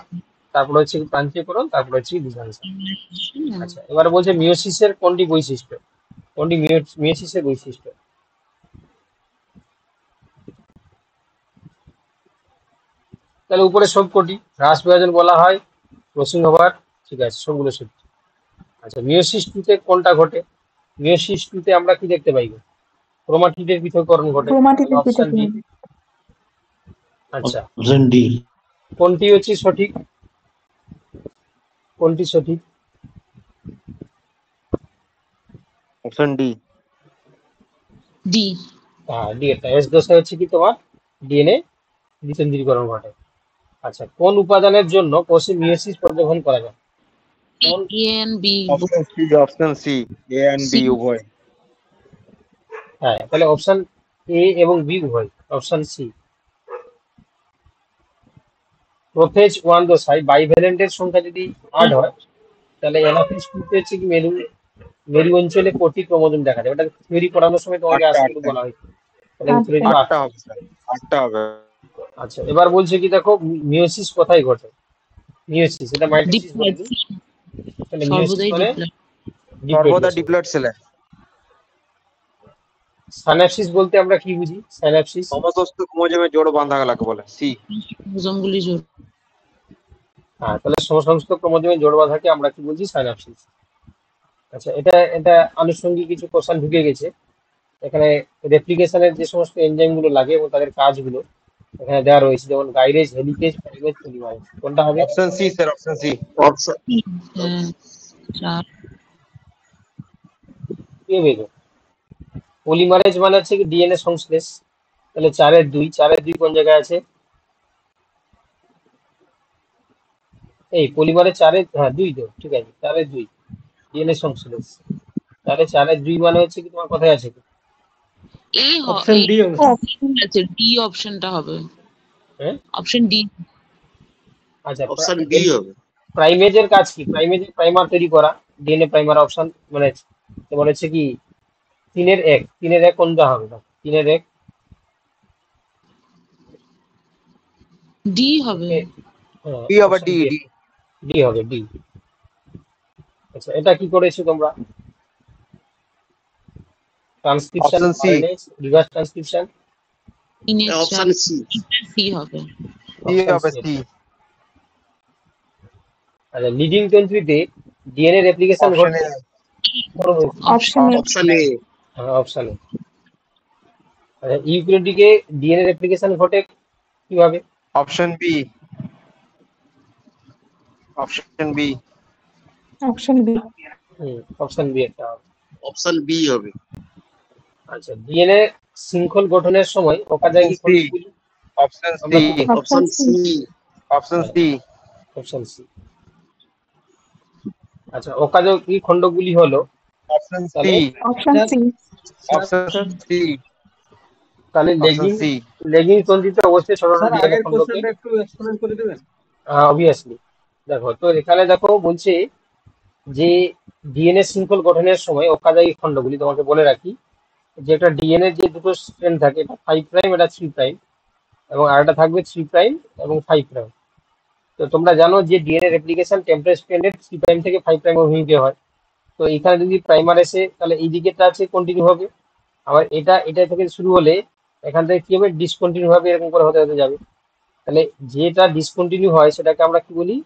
[SPEAKER 1] তারপর হচ্ছে প্রান্তীয়করণ, তারপর হচ্ছে ডিসজনকশন। আচ্ছা, এবারে বলছে মিওসিসের কোনটি বৈশিষ্ট্য, কোনটি মিওসিসের বৈশিষ্ট্য? তাহলে উপরে সবকটি, হ্রাস বিভাজন বলা হয়, ক্রসিং ওভার, ঠিক আছে, সবগুলো সত্যি। আচ্ছা, মিওসিস টুতে কোনটা ঘটে? মিওসিস টুতে আমরা কি দেখতে পাইব? ক্রোমাটিডের পৃথকীকরণ ঘটে। Option D. আচ্ছা,
[SPEAKER 9] অপশন ডি।
[SPEAKER 1] কোনটি হচ্ছে সঠিক? কোনটি সঠিক?
[SPEAKER 2] Option D.
[SPEAKER 10] ডি।
[SPEAKER 1] হ্যাঁ, ডি এটা এস দশা হচ্ছে কি তোমার ডিএনএ দ্বিকেন্দ্রীকরণ ঘটে। আচ্ছা, কোন উপাদানের জন্য কোষে মিয়োসিস পর্যবেক্ষণ করা যায়? কোন
[SPEAKER 10] A and B
[SPEAKER 11] option C A and
[SPEAKER 10] C
[SPEAKER 11] B উভয়।
[SPEAKER 1] হ্যাঁ, তাহলে অপশন এ এবং বি উভয়, অপশন সি। প্রোফেজ 1 দশায় বাইভ্যালেন্টের সংখ্যা যদি 8 হয় তাহলে অ্যানাফিস 2 তে হচ্ছে কি মেরু অঞ্চলে কোটি ক্রোমোজোম দেখা যায়। ওটা থিওরি পড়ানোর সময় তোমাকে
[SPEAKER 11] আটটা
[SPEAKER 1] আসলে
[SPEAKER 11] আটটা
[SPEAKER 1] বলা হয়েছে, তাহলে উত্তর হয়ে যাবে
[SPEAKER 11] আটটা
[SPEAKER 1] 8।
[SPEAKER 11] হবে স্যার, আটটা হবে।
[SPEAKER 1] আচ্ছা, এবার বলছে কি দেখো মিয়োসিস কোথায় ঘটে? মিয়োসিস, এটা মাইটোসিস
[SPEAKER 10] ডিপ্লয়েড
[SPEAKER 1] বলেনি, তাহলে মিয়োসিস
[SPEAKER 10] সর্বদাই
[SPEAKER 1] মানে
[SPEAKER 10] ডিপ্লয়েড
[SPEAKER 11] সর্বদা
[SPEAKER 1] ডিপ্লয়েড।
[SPEAKER 11] ডিপ্লয়েড সেলে।
[SPEAKER 1] সাইন্যাপসিস বলতে আমরা কি বুঝি? সাইন্যাপসিস
[SPEAKER 11] সমস্ত ক্রোমোজোমে জোড় বাঁধা গেলাকে বলে সি।
[SPEAKER 10] ক্রোমোজোমগুলি জোড়।
[SPEAKER 1] হ্যাঁ, তাহলে সমস্ত ক্রোমোজোমে জোড় বাঁধাকে আমরা কি বলছি? সাইন্যাপসিস। আচ্ছা, এটা এটা আনুষঙ্গিক কিছু কোশ্চেন ঢুকে গেছে এখানে। রেপ্লিকেশনের যে সমস্ত এনজাইম গুলো লাগে এবং তাদের কাজগুলো এখানে দেওয়া রয়েছে, যেমন গাইরেজ, হেলিকেজ, প্রাইমেজ, পলিমারেজ। কোনটা হবে?
[SPEAKER 11] Option C sir, option C.
[SPEAKER 6] Option
[SPEAKER 10] হ্যাঁ, চার।
[SPEAKER 1] কি হবে এটা? পলিমারেজ মানে হচ্ছে কি ডিএনএ সংশ্লেষ, তাহলে 4-এর 2, 4-এর 2 কোন জায়গায় আছে? এই পলিমারেজ 4-এর, হ্যাঁ 2 তো ঠিক আছে, 4-এর 2 ডিএনএ সংশ্লেষ, তাহলে 4-এর 2 মানে হচ্ছে কি তোমার কথায় আছে কি?
[SPEAKER 10] এই
[SPEAKER 8] অপশন ডি হবে।
[SPEAKER 10] আছে, ডি অপশনটা হবে,
[SPEAKER 1] হ্যাঁ,
[SPEAKER 10] অপশন ডি।
[SPEAKER 1] আচ্ছা।
[SPEAKER 6] অপশন বি হবে।
[SPEAKER 1] প্রাইমেজের কাজ কি? প্রাইমেজের প্রাইমার তৈরি করা, ডিএনএ প্রাইমার। অপশন মানে তোমার হচ্ছে কি 3-এর 1, 3-এর 1 কোনটা হবে? 3-এর 1
[SPEAKER 10] ডি হবে।
[SPEAKER 11] ডি হবে, ডি ডি।
[SPEAKER 1] ডি হবে, ডি। আচ্ছা, এটা কি করেছো তোমরা? Transcription,
[SPEAKER 11] option C,
[SPEAKER 1] RNA, reverse transcription.
[SPEAKER 6] Option C.
[SPEAKER 10] C হবে।
[SPEAKER 11] সি হবে, সি।
[SPEAKER 1] আচ্ছা, লিডিং তন্ত্রীতে ডিএনএ রেপ্লিকেশন
[SPEAKER 11] অপশন এ,
[SPEAKER 1] ঘটে
[SPEAKER 5] option A.
[SPEAKER 6] Option A.
[SPEAKER 1] Option A. আচ্ছা, ইউক্যারিওটিকে ডিএনএ রেপ্লিকেশন ঘটে কিভাবে?
[SPEAKER 11] Option B, option B.
[SPEAKER 5] Option B.
[SPEAKER 1] Option B একটা হবে।
[SPEAKER 6] অপশন বি হবে।
[SPEAKER 1] আচ্ছা, ডিএনএ শৃঙ্খল গঠনের সময় অকাজাকি খণ্ডগুলি
[SPEAKER 11] অপশন
[SPEAKER 1] আমরা
[SPEAKER 11] সি,
[SPEAKER 1] কি দেখি?
[SPEAKER 6] Option C.
[SPEAKER 11] Option C.
[SPEAKER 1] Option C. আচ্ছা, অকাজাকি খণ্ডগুলি হলো
[SPEAKER 11] অপশন
[SPEAKER 1] তাহলে
[SPEAKER 11] C,
[SPEAKER 5] option C.
[SPEAKER 11] Option C.
[SPEAKER 1] তাহলে
[SPEAKER 11] অপশন সি।
[SPEAKER 1] লেগিং তন্ত্রিতে অবশ্যই ছোট ছোট
[SPEAKER 8] স্যার
[SPEAKER 1] ডিএনএ
[SPEAKER 8] আগের
[SPEAKER 1] খণ্ডকে,
[SPEAKER 8] কোশ্চেনটা একটু এক্সপ্লেন করে দিবেন?
[SPEAKER 1] অবভিয়াসলি। দেখো তো এখানে দেখো বলছে যে ডিএনএ শৃঙ্খল গঠনের সময় অকাজাকি খণ্ডগুলি, তোমাকে বলে রাখি যে একটা ডিএনএ যে দুটো স্ট্র্যান্ড থাকে, এটা 5 প্রাইম, এটা 3 প্রাইম, এবং আরেকটা থাকবে 3 প্রাইম এবং 5 প্রাইম। তো তোমরা জানো যে ডিএনএ রেপ্লিকেশন টেম্পোরাল স্ট্র্যান্ডের 3 প্রাইম থেকে 5 প্রাইম অভিমুখে হয়। তো এখানে যদি প্রাইমার এসে তাহলে এই দিকেটা আছে কন্টিনিউ হবে, আবার এটা থেকে শুরু হলে এখান থেকে কি হবে? ডিসকন্টিনিউ হবে, এরকম করে হতে হতে যাবে। তাহলে যেটা ডিসকন্টিনিউ হয় সেটাকে আমরা কি বলি?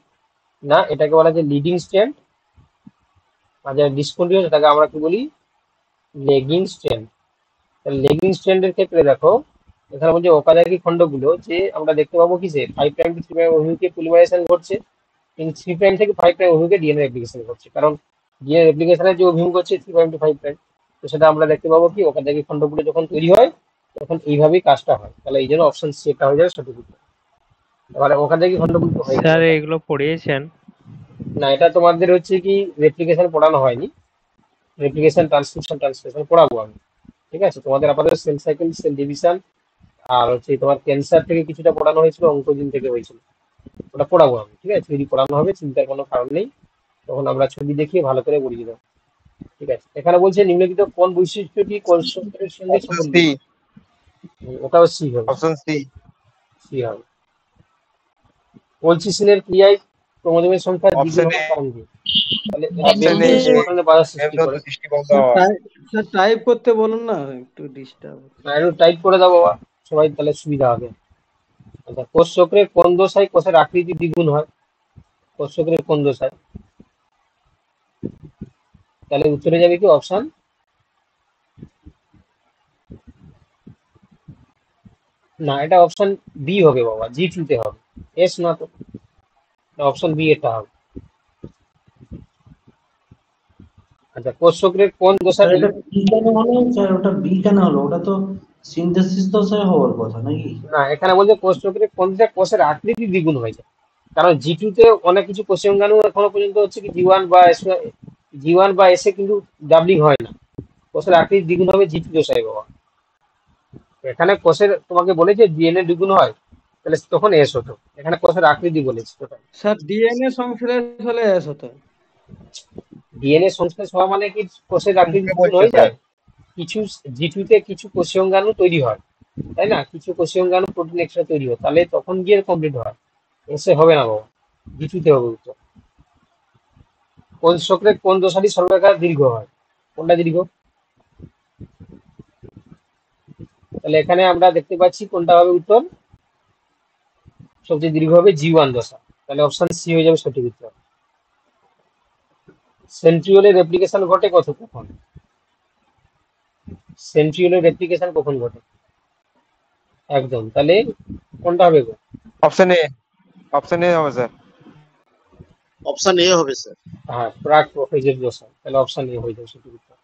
[SPEAKER 1] না, এটাকে বলা যায় লিডিং স্ট্র্যান্ড, আর যেটা ডিসকন্টিনিউ সেটাকে আমরা কি বলি? Lagging strand. তাহলে লেগিং স্ট্র্যান্ডের ক্ষেত্রে দেখো এখানে বলছে অকাজাকি খণ্ডগুলো যে আমরা দেখতে পাবো কিসে 5 প্রাইম টু 3 প্রাইম অভিমুখে পলিমারাইজেশন ঘটছে, কিন্তু 3 প্রাইম থেকে 5 প্রাইম অভিমুখে ডিএনএ রেপ্লিকেশন ঘটছে। কারণ ডিএনএ রেপ্লিকেশনের যে অভিমুখ হচ্ছে 3 প্রাইম টু 5 প্রাইম, তো সেটা আমরা দেখতে পাবো কি অকাজাকি খণ্ডগুলো যখন তৈরি হয় তখন এইভাবেই কাজটা হয়। তাহলে এই জন্য অপশন সি এটা হয়ে যাবে সঠিক উত্তর। এবারে অকাজাকি খণ্ডগুলো তো হয়ে
[SPEAKER 12] স্যার
[SPEAKER 1] গেল।
[SPEAKER 12] এগুলো পড়িয়েছেন?
[SPEAKER 1] না, এটা তোমাদের হচ্ছে কি রেপ্লিকেশন পড়ানো হয়নি, রেপ্লিকেশন ট্রান্সলেশন পড়াবো আমি। ঠিক আছে, তোমাদের আপাতত সেল সাইকেল, সেল ডিভিশন, আর হচ্ছে তোমার ক্যান্সার থেকে কিছুটা পড়ানো হয়েছিল, অঙ্কোজিন থেকে হয়েছিল, ওটা পড়াবো আমি। ঠিক আছে, থিওরি পড়ানো হবে, চিন্তার কোনো কারণ নেই। তখন আমরা ছবি দেখিয়ে ভালো করে বুঝিয়ে দেবো। ঠিক আছে, এখানে বলছে নিম্নলিখিত কোন বৈশিষ্ট্যটি কোষচক্রের সঙ্গে
[SPEAKER 11] অপশন
[SPEAKER 1] সম্বন্ধিত?
[SPEAKER 11] সি,
[SPEAKER 1] ওটাও সি হবে,
[SPEAKER 11] অপশন সি।
[SPEAKER 1] সি হবে। কলচিসিনের ক্রিয়ায় ক্রোমোজোমের সংখ্যা দ্বিগুণ
[SPEAKER 11] অপশন
[SPEAKER 1] হওয়ার
[SPEAKER 11] এ,
[SPEAKER 1] কারণ কি? তাহলে
[SPEAKER 11] অপশন এ,
[SPEAKER 1] মেমব্রেন গঠনে বাধা সৃষ্টি করে।
[SPEAKER 11] মেরুদণ্ড দৃষ্টিবদ্ধ
[SPEAKER 8] স্যার
[SPEAKER 11] হওয়া।
[SPEAKER 8] স্যার টাইপ করতে বলুন না, একটু ডিস্টার্ব।
[SPEAKER 1] একটু টাইপ করে দাও বাবা, সবাই তাহলে সুবিধা হবে। আচ্ছা, কোষচক্রের কোন দশায় কোষের আকৃতি দ্বিগুণ হয়? কোষচক্রের কোন দশায়? তাহলে উত্তরে যাবে কি অপশন? না, এটা অপশন বি হবে বাবা, G2 তে হবে, এস না তো, অপশন বি এটা হবে। আচ্ছা, কোষচক্রের কোন দশায়
[SPEAKER 9] স্যার এটা বি কেন হলো? স্যার ওটা বি কেন হলো? ওটা তো সিনথেসিস তো স্যার হওয়ার কথা নাকি?
[SPEAKER 1] না, এখানে বলছে কোষ চক্রে কোনটা কোষের আকৃতি দ্বিগুণ হয়ে যায়। কারণ জি2 তে অনেক কিছু কোষাঙ্গাণু এখনো পর্যন্ত হচ্ছে কি জি1 বা এসে কিন্তু ডাবলিং হয় না, কোষের আকৃতি দ্বিগুণ হবে জি2 দশায় বাবা। এখানে কোষের তোমাকে বলেছে ডিএনএ দ্বিগুণ হয়, তাহলে তখন এস হতো, এখানে কোষের আকৃতি বলেছে টোটাল।
[SPEAKER 8] স্যার ডিএনএ সংশ্লেষ হলে এস হতো।
[SPEAKER 1] ডিএনএ সংশ্লেষ হওয়া মানে কি কোষের আকৃতি দ্বিগুণ হয়ে যায়? কিছু জি2 তে কিছু কোষাঙ্গাণু তৈরি হয়, তাই না? কিছু কোষাঙ্গাণু প্রোটিন এক্সট্রা তৈরি হয়, তাহলে তখন গিয়ে কমপ্লিট হয়, এসে হবে না বাবা, জি2 তে হবে উত্তর। কোন চক্রে কোন দশাটি সর্বাধিক দীর্ঘ হয়? কোনটা দীর্ঘ? তাহলে এখানে আমরা দেখতে পাচ্ছি কোনটা হবে উত্তর, সবচেয়ে দীর্ঘ হবে জি1 দশা, তাহলে অপশন সি হয়ে যাবে সঠিক উত্তর। সেন্ট্রিওলের রেপ্লিকেশন ঘটে কখন? সেন্ট্রিওলের রেপ্লিকেশন কখন ঘটে? একদম, তাহলে কোনটা হবে গো?
[SPEAKER 11] অপশন এ হবে স্যার।
[SPEAKER 6] অপশন এ হবে স্যার।
[SPEAKER 1] হ্যাঁ, প্রাক প্রোফেজের দশা, তাহলে অপশন এ হয়ে যাবে সঠিক উত্তর।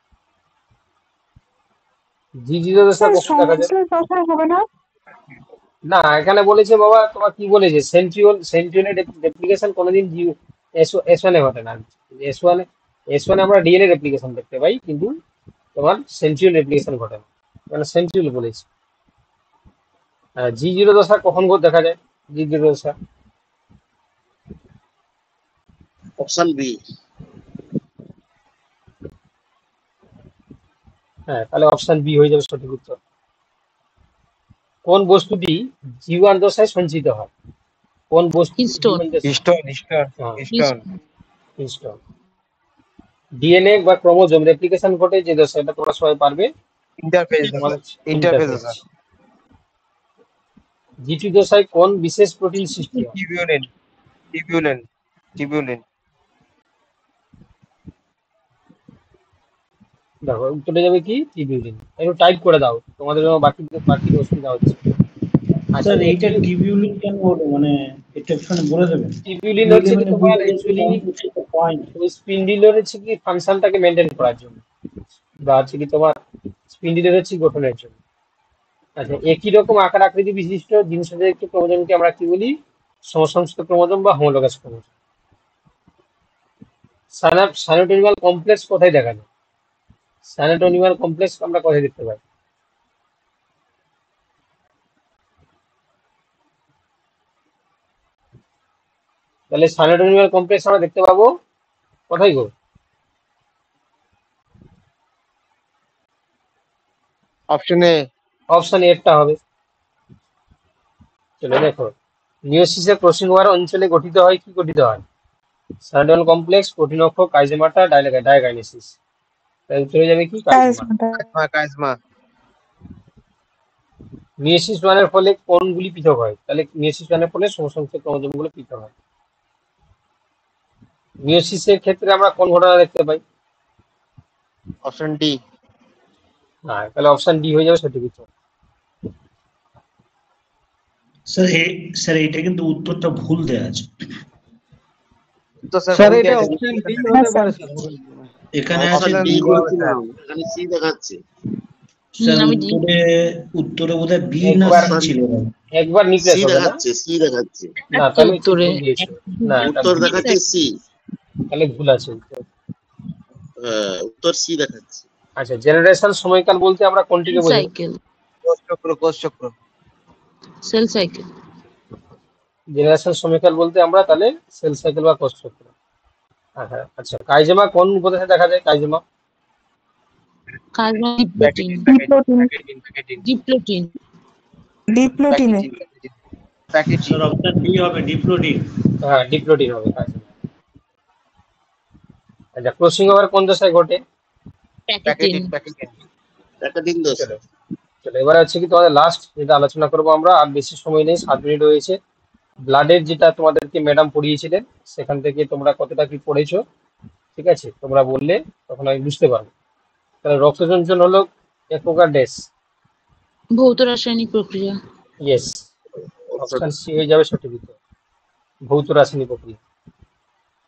[SPEAKER 1] জি0 দশা
[SPEAKER 5] স্যার
[SPEAKER 1] কখন দেখা যায়?
[SPEAKER 5] সংশ্লেষ দশায় হবে না?
[SPEAKER 1] না, এখানে বলেছে বাবা, তোমার কি বলেছে, সেন্ট্রিওলের রেপ্লিকেশন কোনোদিন এস1 এ ঘটে না। এস ওয়ান আমরা ডিএনএ রেপ্লিকেশন দেখতে পাই, কিন্তু তোমার সেন্ট্রিওল রেপ্লিকেশন ঘটে না, মানে সেন্ট্রিওল বলেছে। জি0 দশা কখন দেখা যায়? জি0 দশা
[SPEAKER 6] অপশন বি।
[SPEAKER 1] হ্যাঁ, তাহলে অপশন বি হয়ে যাবে সঠিক উত্তর। কোন বস্তুটি জি1 দশায় সঞ্চিত হয়? কোন বস্তু
[SPEAKER 10] হিস্টোন।
[SPEAKER 1] হিস্টোন। ডিএনএ বা ক্রোমোজোম রেপ্লিকেশন ঘটে যে দশা, এটা তোমরা সবাই পারবে,
[SPEAKER 11] ইন্টারফেজ স্যার।
[SPEAKER 1] জি2 দশায় কোন বিশেষ প্রোটিন সৃষ্টি হয়?
[SPEAKER 11] টিবিউলিন।
[SPEAKER 1] দেখো উত্তরে যাবে কি টিবিউলিন। একটু টাইপ করে দাও, তোমাদের জন্য বাকি অসুবিধা হচ্ছে। আচ্ছা,
[SPEAKER 9] স্যার এইটা টিবিউলিন কেন হলো, মানে এটা একটু বলে দেবেন?
[SPEAKER 1] টিবিউলিন হচ্ছে কি তোমার অ্যাকচুয়ালি ওই স্পিন্ডিলের হচ্ছে কি ফাংশনটাকে মেনটেন করার জন্য, বা হচ্ছে কি তোমার স্পিন্ডিলের হচ্ছে গঠনের জন্য। আচ্ছা, একই রকম আকার আকৃতি বিশিষ্ট জিনসজাতীয় ক্রোমোজোমকে আমরা কি বলি? সমসংস্থ ক্রোমোজোম বা হোমোলোগাস ক্রোমোজোম। সাইনোটোনিমাল কমপ্লেক্স কোথায় দেখা যায়? সাইনোটোনিমাল কমপ্লেক্স আমরা কোথায় দেখতে পাই? তাহলে সাইনোটোনিমাল কমপ্লেক্স আমরা দেখতে পাবো কোথায় গো?
[SPEAKER 11] Option A.
[SPEAKER 1] অপশন এরটা হবে। চলো দেখো, মিয়োসিসের ক্রসিং ওভার অঞ্চলে গঠিত হয় কি গঠিত হয়? সাইনোটোনিমাল কমপ্লেক্স, প্রোটিন অক্ষ, কাইজেমাটা, ডায়াগাইনেসিস। তাই উত্তর হয়ে যাবে কি
[SPEAKER 11] কাইজমা।
[SPEAKER 1] মিয়োসিস 1 এর ফলে কোনগুলি পৃথক হয়? তাহলে মিয়োসিস 1 এর ফলে সমসংখ্য ক্রোমোজোম গুলো পৃথক হয়। মিয়োসিসের ক্ষেত্রে আমরা কোন ঘটনা দেখতে পাই?
[SPEAKER 11] Option D.
[SPEAKER 1] হ্যাঁ, তাহলে অপশন ডি হয়ে যাবে সঠিক উত্তর।
[SPEAKER 9] স্যার এইটা কিন্তু উত্তরটা ভুল দেয়া আছে।
[SPEAKER 11] তো
[SPEAKER 8] স্যার এটা অপশন ডি হতে পারে স্যার।
[SPEAKER 9] এখানে আছে
[SPEAKER 6] অপশন
[SPEAKER 9] ডি।
[SPEAKER 6] ডি করেছিলাম, এখানে সি দেখাচ্ছে।
[SPEAKER 9] স্যার
[SPEAKER 10] আমি ডি।
[SPEAKER 9] উত্তরে বোধহয় বি না সি ছিল।
[SPEAKER 1] একবার নিচে
[SPEAKER 6] সি
[SPEAKER 1] হবে না?
[SPEAKER 6] দেখাচ্ছে।
[SPEAKER 1] না, তাহলে
[SPEAKER 10] উত্তরে
[SPEAKER 1] ভুল দিয়েছো। না, এটা
[SPEAKER 6] উত্তর
[SPEAKER 1] ভুল
[SPEAKER 6] দেখাচ্ছে
[SPEAKER 1] দিয়েছো।
[SPEAKER 6] সি।
[SPEAKER 1] তাহলে ভুল আছে উত্তর।
[SPEAKER 6] উত্তর সি দেখাচ্ছে।
[SPEAKER 1] আচ্ছা, জেনারেশন সময়কাল বলতে আমরা কোনটিকে বোঝাই?
[SPEAKER 10] সাইকেল।
[SPEAKER 11] কোষ চক্র।
[SPEAKER 10] Cell cycle.
[SPEAKER 1] জেনারেশন সময়কাল বলতে আমরা তাহলে সেল সাইকেল বা কোষ চক্র। আচ্ছা, কাইজেমা কোন উপদেশে দেখা যায়? কাইজেমা
[SPEAKER 5] ডিপ্লোটিনে।
[SPEAKER 9] স্যার অপশন ডি হবে, ডিপ্লোটিন।
[SPEAKER 1] হ্যাঁ, ডিপ্লোটিন হবে কাইজেমা। আচ্ছা, ক্রসিং ওভার কোন দশায় ঘটে?
[SPEAKER 6] প্যাকেটিং দোষ।
[SPEAKER 1] চলো এবারে হচ্ছে কি তোমাদের লাস্ট যেটা আলোচনা করবো আমরা, আর বেশি সময় নেই, 7 মিনিট হয়েছে। ব্লাডের যেটা তোমাদেরকে ম্যাডাম পড়িয়েছিলেন, সেখান থেকে তোমরা কতটা কি পড়েছো, ঠিক আছে, তোমরা বললে তখন আমি বুঝতে পারবো। তাহলে রক্ত সঞ্চালন হলো এক প্রকার ড্যাশ।
[SPEAKER 10] ভৌত রাসায়নিক প্রক্রিয়া।
[SPEAKER 1] ইয়েস, অপশন সি হয়ে যাবে সঠিক উত্তর, ভৌত রাসায়নিক প্রক্রিয়া।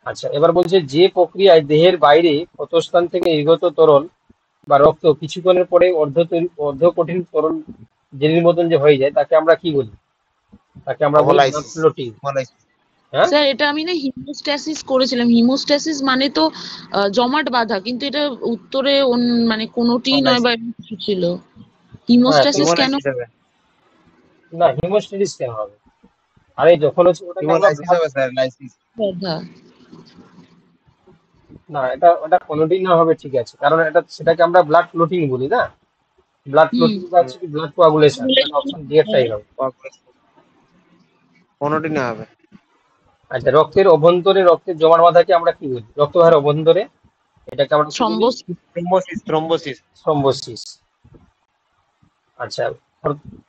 [SPEAKER 1] আচ্ছা, এবার বলছে যে প্রক্রিয়ায় দেহের বাইরে ক্ষতস্থান থেকে নির্গত তরল বা রক্ত কিছুক্ষণের পরে অর্ধ কঠিন তরল জেলির মতন যে হয়ে যায় তাকে আমরা কি বলি? তাকে আমরা বলি ব্লাড ফ্লোটিং। হ্যাঁ
[SPEAKER 10] স্যার এটা আমি না হিমোস্ট্যাসিস করেছিলাম। হিমোস্ট্যাসিস মানে তো জমাট বাঁধা, কিন্তু এটা উত্তরে মানে কোনোটিই নয় বা এরকম কিছু ছিল। হিমোস্ট্যাসিস কেন?
[SPEAKER 1] না, হিমোস্ট্যাসিস কেন হবে? আরে যখন হচ্ছে ওটাকে আমরা
[SPEAKER 10] বাঁধা।
[SPEAKER 1] না, ওটা কোনোদিন না হবে, ঠিক আছে, কারণ সেটাকে আমরা ব্লাড ক্লটিং বলি না। ব্লাড ক্লটিং বা হচ্ছে ব্লাড কোয়াগুলেশন, তাহলে অপশন ডি এরটাই হবে।
[SPEAKER 11] কোনটি না হবে।
[SPEAKER 1] আচ্ছা, রক্তের অভ্যন্তরে রক্তের জমাট বাঁধাকে আমরা কি বলি? রক্তবাহের অভ্যন্তরে এটাকে আমরা থ্রম্বোসিস। আচ্ছা,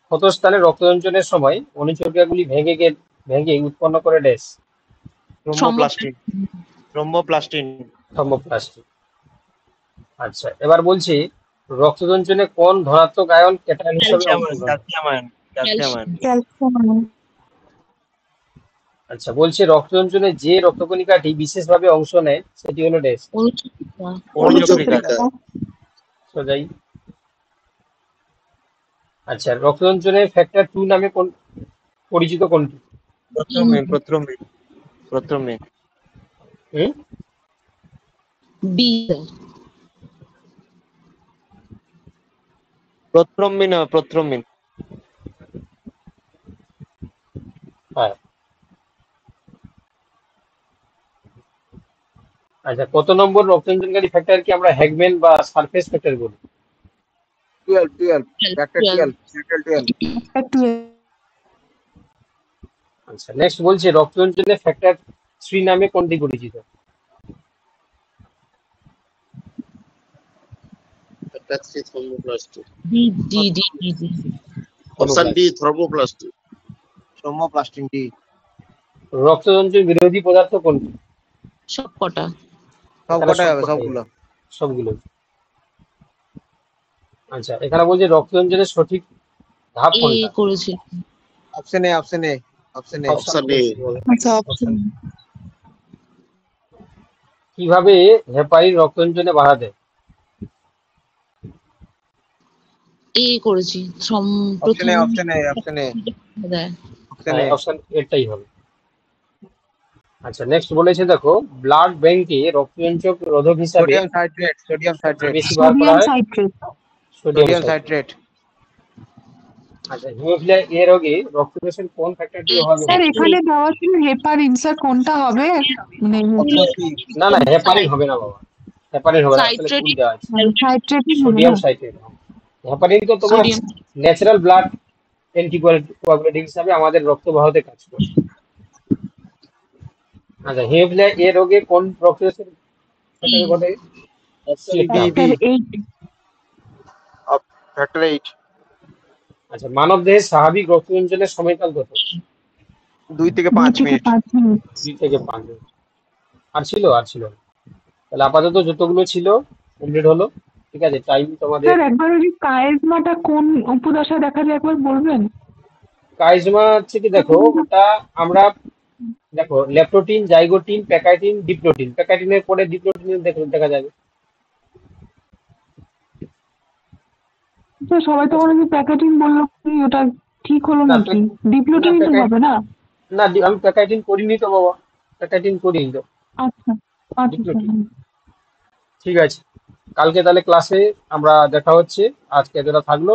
[SPEAKER 1] ক্ষতস্থানে রক্ত সঞ্চালনের সময় অনুচর্যাগুলি ভেঙে উৎপন্ন করে ড্যাশ
[SPEAKER 11] থ্রম্বোপ্লাস্টিন।
[SPEAKER 1] আচ্ছা, এবার বলছি রক্তদঞ্চনে কোন ধনাত্মক আয়ন ক্যাটায়ন হিসেবে আচ্ছা, বলছে রক্তদঞ্চনে যে রক্তকণিকাটি বিশেষভাবে অংশ নেয় সেটি হলো ড্যাশ। সোজাই। আচ্ছা, রক্তদঞ্চনে ফ্যাক্টর 2 নামে পরিচিত কোনটি?
[SPEAKER 11] প্রথমে
[SPEAKER 10] বি।
[SPEAKER 11] প্রথ্রম্বিন।
[SPEAKER 1] হ্যাঁ। আচ্ছা, কত নম্বর রক্তদঞ্চনকারী ফ্যাক্টরকে আমরা হ্যাগম্যান বা সারফেস ফ্যাক্টর বলি?
[SPEAKER 11] 12 ফ্যাক্টর 12।
[SPEAKER 1] আচ্ছা, নেক্সট বলছে রক্তদঞ্চনে ফ্যাক্টর 3 নামে কোনটি পরিচিত?
[SPEAKER 6] Option D
[SPEAKER 11] thromboplastin D.
[SPEAKER 1] রক্তদঞ্চন বিরোধী পদার্থ কোনটি?
[SPEAKER 10] সবকটা
[SPEAKER 11] হবে,
[SPEAKER 1] সবগুলো। আচ্ছা, এখানে বলছে রক্তদঞ্চনের সঠিক ধাপ কোনটা?
[SPEAKER 10] করেছি
[SPEAKER 11] অপশন এ।
[SPEAKER 1] কিভাবে হেপারিন রক্তদঞ্চনে বাধা দেয়?
[SPEAKER 10] করেছি
[SPEAKER 1] অপশন এটাই হবে। আচ্ছা, নেক্সট বলেছে দেখো ব্লাড ব্যাংকে রক্তসঞ্চক রোধক হিসাবে
[SPEAKER 11] সোডিয়াম সাইট্রেট।
[SPEAKER 1] আচ্ছা, হিমোফিলিয়া এ রোগে রক্তপ্রসারণ কোন ফ্যাক্টরটি হবে?
[SPEAKER 5] স্যার এখানে দেওয়া ছিল হেপারিন, স্যার কোনটা হবে?
[SPEAKER 1] না, হেপারিন হবে না বাবা, হেপারিন হবে না, আসলে ভুল দেওয়া আছে, সোডিয়াম সাইট্রেট। হেপারিন তো তোমার ন্যাচারাল ব্লাড অ্যান্টিকোয়াগুলেটিং হিসাবে আমাদের রক্তবাহতে কাজ করে। আচ্ছা, হিমোফিলিয়া এ রোগে কোন রক্তপ্রসারণ ঘটে?
[SPEAKER 11] ফ্যাক্টর 8।
[SPEAKER 1] আচ্ছা, মানব দেহের স্বাভাবিক রক্তসঞ্চালনের সময়কাল কত?
[SPEAKER 11] 2 থেকে 5 মিনিট।
[SPEAKER 1] 2 থেকে 5 মিনিট। আর ছিল তাহলে আপাতত যতগুলো ছিল কমপ্লিট হলো। ঠিক আছে, টাইম তোমাদের।
[SPEAKER 5] স্যার একবার ওই কায়েজমাটা কোন উপদশা দেখা যায় একবার বলবেন?
[SPEAKER 1] কায়েজমা হচ্ছে কি, দেখো ওটা আমরা দেখো লেপ্টোটিন, জাইগোটিন, প্যাকাইটিন, ডিপ্লোটিন। প্যাকাইটিনের পরে ডিপ্লোটিন দেখা যাবে।
[SPEAKER 5] সবাই তো বলে যে প্যাকেটিং বললো, কি ওটা ঠিক হলো নাকি? ডিপ্লোটিন তো হবে না?
[SPEAKER 1] না, আমি প্যাকাইটিন করিনি তো বাবা, প্যাকাইটিন করিনি তো।
[SPEAKER 5] আচ্ছা,
[SPEAKER 1] ঠিক আছে, কালকে তাহলে ক্লাসে আমরা দেখা হচ্ছে। আজকে এতটা থাকলো।